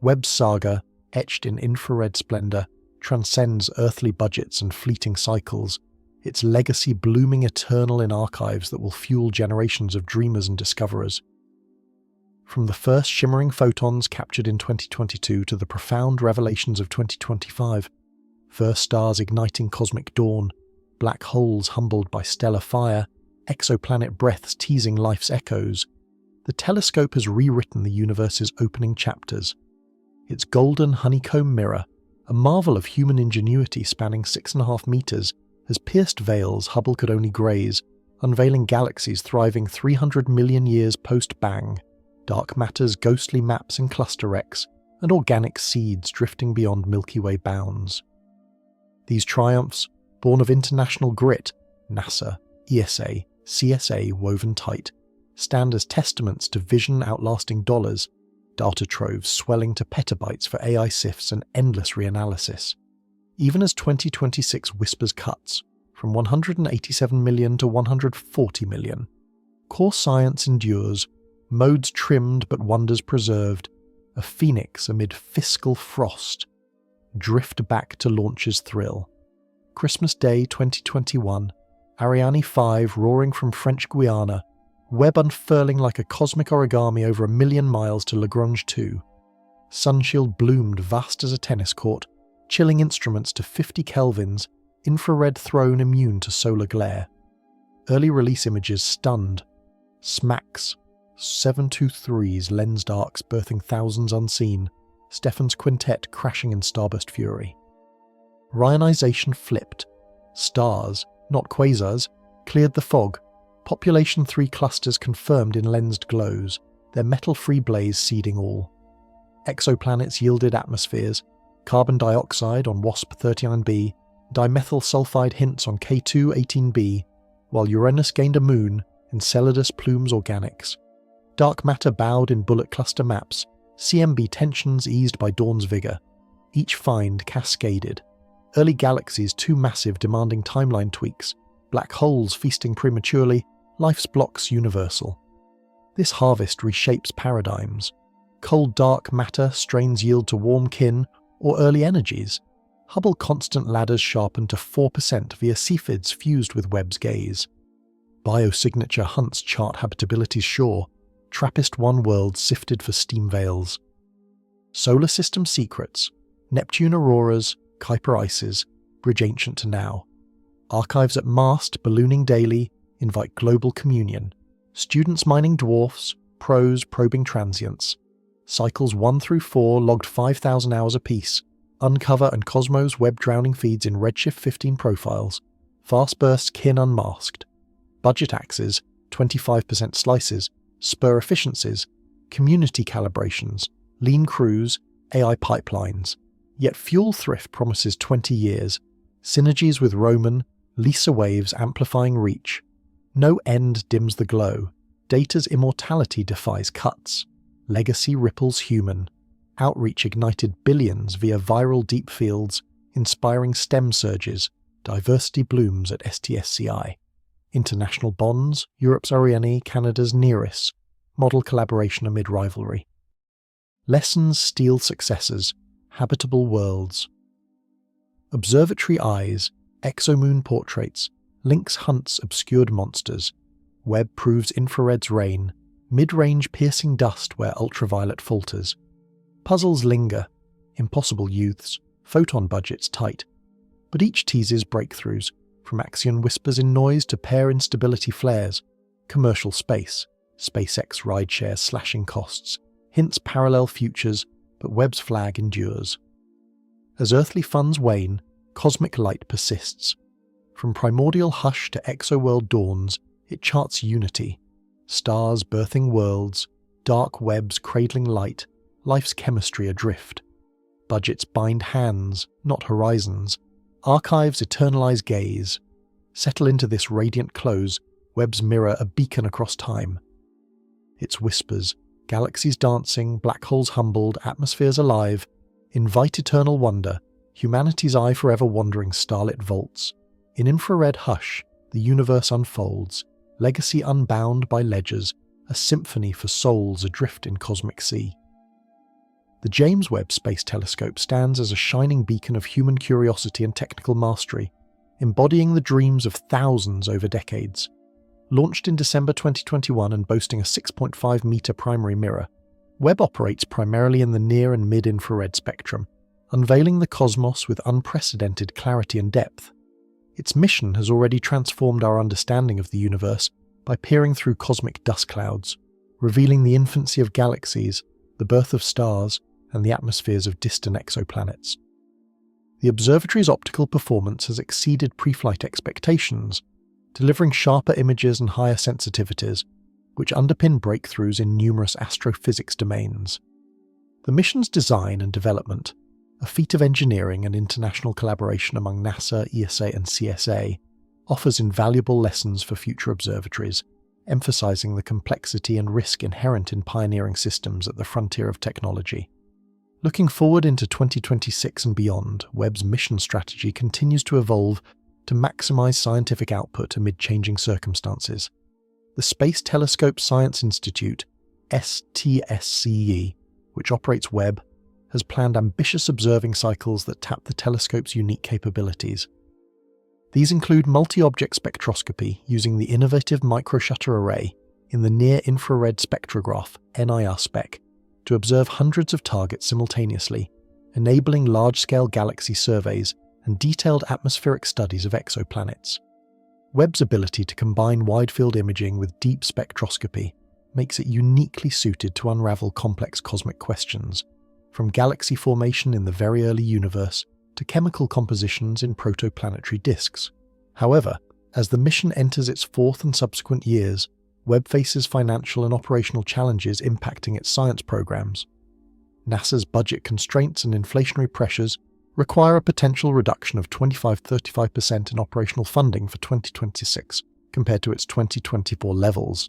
Webb's saga, etched in infrared splendor, transcends earthly budgets and fleeting cycles, its legacy blooming eternal in archives that will fuel generations of dreamers and discoverers. From the first shimmering photons captured in 2022 to the profound revelations of 2025, first stars igniting cosmic dawn, black holes humbled by stellar fire, exoplanet breaths teasing life's echoes, the telescope has rewritten the universe's opening chapters. Its golden honeycomb mirror, a marvel of human ingenuity spanning 6.5 meters, has pierced veils Hubble could only graze, unveiling galaxies thriving 300 million years post-bang, dark matter's ghostly maps and cluster wrecks, and organic seeds drifting beyond Milky Way bounds. These triumphs, born of international grit, NASA, ESA, CSA woven tight, stand as testaments to vision outlasting dollars, data troves swelling to petabytes for AI sifts and endless reanalysis. Even as 2026 whispers cuts, from 187 million to 140 million, core science endures, modes trimmed but wonders preserved, a phoenix amid fiscal frost. Drift back to launch's thrill. Christmas Day 2021, Ariane 5 roaring from French Guiana, Webb unfurling like a cosmic origami over 1,000,000 miles to Lagrange 2. Sunshield bloomed vast as a tennis court, chilling instruments to 50 kelvins, infrared throne immune to solar glare. Early release images stunned. Smacks, 723's lensed arcs birthing thousands unseen, Stefan's quintet crashing in starburst fury. Reionization flipped. Stars, not quasars, cleared the fog. Population 3 clusters confirmed in lensed glows, their metal-free blaze seeding all. Exoplanets yielded atmospheres, carbon dioxide on WASP-39b, dimethyl sulfide hints on K2-18b, while Uranus gained a moon, Enceladus plumes organics. Dark matter bowed in bullet cluster maps, CMB tensions eased by dawn's vigour. Each find cascaded. Early galaxies too massive demanding timeline tweaks, black holes feasting prematurely, life's blocks universal. This harvest reshapes paradigms. Cold dark matter strains yield to warm kin or early energies. Hubble constant ladders sharpened to 4% via Cepheids fused with Webb's gaze. Biosignature hunts chart habitability's shore, TRAPPIST-1 worlds sifted for steam veils. Solar system secrets, Neptune auroras, Kuiper ices, bridge ancient to now. Archives at Mast, ballooning daily, invite global communion. Students mining dwarfs, pros probing transients. Cycles 1 through 4 logged 5,000 hours apiece. Uncover and Cosmos Webb drowning feeds in Redshift 15 profiles. Fast bursts kin unmasked. Budget axes, 25% slices, spur efficiencies, community calibrations, lean crews, AI pipelines. Yet fuel thrift promises 20 years. Synergies with Roman, Lisa waves amplifying reach. No end dims the glow. Data's immortality defies cuts. Legacy ripples human. Outreach ignited billions via viral deep fields, inspiring STEM surges. Diversity blooms at STSCI. International bonds, Europe's Oriane, Canada's Nereis. Model collaboration amid rivalry. Lessons steal successors. Habitable worlds. Observatory eyes, exomoon portraits, Lynx hunts obscured monsters. Webb proves infrared's reign, mid-range piercing dust where ultraviolet falters. Puzzles linger, impossible youths, photon budgets tight. But each teases breakthroughs, from Axion whispers in noise to pair instability flares. Commercial space, SpaceX rideshare slashing costs, hints parallel futures, but Webb's flag endures. As earthly funds wane, cosmic light persists. From primordial hush to exoworld dawns, it charts unity. Stars birthing worlds, dark webs cradling light, life's chemistry adrift. Budgets bind hands, not horizons. Archives eternalize gaze. Settle into this radiant close, Webb's mirror a beacon across time. Its whispers, galaxies dancing, black holes humbled, atmospheres alive, invite eternal wonder, humanity's eye forever wandering starlit vaults. In infrared hush, the universe unfolds, legacy unbound by ledgers, a symphony for souls adrift in cosmic sea. The James Webb Space Telescope stands as a shining beacon of human curiosity and technical mastery, embodying the dreams of thousands over decades. Launched in December 2021 and boasting a 6.5-meter primary mirror, Webb operates primarily in the near and mid-infrared spectrum, unveiling the cosmos with unprecedented clarity and depth. Its mission has already transformed our understanding of the universe by peering through cosmic dust clouds, revealing the infancy of galaxies, the birth of stars, and the atmospheres of distant exoplanets. The observatory's optical performance has exceeded pre-flight expectations, delivering sharper images and higher sensitivities, which underpin breakthroughs in numerous astrophysics domains. The mission's design and development, a feat of engineering and international collaboration among NASA, ESA and CSA, offers invaluable lessons for future observatories, emphasizing the complexity and risk inherent in pioneering systems at the frontier of technology. Looking forward into 2026 and beyond, Webb's mission strategy continues to evolve to maximize scientific output amid changing circumstances. The Space Telescope Science Institute, STSCE, which operates Webb, has planned ambitious observing cycles that tap the telescope's unique capabilities. These include multi-object spectroscopy using the innovative microshutter array in the near-infrared spectrograph NIR-SPEC to observe hundreds of targets simultaneously, enabling large-scale galaxy surveys and detailed atmospheric studies of exoplanets. Webb's ability to combine wide-field imaging with deep spectroscopy makes it uniquely suited to unravel complex cosmic questions, from galaxy formation in the very early universe to chemical compositions in protoplanetary disks. However, as the mission enters its fourth and subsequent years, Webb faces financial and operational challenges impacting its science programs. NASA's budget constraints and inflationary pressures require a potential reduction of 25–35% in operational funding for 2026 compared to its 2024 levels.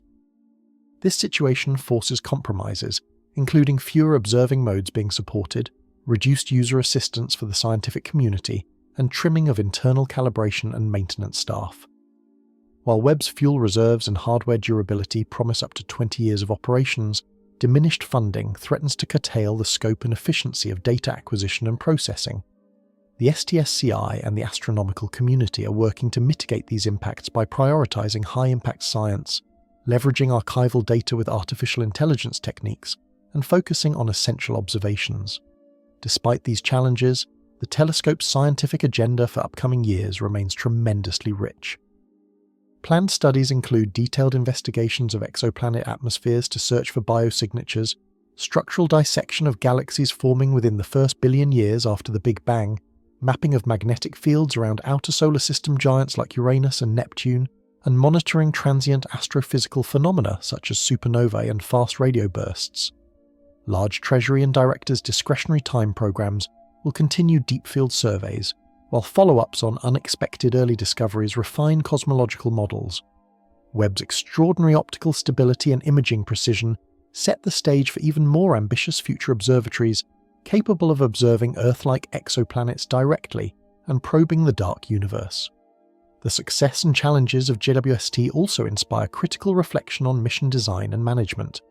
This situation forces compromises, including fewer observing modes being supported, reduced user assistance for the scientific community, and trimming of internal calibration and maintenance staff. While Webb's fuel reserves and hardware durability promise up to 20 years of operations, diminished funding threatens to curtail the scope and efficiency of data acquisition and processing. The STSCI and the astronomical community are working to mitigate these impacts by prioritizing high-impact science, leveraging archival data with artificial intelligence techniques, and focusing on essential observations. Despite these challenges, the telescope's scientific agenda for upcoming years remains tremendously rich. Planned studies include detailed investigations of exoplanet atmospheres to search for biosignatures, structural dissection of galaxies forming within the first billion years after the Big Bang, mapping of magnetic fields around outer solar system giants like Uranus and Neptune, and monitoring transient astrophysical phenomena such as supernovae and fast radio bursts. Large Treasury and Directors' discretionary time programs will continue deep field surveys, while follow-ups on unexpected early discoveries refine cosmological models. Webb's extraordinary optical stability and imaging precision set the stage for even more ambitious future observatories capable of observing Earth-like exoplanets directly and probing the dark universe. The success and challenges of JWST also inspire critical reflection on mission design and management.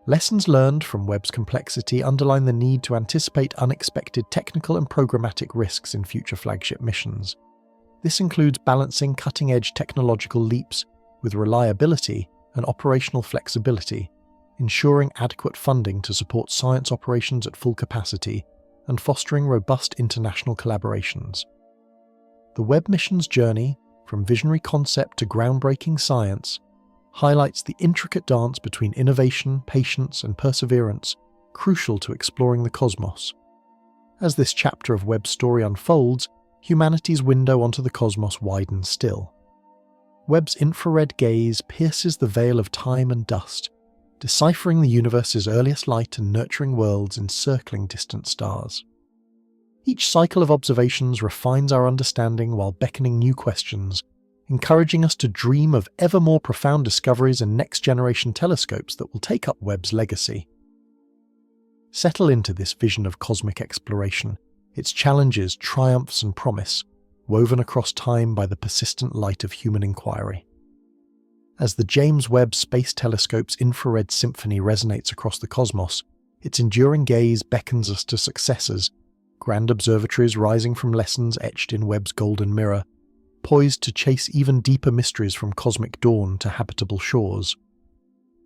Lessons learned from Webb's complexity underline the need to anticipate unexpected technical and programmatic risks in future flagship missions. This includes balancing cutting-edge technological leaps with reliability and operational flexibility, ensuring adequate funding to support science operations at full capacity, and fostering robust international collaborations. The Webb mission's journey, from visionary concept to groundbreaking science, highlights the intricate dance between innovation, patience, and perseverance, crucial to exploring the cosmos. As this chapter of Webb's story unfolds, humanity's window onto the cosmos widens still. Webb's infrared gaze pierces the veil of time and dust, deciphering the universe's earliest light and nurturing worlds encircling distant stars. Each cycle of observations refines our understanding while beckoning new questions, encouraging us to dream of ever more profound discoveries and next-generation telescopes that will take up Webb's legacy. Settle into this vision of cosmic exploration, its challenges, triumphs, and promise, woven across time by the persistent light of human inquiry. As the James Webb Space Telescope's infrared symphony resonates across the cosmos, its enduring gaze beckons us to successors, grand observatories rising from lessons etched in Webb's golden mirror, poised to chase even deeper mysteries from cosmic dawn to habitable shores.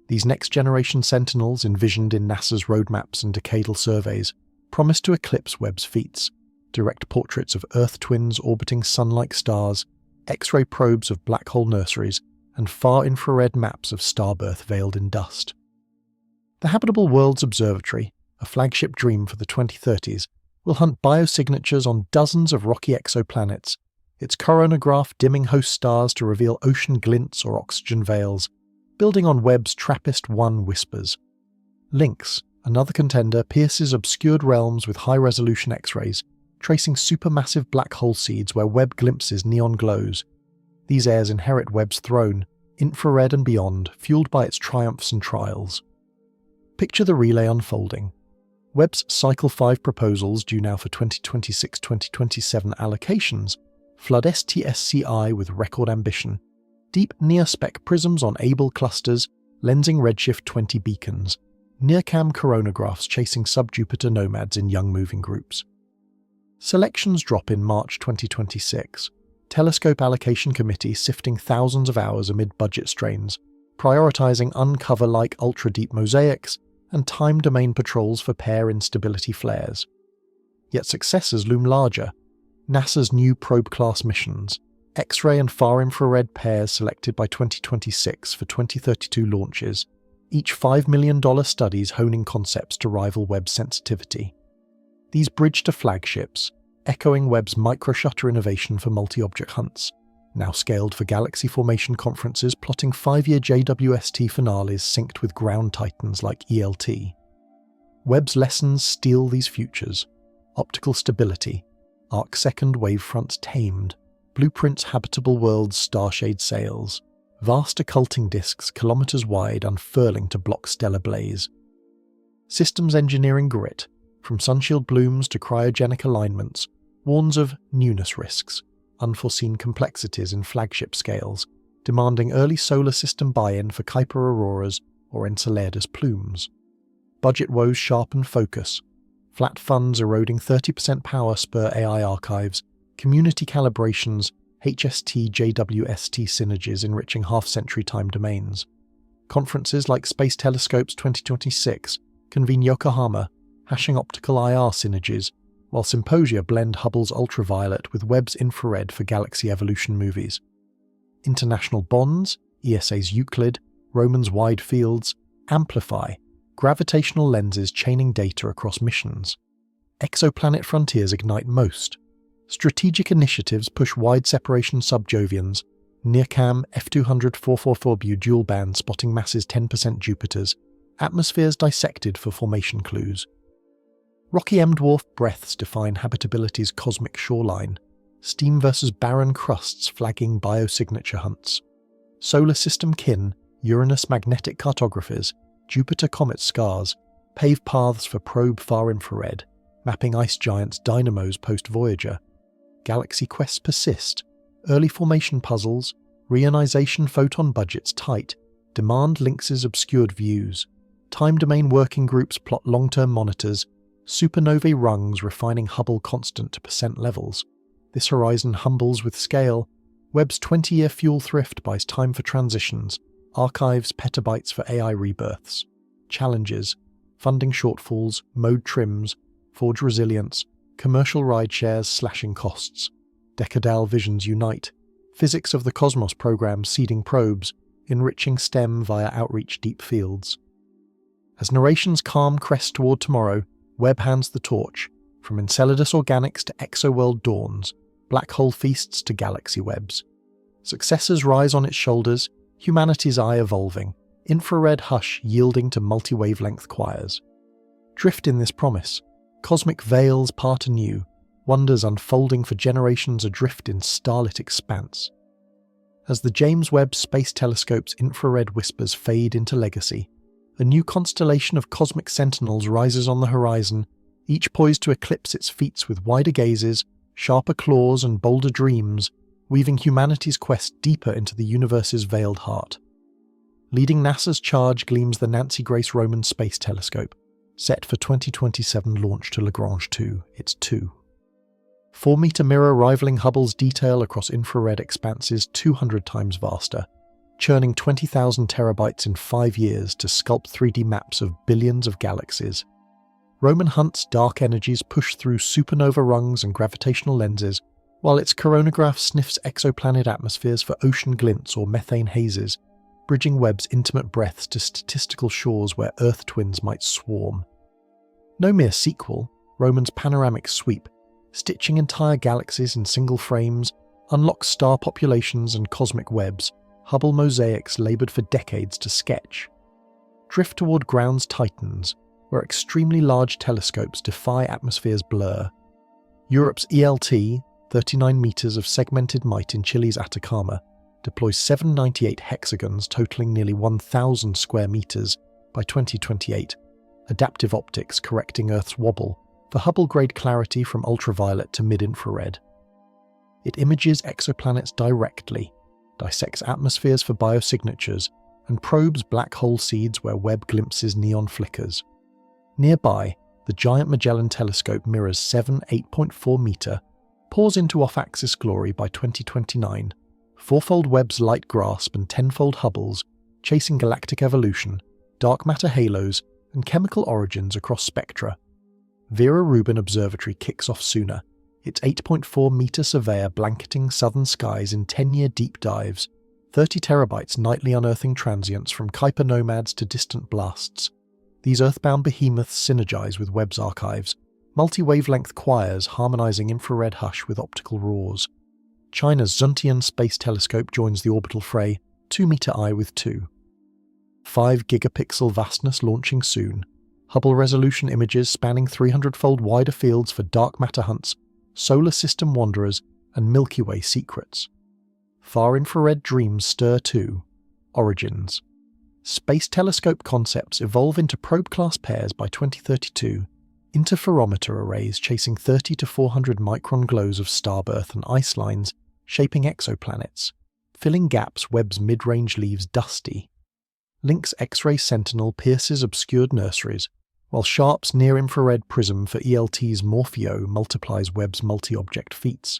These next-generation sentinels, envisioned in NASA's roadmaps and decadal surveys, promise to eclipse Webb's feats, direct portraits of Earth twins orbiting sun-like stars, X-ray probes of black hole nurseries, and far-infrared maps of starbirth veiled in dust. The Habitable Worlds Observatory, a flagship dream for the 2030s, will hunt biosignatures on dozens of rocky exoplanets, its coronagraph dimming host stars to reveal ocean glints or oxygen veils, building on Webb's TRAPPIST-1 whispers. Lynx, another contender, pierces obscured realms with high-resolution X-rays, tracing supermassive black hole seeds where Webb glimpses neon glows. These heirs inherit Webb's throne, infrared and beyond, fueled by its triumphs and trials. Picture the relay unfolding. Webb's Cycle 5 proposals, due now for 2026-2027 allocations, flood STSCI with record ambition. Deep near-spec prisms on Able clusters, lensing redshift 20 beacons. Near-cam coronagraphs chasing sub-Jupiter nomads in young moving groups. Selections drop in March 2026. telescope allocation committee sifting thousands of hours amid budget strains, prioritizing uncover-like ultra-deep mosaics and time-domain patrols for pair instability flares. Yet successors loom larger. NASA's new probe-class missions, X-ray and far-infrared pairs selected by 2026 for 2032 launches, each $5 million studies honing concepts to rival Webb's sensitivity. These bridge to flagships, echoing Webb's microshutter innovation for multi-object hunts, now scaled for galaxy formation conferences plotting 5-year JWST finales synced with ground titans like ELT. Webb's lessons steal these futures: optical stability, arc-second wavefronts tamed, blueprints habitable worlds starshade sails, vast occulting disks kilometers wide unfurling to block stellar blaze. Systems engineering grit, from sunshield blooms to cryogenic alignments, warns of newness risks, unforeseen complexities in flagship scales, demanding early solar system buy-in for Kuiper auroras or Enceladus plumes. Budget woes sharpen focus. Flat funds eroding 30% power spur AI archives, community calibrations, HST JWST synergies enriching half-century time domains. Conferences like Space Telescope's 2026 convene Yokohama, hashing optical IR synergies, while symposia blend Hubble's ultraviolet with Webb's infrared for galaxy evolution movies. International bonds, ESA's Euclid, Roman's wide fields, amplify, gravitational lenses chaining data across missions. Exoplanet frontiers ignite most. Strategic initiatives push wide separation subjovians, NIRCam F200 444Bu dual band spotting masses 10% Jupiters, atmospheres dissected for formation clues. Rocky M-dwarf breaths define habitability's cosmic shoreline, steam versus barren crusts flagging biosignature hunts. Solar system kin, Uranus magnetic cartographies, Jupiter comet scars, pave paths for probe far-infrared, mapping ice giants' dynamos post-Voyager. Galaxy quests persist, early formation puzzles, reionization photon budgets tight, demand lynx's obscured views, time-domain working groups plot long-term monitors, supernovae rungs refining Hubble constant to percent levels. This horizon humbles with scale. Webb's 20-year fuel thrift buys time for transitions, archives petabytes for AI rebirths. Challenges, funding shortfalls, mode trims, forge resilience, commercial ride shares slashing costs. Decadal visions unite. Physics of the Cosmos program seeding probes, enriching STEM via outreach deep fields. As Narration's calm crests toward tomorrow, Webb hands the torch, from Enceladus organics to exoworld dawns, black hole feasts to galaxy webs. Successors rise on its shoulders, humanity's eye evolving, infrared hush yielding to multi-wavelength choirs. Drift in this promise, cosmic veils part anew, wonders unfolding for generations adrift in starlit expanse. As the James Webb Space Telescope's infrared whispers fade into legacy, a new constellation of cosmic sentinels rises on the horizon, each poised to eclipse its feats with wider gazes, sharper claws and bolder dreams, weaving humanity's quest deeper into the universe's veiled heart. Leading NASA's charge gleams the Nancy Grace Roman Space Telescope, set for 2027 launch to Lagrange 2, its 2. 4-meter mirror rivaling Hubble's detail across infrared expanses 200 times vaster, churning 20,000 terabytes in 5 years to sculpt 3D maps of billions of galaxies. Roman Hunt's dark energies push through supernova rungs and gravitational lenses, while its coronagraph sniffs exoplanet atmospheres for ocean glints or methane hazes, bridging Webb's intimate breaths to statistical shores where Earth twins might swarm. No mere sequel, Roman's panoramic sweep, stitching entire galaxies in single frames, unlocks star populations and cosmic webs, Hubble mosaics laboured for decades to sketch. Drift toward ground's titans, where extremely large telescopes defy atmosphere's blur. Europe's ELT, 39 metres of segmented might in Chile's Atacama, deploys 798 hexagons totalling nearly 1,000 square metres by 2028, adaptive optics correcting Earth's wobble for Hubble-grade clarity from ultraviolet to mid-infrared. It images exoplanets directly, dissects atmospheres for biosignatures, and probes black hole seeds where Webb glimpses neon flickers. Nearby, the giant Magellan telescope mirrors 7 8.4-metre, pours into off-axis glory by 2029, fourfold Webb's light grasp and tenfold Hubble's, chasing galactic evolution, dark matter halos, and chemical origins across spectra. Vera Rubin Observatory kicks off sooner, its 8.4-metre surveyor blanketing southern skies in 10-year deep dives, 30 terabytes nightly unearthing transients from Kuiper nomads to distant blasts. These earthbound behemoths synergize with Webb's archives, multi-wavelength choirs harmonizing infrared hush with optical roars. China's Xuntian Space Telescope joins the orbital fray, 2-metre eye with 2. 5-gigapixel vastness launching soon, Hubble resolution images spanning 300-fold wider fields for dark matter hunts, solar system wanderers, and Milky Way secrets. Far-infrared dreams stir too. Origins. Space telescope concepts evolve into probe-class pairs by 2032, interferometer arrays chasing 30 to 400 micron glows of starbirth and ice lines, shaping exoplanets, filling gaps Webb's mid-range leaves dusty. Link's X-ray Sentinel pierces obscured nurseries, while Sharp's near-infrared prism for ELT's Morpheo multiplies Webb's multi-object feats.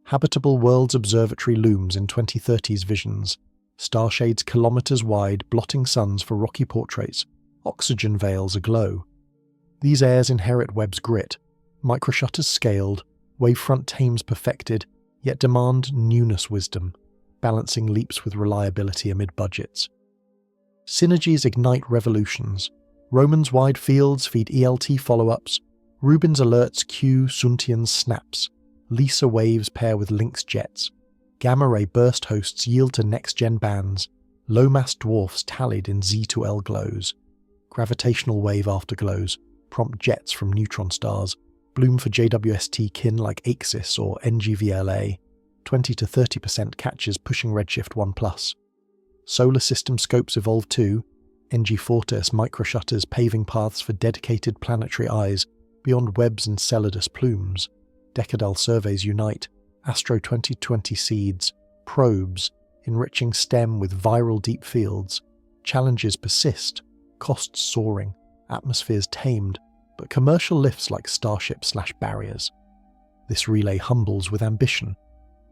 Habitable Worlds Observatory looms in 2030's visions, starshades kilometers wide blotting suns for rocky portraits, oxygen veils aglow. These airs inherit Webb's grit, microshutters scaled, wavefront tames perfected, yet demand newness wisdom, balancing leaps with reliability amid budgets. Synergies ignite revolutions. Roman's wide fields feed ELT follow-ups, Rubin's alerts cue Xuntian's snaps, LISA waves pair with Link's jets, gamma-ray burst hosts yield to next-gen bands, low-mass dwarfs tallied in Z to L glows, gravitational wave afterglows prompt jets from neutron stars, bloom for JWST kin like AXIS or NGVLA, 20 to 30% catches pushing redshift 1+. Solar system scopes evolve too, NG Fortis microshutters paving paths for dedicated planetary eyes beyond Webb's Enceladus plumes. Decadal surveys unite, Astro 2020 seeds, probes, enriching STEM with viral deep fields. Challenges persist, costs soaring, atmospheres tamed, but commercial lifts like Starship/barriers. This relay humbles with ambition.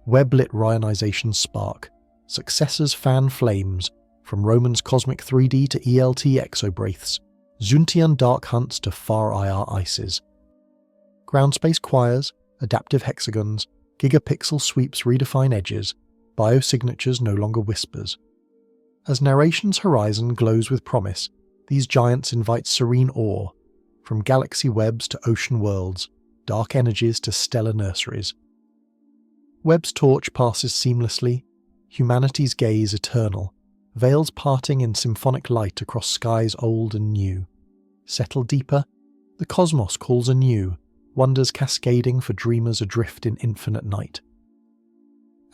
Webb-lit Reionization spark, successors fan flames, from Roman's cosmic 3D to ELT exobraiths, Xuntian dark hunts to far IR ices. Ground space choirs, adaptive hexagons, gigapixel sweeps redefine edges, biosignatures no longer whispers. As narration's horizon glows with promise, these giants invite serene awe, from galaxy webs to ocean worlds, dark energies to stellar nurseries. Webb's torch passes seamlessly, humanity's gaze eternal, veils parting in symphonic light across skies old and new. Settle deeper, the cosmos calls anew, wonders cascading for dreamers adrift in infinite night.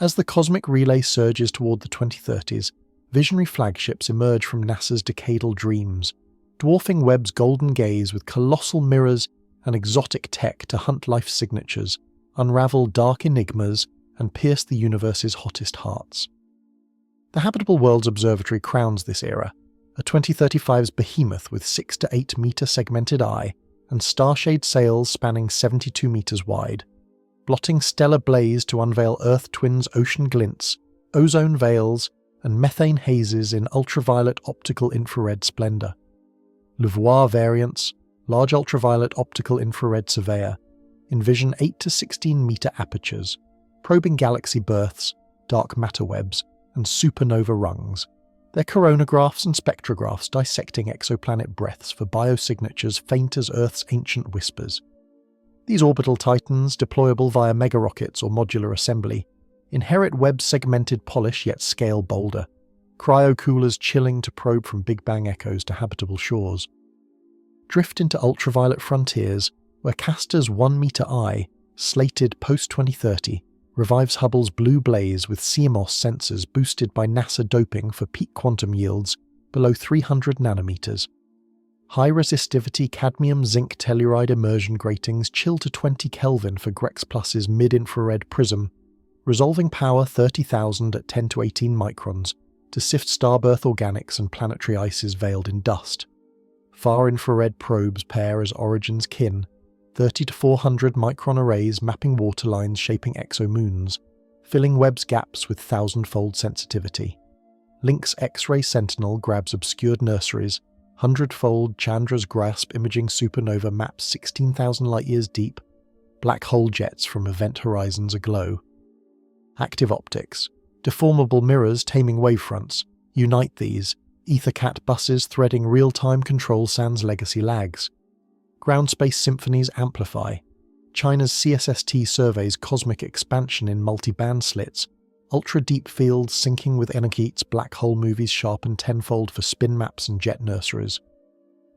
As the cosmic relay surges toward the 2030s, visionary flagships emerge from NASA's decadal dreams, dwarfing Webb's golden gaze with colossal mirrors and exotic tech to hunt life's signatures, unravel dark enigmas, and pierce the universe's hottest hearts. The Habitable Worlds Observatory crowns this era, a 2035's behemoth with 6 to 8 metre segmented eye and starshade sails spanning 72 metres wide, blotting stellar blaze to unveil Earth twins' ocean glints, ozone veils, and methane hazes in ultraviolet optical infrared splendour. LUVOIR variants, large ultraviolet optical infrared surveyor, envision 8 to 16 metre apertures, probing galaxy births, dark matter webs, and supernova rungs, their coronagraphs and spectrographs dissecting exoplanet breaths for biosignatures faint as Earth's ancient whispers. These orbital titans, deployable via megarockets or modular assembly, inherit Webb's segmented polish yet scale bolder, cryocoolers chilling to probe from Big Bang echoes to habitable shores. Drift into ultraviolet frontiers where Castor's 1 metre eye, slated post-2030, revives Hubble's blue blaze with CMOS sensors boosted by NASA doping for peak quantum yields below 300 nanometers. High-resistivity cadmium-zinc telluride immersion gratings chill to 20 Kelvin for Grex Plus's mid-infrared prism, resolving power 30,000 at 10 to 18 microns to sift starbirth organics and planetary ices veiled in dust. Far-infrared probes pair as origins kin, 30 to 400 micron arrays mapping waterlines shaping exomoons, filling Webb's gaps with 1,000-fold sensitivity. Link's X-ray Sentinel grabs obscured nurseries, 100-fold Chandra's Grasp imaging supernova maps 16,000 light-years deep, black hole jets from event horizons aglow. Active optics, deformable mirrors taming wavefronts, unite these, EtherCAT buses threading real-time control sans legacy lags. Ground space symphonies amplify. China's CSST surveys cosmic expansion in multi-band slits, ultra-deep fields syncing with Enochit's black hole movies sharpen tenfold for spin maps and jet nurseries.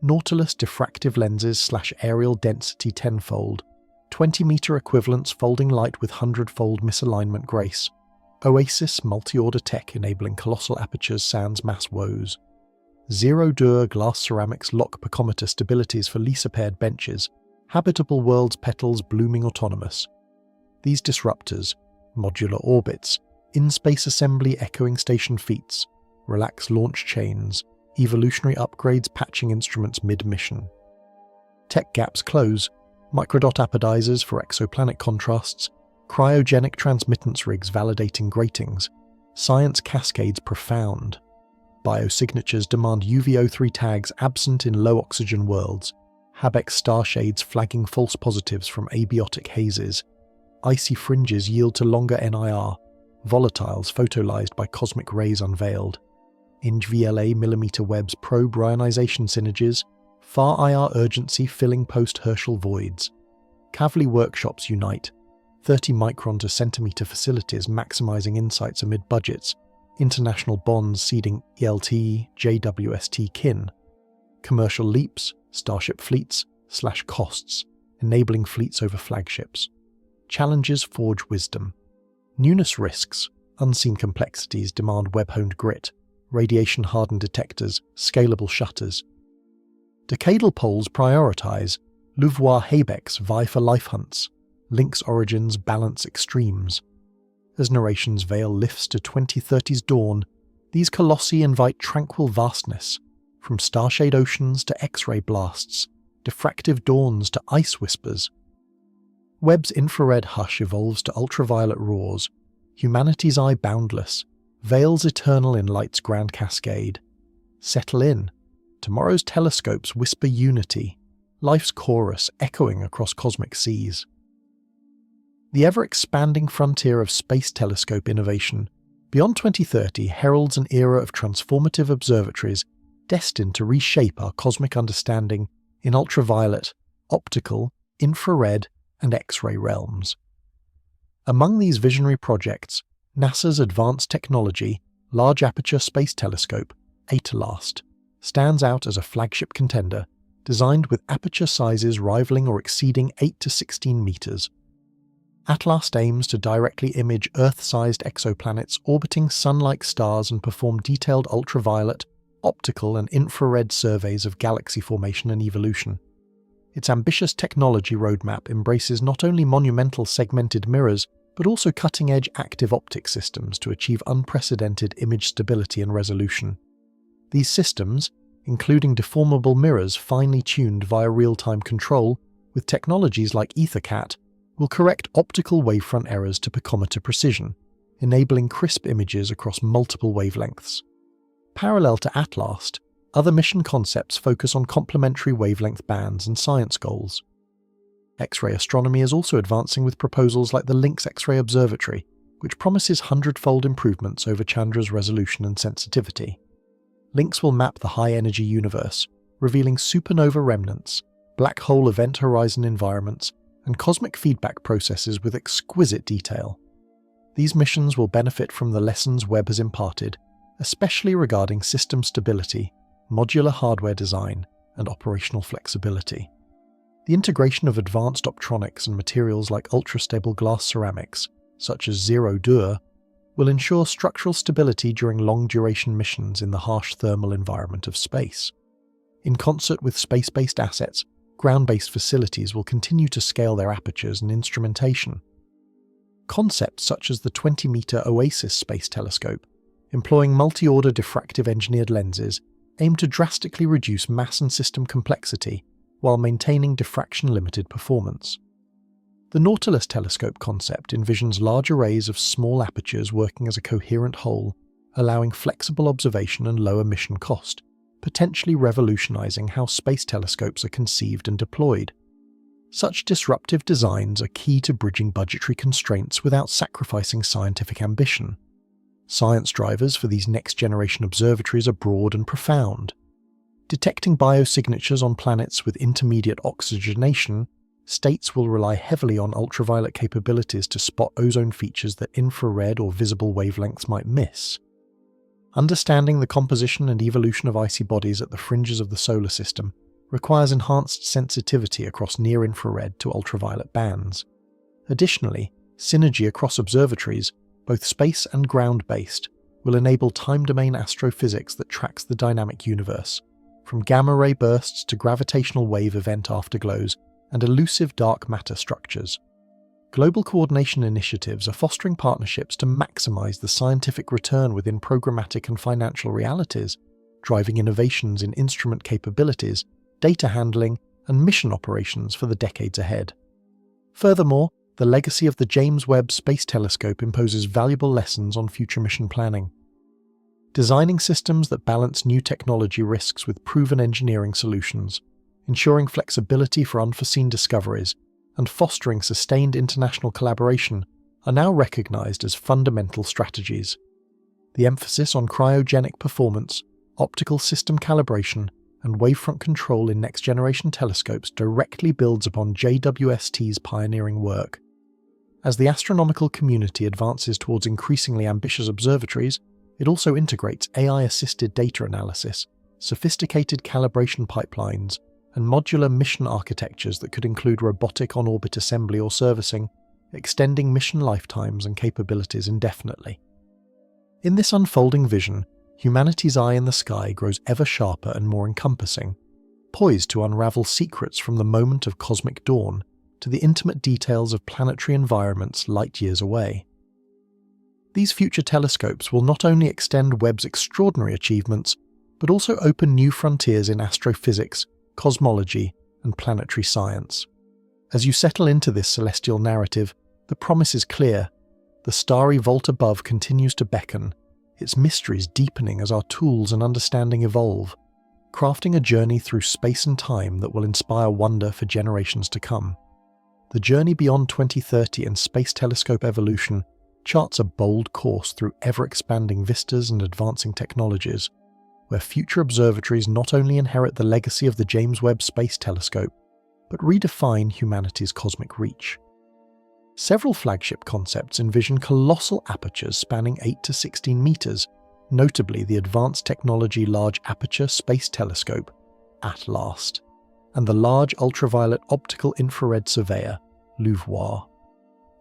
Nautilus diffractive lenses / aerial density tenfold, 20-meter equivalents folding light with 100-fold misalignment grace. Oasis multi-order tech enabling colossal apertures sans mass woes. Zero-Dur glass ceramics lock picometer stabilities for Lisa-paired benches. Habitable Worlds petals blooming autonomous. These disruptors, modular orbits, in-space assembly echoing station feats, relax launch chains, evolutionary upgrades patching instruments mid-mission. Tech gaps close, microdot apodizers for exoplanet contrasts, cryogenic transmittance rigs validating gratings, science cascades profound. Biosignatures demand UVO3 tags absent in low-oxygen worlds, Habex starshades flagging false positives from abiotic hazes, icy fringes yield to longer NIR, volatiles photolysed by cosmic rays unveiled, ING-VLA millimeter webs probe Reionization synergies, far IR urgency filling post-Herschel voids. Kavli workshops unite, 30 micron to centimeter facilities maximizing insights amid budgets, international bonds seeding ELT, JWST kin, commercial leaps, starship fleets / costs, enabling fleets over flagships. Challenges forge wisdom. Newness risks, unseen complexities demand web-honed grit, radiation-hardened detectors, scalable shutters. Decadal poles prioritize, LUVOIR Habex vie for life hunts, Link's origins balance extremes. As Narration's veil lifts to 2030's dawn, these colossi invite tranquil vastness, from starshade oceans to X-ray blasts, diffractive dawns to ice whispers. Webb's infrared hush evolves to ultraviolet roars, humanity's eye boundless, veils eternal in light's grand cascade. Settle in. Tomorrow's telescopes whisper unity, life's chorus echoing across cosmic seas. The ever-expanding frontier of space telescope innovation, beyond 2030 heralds an era of transformative observatories destined to reshape our cosmic understanding in ultraviolet, optical, infrared, and X-ray realms. Among these visionary projects, NASA's Advanced Technology Large Aperture Space Telescope, ATLAST, stands out as a flagship contender, designed with aperture sizes rivaling or exceeding 8 to 16 meters. ATLAST aims to directly image Earth-sized exoplanets orbiting sun-like stars and perform detailed ultraviolet, optical and infrared surveys of galaxy formation and evolution. Its ambitious technology roadmap embraces not only monumental segmented mirrors, but also cutting-edge active optic systems to achieve unprecedented image stability and resolution. These systems, including deformable mirrors finely tuned via real-time control, with technologies like EtherCAT, will correct optical wavefront errors to picometer precision, enabling crisp images across multiple wavelengths. Parallel to ATLAST, other mission concepts focus on complementary wavelength bands and science goals. X-ray astronomy is also advancing with proposals like the Link's X-ray Observatory, which promises 100-fold improvements over Chandra's resolution and sensitivity. Links will map the high-energy universe, revealing supernova remnants, black hole event horizon environments, and cosmic feedback processes with exquisite detail. These missions will benefit from the lessons Webb has imparted, especially regarding system stability, modular hardware design, and operational flexibility. The integration of advanced optronics and materials like ultra-stable glass ceramics, such as Zero-Dur, will ensure structural stability during long-duration missions in the harsh thermal environment of space. In concert with space-based assets, ground-based facilities will continue to scale their apertures and instrumentation. Concepts such as the 20-meter Oasis Space Telescope, employing multi-order diffractive engineered lenses, aim to drastically reduce mass and system complexity while maintaining diffraction-limited performance. The Nautilus telescope concept envisions large arrays of small apertures working as a coherent whole, allowing flexible observation and lower mission cost, potentially revolutionizing how space telescopes are conceived and deployed. Such disruptive designs are key to bridging budgetary constraints without sacrificing scientific ambition. Science drivers for these next-generation observatories are broad and profound. Detecting biosignatures on planets with intermediate oxygenation, states will rely heavily on ultraviolet capabilities to spot ozone features that infrared or visible wavelengths might miss. Understanding the composition and evolution of icy bodies at the fringes of the solar system requires enhanced sensitivity across near-infrared to ultraviolet bands. Additionally, synergy across observatories, both space and ground-based, will enable time-domain astrophysics that tracks the dynamic universe, from gamma-ray bursts to gravitational wave event afterglows and elusive dark matter structures. Global coordination initiatives are fostering partnerships to maximize the scientific return within programmatic and financial realities, driving innovations in instrument capabilities, data handling, and mission operations for the decades ahead. Furthermore, the legacy of the James Webb Space Telescope imposes valuable lessons on future mission planning. Designing systems that balance new technology risks with proven engineering solutions, ensuring flexibility for unforeseen discoveries, and fostering sustained international collaboration are now recognized as fundamental strategies. The emphasis on cryogenic performance, optical system calibration, and wavefront control in next-generation telescopes directly builds upon JWST's pioneering work. As the astronomical community advances towards increasingly ambitious observatories, it also integrates AI-assisted data analysis, sophisticated calibration pipelines, and modular mission architectures that could include robotic on-orbit assembly or servicing, extending mission lifetimes and capabilities indefinitely. In this unfolding vision, humanity's eye in the sky grows ever sharper and more encompassing, poised to unravel secrets from the moment of cosmic dawn to the intimate details of planetary environments light years away. These future telescopes will not only extend Webb's extraordinary achievements, but also open new frontiers in astrophysics, cosmology, and planetary science. As you settle into this celestial narrative, the promise is clear. The starry vault above continues to beckon, its mysteries deepening as our tools and understanding evolve, crafting a journey through space and time that will inspire wonder for generations to come. The journey beyond 2030 and space telescope evolution charts a bold course through ever-expanding vistas and advancing technologies, where future observatories not only inherit the legacy of the James Webb Space Telescope, but redefine humanity's cosmic reach. Several flagship concepts envision colossal apertures spanning 8 to 16 meters, notably the Advanced Technology Large Aperture Space Telescope, at last, and the Large Ultraviolet Optical Infrared Surveyor, LUVOIR.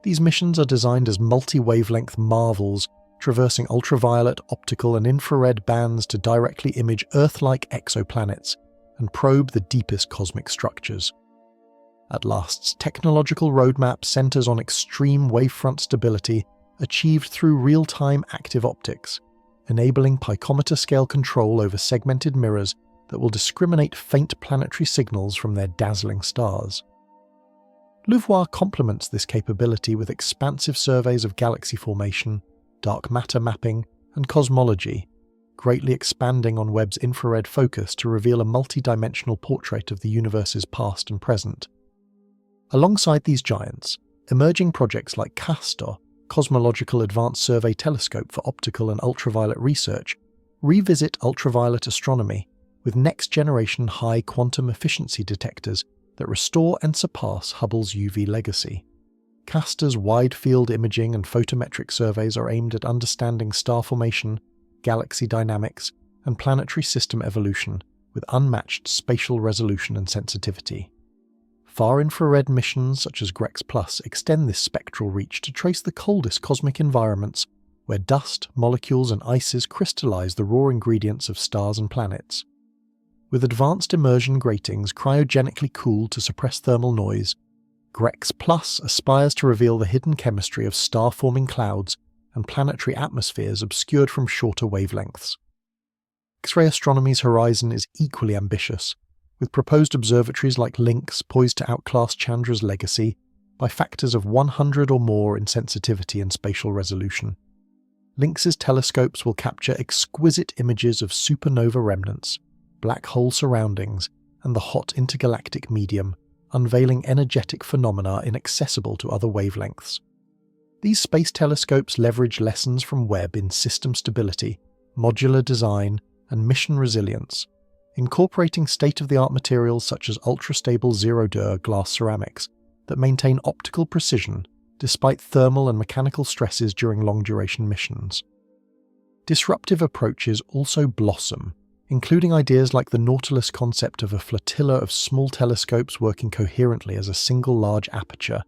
These missions are designed as multi-wavelength marvels, traversing ultraviolet, optical, and infrared bands to directly image Earth-like exoplanets and probe the deepest cosmic structures. At last's technological roadmap centers on extreme wavefront stability achieved through real-time active optics, enabling picometer-scale control over segmented mirrors that will discriminate faint planetary signals from their dazzling stars. LUVOIR complements this capability with expansive surveys of galaxy formation, dark matter mapping, and cosmology, greatly expanding on Webb's infrared focus to reveal a multi-dimensional portrait of the universe's past and present. Alongside these giants, emerging projects like CASTOR, Cosmological Advanced Survey Telescope for Optical and Ultraviolet Research, revisit ultraviolet astronomy with next-generation high quantum efficiency detectors that restore and surpass Hubble's UV legacy. CASTOR's wide-field imaging and photometric surveys are aimed at understanding star formation, galaxy dynamics, and planetary system evolution with unmatched spatial resolution and sensitivity. Far-infrared missions such as GREX Plus extend this spectral reach to trace the coldest cosmic environments where dust, molecules, and ices crystallize the raw ingredients of stars and planets. With advanced immersion gratings cryogenically cooled to suppress thermal noise, GREX Plus aspires to reveal the hidden chemistry of star-forming clouds and planetary atmospheres obscured from shorter wavelengths. X-ray astronomy's horizon is equally ambitious, with proposed observatories like Lynx poised to outclass Chandra's legacy by factors of 100 or more in sensitivity and spatial resolution. Lynx's telescopes will capture exquisite images of supernova remnants, black hole surroundings, and the hot intergalactic medium, unveiling energetic phenomena inaccessible to other wavelengths. These space telescopes leverage lessons from Webb in system stability, modular design, and mission resilience, incorporating state-of-the-art materials such as ultra-stable zero-Dürr glass ceramics that maintain optical precision despite thermal and mechanical stresses during long-duration missions. Disruptive approaches also blossom, including ideas like the Nautilus concept of a flotilla of small telescopes working coherently as a single large aperture,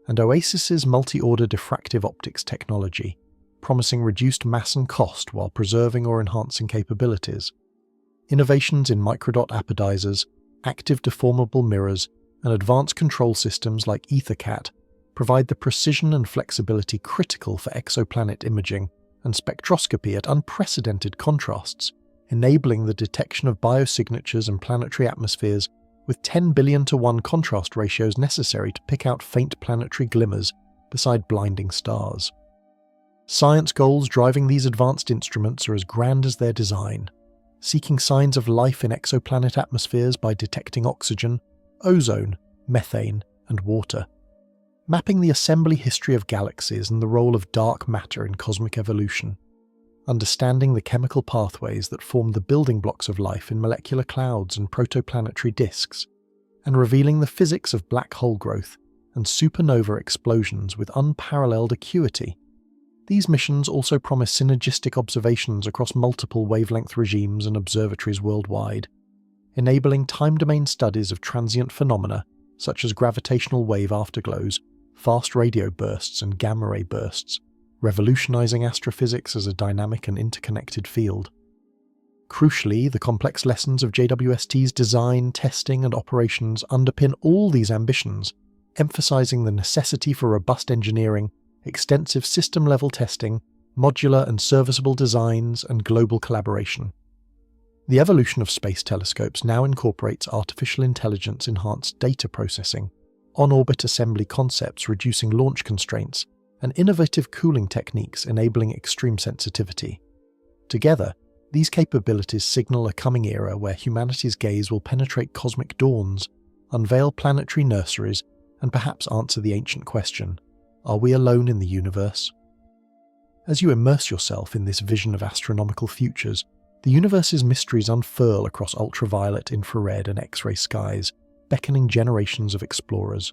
and Oasis's multi-order diffractive optics technology, promising reduced mass and cost while preserving or enhancing capabilities. Innovations in microdot apodizers, active deformable mirrors, and advanced control systems like EtherCAT provide the precision and flexibility critical for exoplanet imaging and spectroscopy at unprecedented contrasts, enabling the detection of biosignatures and planetary atmospheres with 10 billion to 1 contrast ratios necessary to pick out faint planetary glimmers beside blinding stars. Science goals driving these advanced instruments are as grand as their design, seeking signs of life in exoplanet atmospheres by detecting oxygen, ozone, methane, and water, mapping the assembly history of galaxies and the role of dark matter in cosmic evolution, understanding the chemical pathways that form the building blocks of life in molecular clouds and protoplanetary disks, and revealing the physics of black hole growth and supernova explosions with unparalleled acuity. These missions also promise synergistic observations across multiple wavelength regimes and observatories worldwide, enabling time-domain studies of transient phenomena such as gravitational wave afterglows, fast radio bursts and gamma-ray bursts, revolutionizing astrophysics as a dynamic and interconnected field. Crucially, the complex lessons of JWST's design, testing, and operations underpin all these ambitions, emphasizing the necessity for robust engineering, extensive system-level testing, modular and serviceable designs, and global collaboration. The evolution of space telescopes now incorporates artificial intelligence-enhanced data processing, on-orbit assembly concepts reducing launch constraints, and innovative cooling techniques enabling extreme sensitivity. Together, these capabilities signal a coming era where humanity's gaze will penetrate cosmic dawns, unveil planetary nurseries, and perhaps answer the ancient question, are we alone in the universe? As you immerse yourself in this vision of astronomical futures, the universe's mysteries unfurl across ultraviolet, infrared, and X-ray skies, beckoning generations of explorers.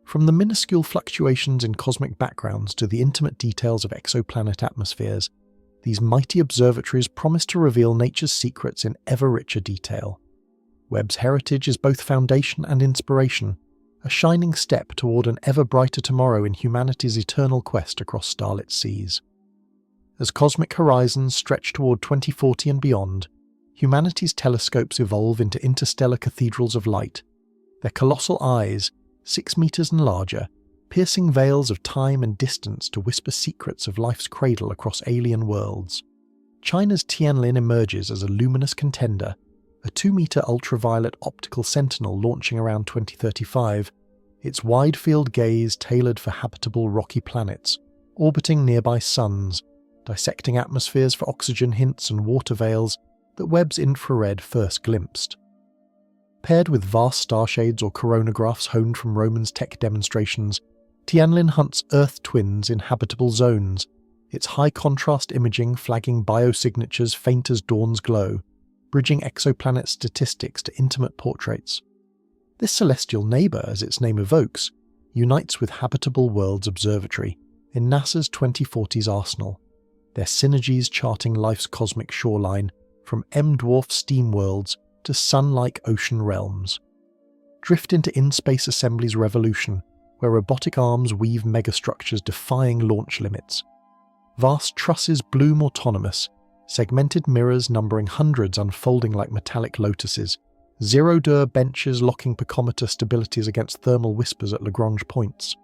From the minuscule fluctuations in cosmic backgrounds to the intimate details of exoplanet atmospheres, these mighty observatories promise to reveal nature's secrets in ever richer detail. Webb's heritage is both foundation and inspiration, a shining step toward an ever brighter tomorrow in humanity's eternal quest across starlit seas. As cosmic horizons stretch toward 2040 and beyond, humanity's telescopes evolve into interstellar cathedrals of light, their colossal eyes, 6 meters and larger, piercing veils of time and distance to whisper secrets of life's cradle across alien worlds. China's Tianlin emerges as a luminous contender, a 2-meter ultraviolet optical sentinel launching around 2035, its wide-field gaze tailored for habitable rocky planets, orbiting nearby suns, dissecting atmospheres for oxygen hints and water veils that Webb's infrared first glimpsed. Paired with vast starshades or coronagraphs honed from Roman's tech demonstrations, Tianlin hunts Earth twins in habitable zones, its high-contrast imaging flagging biosignatures faint as dawn's glow, bridging exoplanet statistics to intimate portraits. This celestial neighbour, as its name evokes, unites with Habitable Worlds Observatory in NASA's 2040s arsenal, their synergies charting life's cosmic shoreline from M-dwarf steam worlds to sun-like ocean realms. Drift into in-space assembly's revolution, where robotic arms weave megastructures defying launch limits. Vast trusses bloom autonomous, segmented mirrors numbering hundreds unfolding like metallic lotuses, zero-Dürr benches locking picometer stabilities against thermal whispers at Lagrange points.